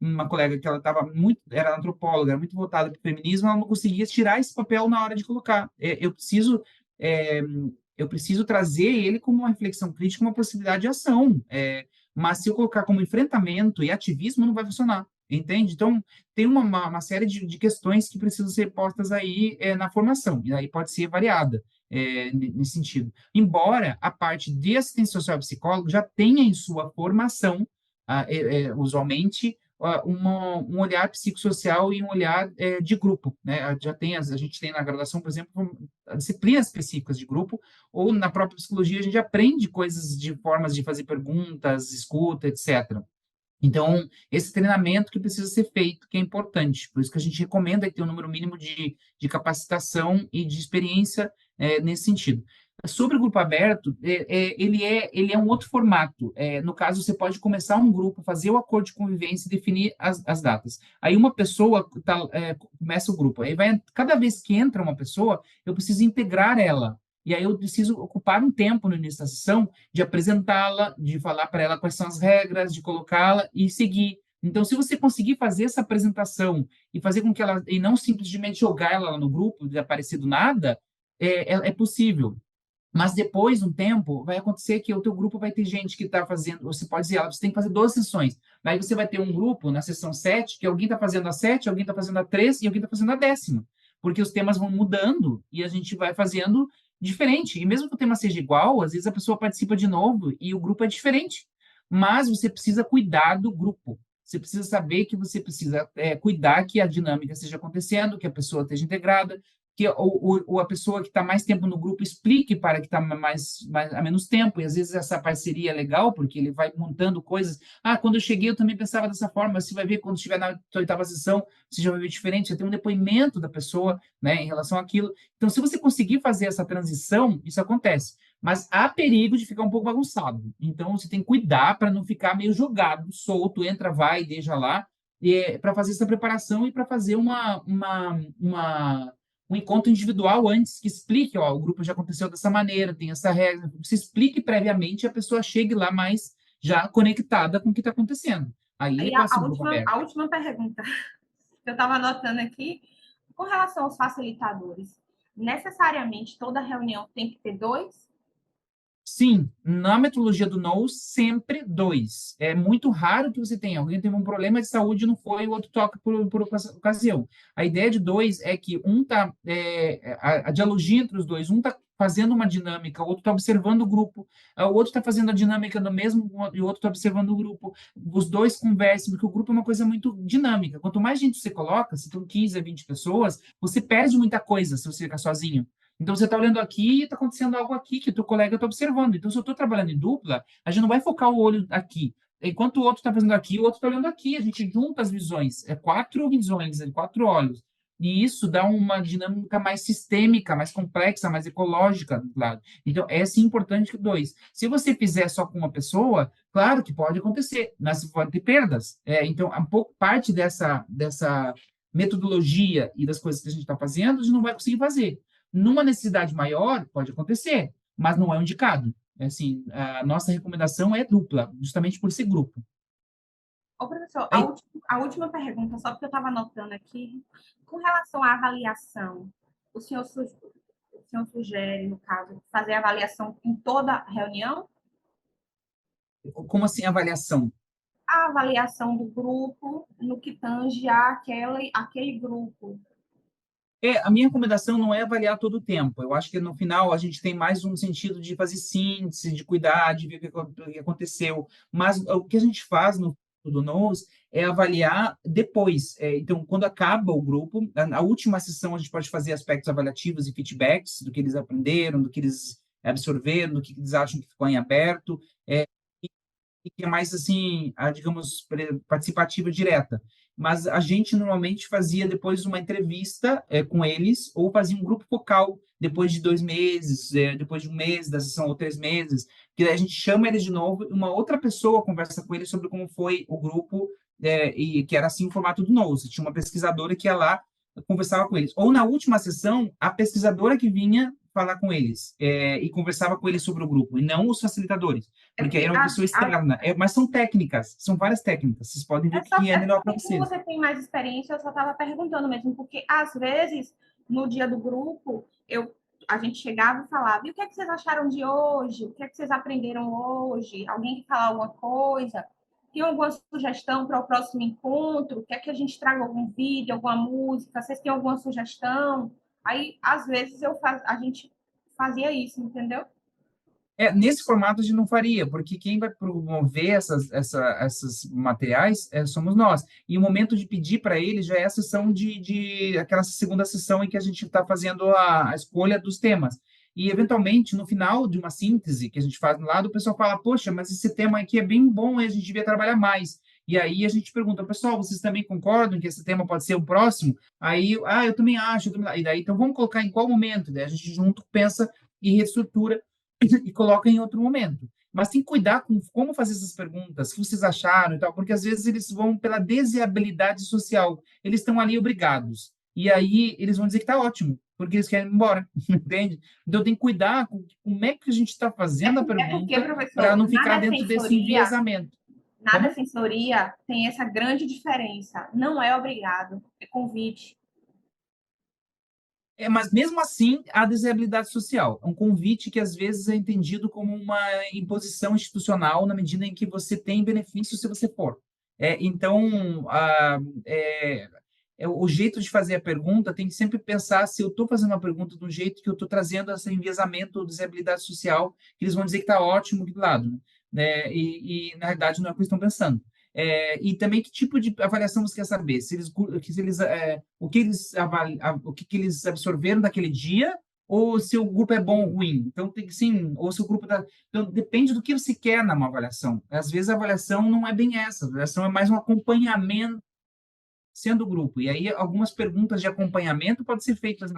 uma colega que ela estava muito, era antropóloga, era muito voltada para o feminismo, ela não conseguia tirar esse papel na hora de colocar. É, eu preciso trazer ele como uma reflexão crítica, uma possibilidade de ação. Mas se eu colocar como enfrentamento e ativismo, não vai funcionar. Entende? Então, tem uma série de questões que precisam ser postas aí na formação, e aí pode ser variada nesse sentido. Embora a parte de assistência social e psicólogo já tenha em sua formação, usualmente, um olhar psicossocial e um olhar de grupo, né? Já tem, a gente tem na graduação, por exemplo, disciplinas específicas de grupo, ou na própria psicologia a gente aprende coisas de formas de fazer perguntas, escuta, etc. Então, esse treinamento que precisa ser feito, que é importante. Por isso que a gente recomenda ter um número mínimo de capacitação e de experiência nesse sentido. Sobre o grupo aberto, ele é um outro formato. No caso, você pode começar um grupo, fazer o acordo de convivência e definir as datas. Aí uma pessoa começa o grupo. Cada vez que entra uma pessoa, eu preciso integrar ela. E aí eu preciso ocupar um tempo no início da sessão de apresentá-la, de falar para ela quais são as regras, de colocá-la e seguir. Então, se você conseguir fazer essa apresentação e fazer com que ela, e não simplesmente jogar ela lá no grupo, de aparecer do nada, é possível. Mas depois, um tempo, vai acontecer que o teu grupo vai ter gente que está fazendo, você pode dizer, você tem que fazer 12 sessões. Aí você vai ter um grupo na sessão 7, que alguém está fazendo a 7, alguém está fazendo a 3 e alguém está fazendo a 10ª. Porque os temas vão mudando e a gente vai fazendo diferente. E mesmo que o tema seja igual, às vezes a pessoa participa de novo e o grupo é diferente. Mas você precisa cuidar do grupo. Você precisa saber que você precisa cuidar que a dinâmica esteja acontecendo, que a pessoa esteja integrada, que a pessoa que está mais tempo no grupo explique para que está há menos tempo, e às vezes essa parceria é legal, porque ele vai montando coisas. Ah, quando eu cheguei eu também pensava dessa forma, você vai ver quando estiver na 8ª sessão, você já vai ver diferente, já tem um depoimento da pessoa, né, em relação àquilo. Então, se você conseguir fazer essa transição, isso acontece. Mas há perigo de ficar um pouco bagunçado. Então, você tem que cuidar para não ficar meio jogado, solto, entra, vai, deixa lá, para fazer essa preparação e para fazer um encontro individual antes, que explique, ó, o grupo já aconteceu dessa maneira, tem essa regra, se explique previamente e a pessoa chegue lá mais já conectada com o que está acontecendo. Aí E pode ser um grupo a aberto. última pergunta que eu estava anotando aqui, com relação aos facilitadores, necessariamente toda reunião tem que ter dois? Sim, na metodologia do NOU, sempre dois. É muito raro que você tenha. Alguém teve um problema de saúde e não foi, o outro toca por ocasião. A ideia de dois é que um está. A dialogia entre os dois, um está fazendo uma dinâmica, o outro está observando o grupo, o outro está fazendo a dinâmica do mesmo e o outro está observando o grupo. Os dois conversam, porque o grupo é uma coisa muito dinâmica. Quanto mais gente você coloca, se são 15 a 20 pessoas, você perde muita coisa se você ficar sozinho. Então, você está olhando aqui e está acontecendo algo aqui que o teu colega está observando. Então, se eu estou trabalhando em dupla, a gente não vai focar o olho aqui. Enquanto o outro está fazendo aqui, o outro está olhando aqui. A gente junta as visões. É 4 visões, 4 olhos. E isso dá uma dinâmica mais sistêmica, mais complexa, mais ecológica do lado. Então, é sim importante que dois. Se você fizer só com uma pessoa, claro que pode acontecer, mas pode ter perdas. Então, um pouco parte dessa metodologia e das coisas que a gente está fazendo, a gente não vai conseguir fazer. Numa necessidade maior, pode acontecer, mas não é um indicado. Assim, a nossa recomendação é dupla, justamente por ser grupo. Ô, professor, Aí, a última pergunta, só porque eu estava anotando aqui, com relação à avaliação, o senhor, o senhor sugere, no caso, fazer avaliação em toda reunião? como assim avaliação? a avaliação do grupo no que tange aquele grupo. A minha recomendação não é avaliar todo o tempo. Eu acho que no final a gente tem mais um sentido de fazer síntese, de cuidar, de ver o que aconteceu. Mas o que a gente faz no do Knows é avaliar depois. Então, quando acaba o grupo, na última sessão a gente pode fazer aspectos avaliativos e feedbacks do que eles aprenderam, do que eles absorveram, do que eles acham que ficou em aberto. E que é mais assim, digamos, participativa direta. Mas a gente normalmente fazia depois uma entrevista com eles, ou fazia um grupo focal depois de 2 meses, depois de um mês da sessão, ou 3 meses, que daí a gente chama eles de novo, e uma outra pessoa conversa com eles sobre como foi o grupo, e que era assim o formato do Knows. Tinha uma pesquisadora que ia lá, conversava com eles. Ou na última sessão, a pesquisadora que vinha falar com eles, e conversava com eles sobre o grupo, e não os facilitadores, porque aí era uma pessoa externa. Mas são técnicas, são várias técnicas. Vocês podem ver que é melhor para vocês. Como você tem mais experiência, eu só estava perguntando mesmo, porque às vezes, no dia do grupo, a gente chegava e falava, e o que é que vocês acharam de hoje? O que é que vocês aprenderam hoje? Alguém que falar alguma coisa? Tem alguma sugestão para o próximo encontro? Quer que a gente traga algum vídeo, alguma música? Vocês têm alguma sugestão? Aí, às vezes, a gente fazia isso, entendeu? Nesse formato a gente não faria, porque quem vai promover esses materiais somos nós. E o momento de pedir para eles já é a sessão aquela segunda sessão em que a gente está fazendo a escolha dos temas. E, eventualmente, no final de uma síntese que a gente faz no lado, o pessoal fala, poxa, mas esse tema aqui é bem bom e a gente devia trabalhar mais. E aí a gente pergunta, pessoal, vocês também concordam que esse tema pode ser o próximo? Aí, eu também acho. E daí, então, vamos colocar em qual momento? Daí a gente junto pensa e reestrutura e coloca em outro momento. Mas tem que cuidar com como fazer essas perguntas, o que vocês acharam e tal, porque às vezes eles vão pela desviabilidade social. Eles estão ali obrigados. E aí eles vão dizer que está ótimo, porque eles querem ir embora, entende? Então tem que cuidar com como é que a gente está fazendo a pergunta para não ficar dentro desse enviesamento. Nada sensoria tem essa grande diferença. Não é obrigado, é convite. Mas mesmo assim, há desviabilidade social. É um convite que às vezes é entendido como uma imposição institucional na medida em que você tem benefício se você for. Então, o jeito de fazer a pergunta tem que sempre pensar se eu estou fazendo uma pergunta de um jeito que eu estou trazendo esse enviesamento ou desviabilidade social, que eles vão dizer que está ótimo aqui do lado, né? Na realidade, não é o que eles estão pensando. E também que tipo de avaliação você quer saber? O que eles absorveram daquele dia, ou se o grupo é bom ou ruim. Então, tem que sim, ou se o grupo está. Então, depende do que você quer numa avaliação. Às vezes a avaliação não é bem essa, a avaliação é mais um acompanhamento sendo o grupo. E aí, algumas perguntas de acompanhamento podem ser feitas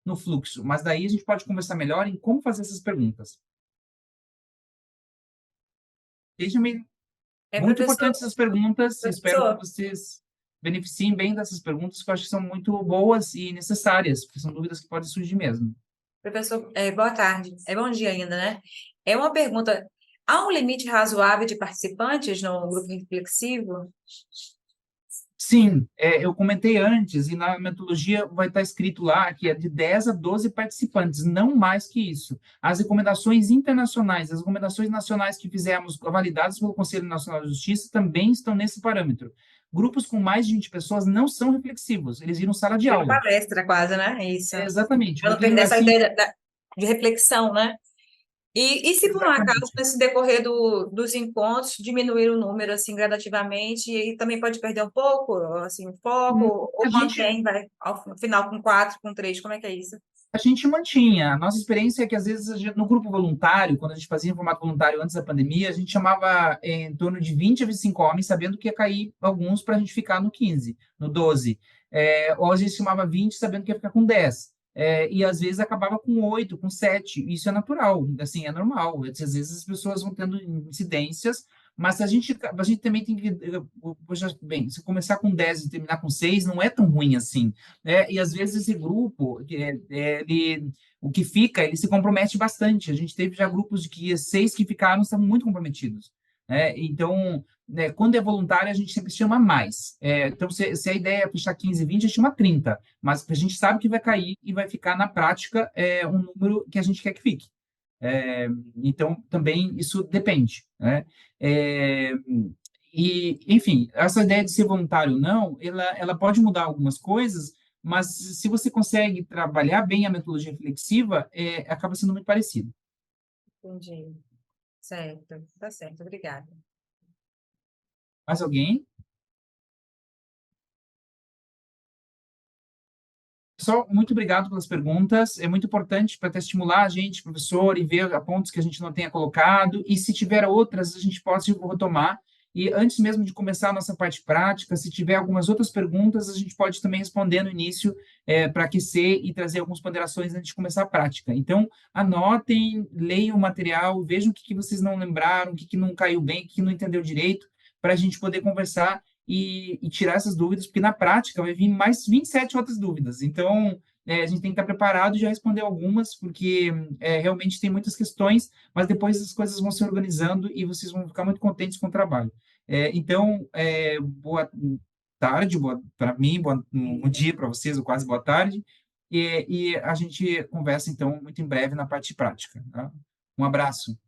no fluxo, mas daí a gente pode conversar melhor em como fazer essas perguntas. Muito importantes essas perguntas. Espero que vocês beneficiem bem dessas perguntas, que eu acho que são muito boas e necessárias, porque são dúvidas que podem surgir mesmo. Professor, boa tarde. Bom dia ainda, né? É uma pergunta. Há um limite razoável de participantes no grupo reflexivo? Sim, eu comentei antes, e na metodologia vai estar escrito lá que é de 10 a 12 participantes, não mais que isso. As recomendações internacionais, as recomendações nacionais que fizemos, validadas pelo Conselho Nacional de Justiça, também estão nesse parâmetro. Grupos com mais de 20 pessoas não são reflexivos, eles viram sala de aula. Uma palestra quase, né? Isso. Exatamente. Para não perder essa ideia de reflexão, né? E se por um acaso, nesse decorrer dos encontros, diminuir o número, assim, gradativamente, e também pode perder um pouco, assim, o foco, ou mantém, vai, ao final, com 4, com 3, como é que é isso? A gente mantinha. A nossa experiência é que, às vezes, no grupo voluntário, quando a gente fazia em formato voluntário antes da pandemia, a gente chamava em torno de 20 a 25 homens, sabendo que ia cair alguns para a gente ficar no 15, no 12. Ou a gente chamava 20, sabendo que ia ficar com 10. E às vezes acabava com 8, com 7. Isso é natural, assim, é normal. Às vezes as pessoas vão tendo incidências, mas a gente também tem que. Poxa, bem, se começar com 10 e terminar com 6, não é tão ruim assim. E às vezes esse grupo, o que fica, ele se compromete bastante. A gente teve já grupos de que 6 que ficaram estavam muito comprometidos. Então, quando é voluntário, a gente sempre chama mais. Então, se a ideia é fechar 15, 20, a gente chama 30. Mas a gente sabe que vai cair e vai ficar na prática um número que a gente quer que fique. Então, também isso depende. Né? enfim, essa ideia de ser voluntário ou não, ela pode mudar algumas coisas, mas se você consegue trabalhar bem a metodologia reflexiva, acaba sendo muito parecido. Entendi. Certo, tá certo, obrigada. Mais alguém? Pessoal, muito obrigado pelas perguntas. É muito importante para estimular a gente, professor, e ver pontos que a gente não tenha colocado. E se tiver outras, a gente pode retomar. E antes mesmo de começar a nossa parte prática, se tiver algumas outras perguntas, a gente pode também responder no início, para aquecer e trazer algumas ponderações antes de começar a prática. Então, anotem, leiam o material, vejam o que vocês não lembraram, o que não caiu bem, o que não entendeu direito, para a gente poder conversar e tirar essas dúvidas, porque na prática vai vir mais 27 outras dúvidas. Então, a gente tem que estar preparado e já responder algumas, porque realmente tem muitas questões, mas depois as coisas vão se organizando e vocês vão ficar muito contentes com o trabalho. Então, boa tarde, para mim, bom dia para vocês, ou quase boa tarde, e a gente conversa, então, muito em breve na parte prática. Tá? Um abraço.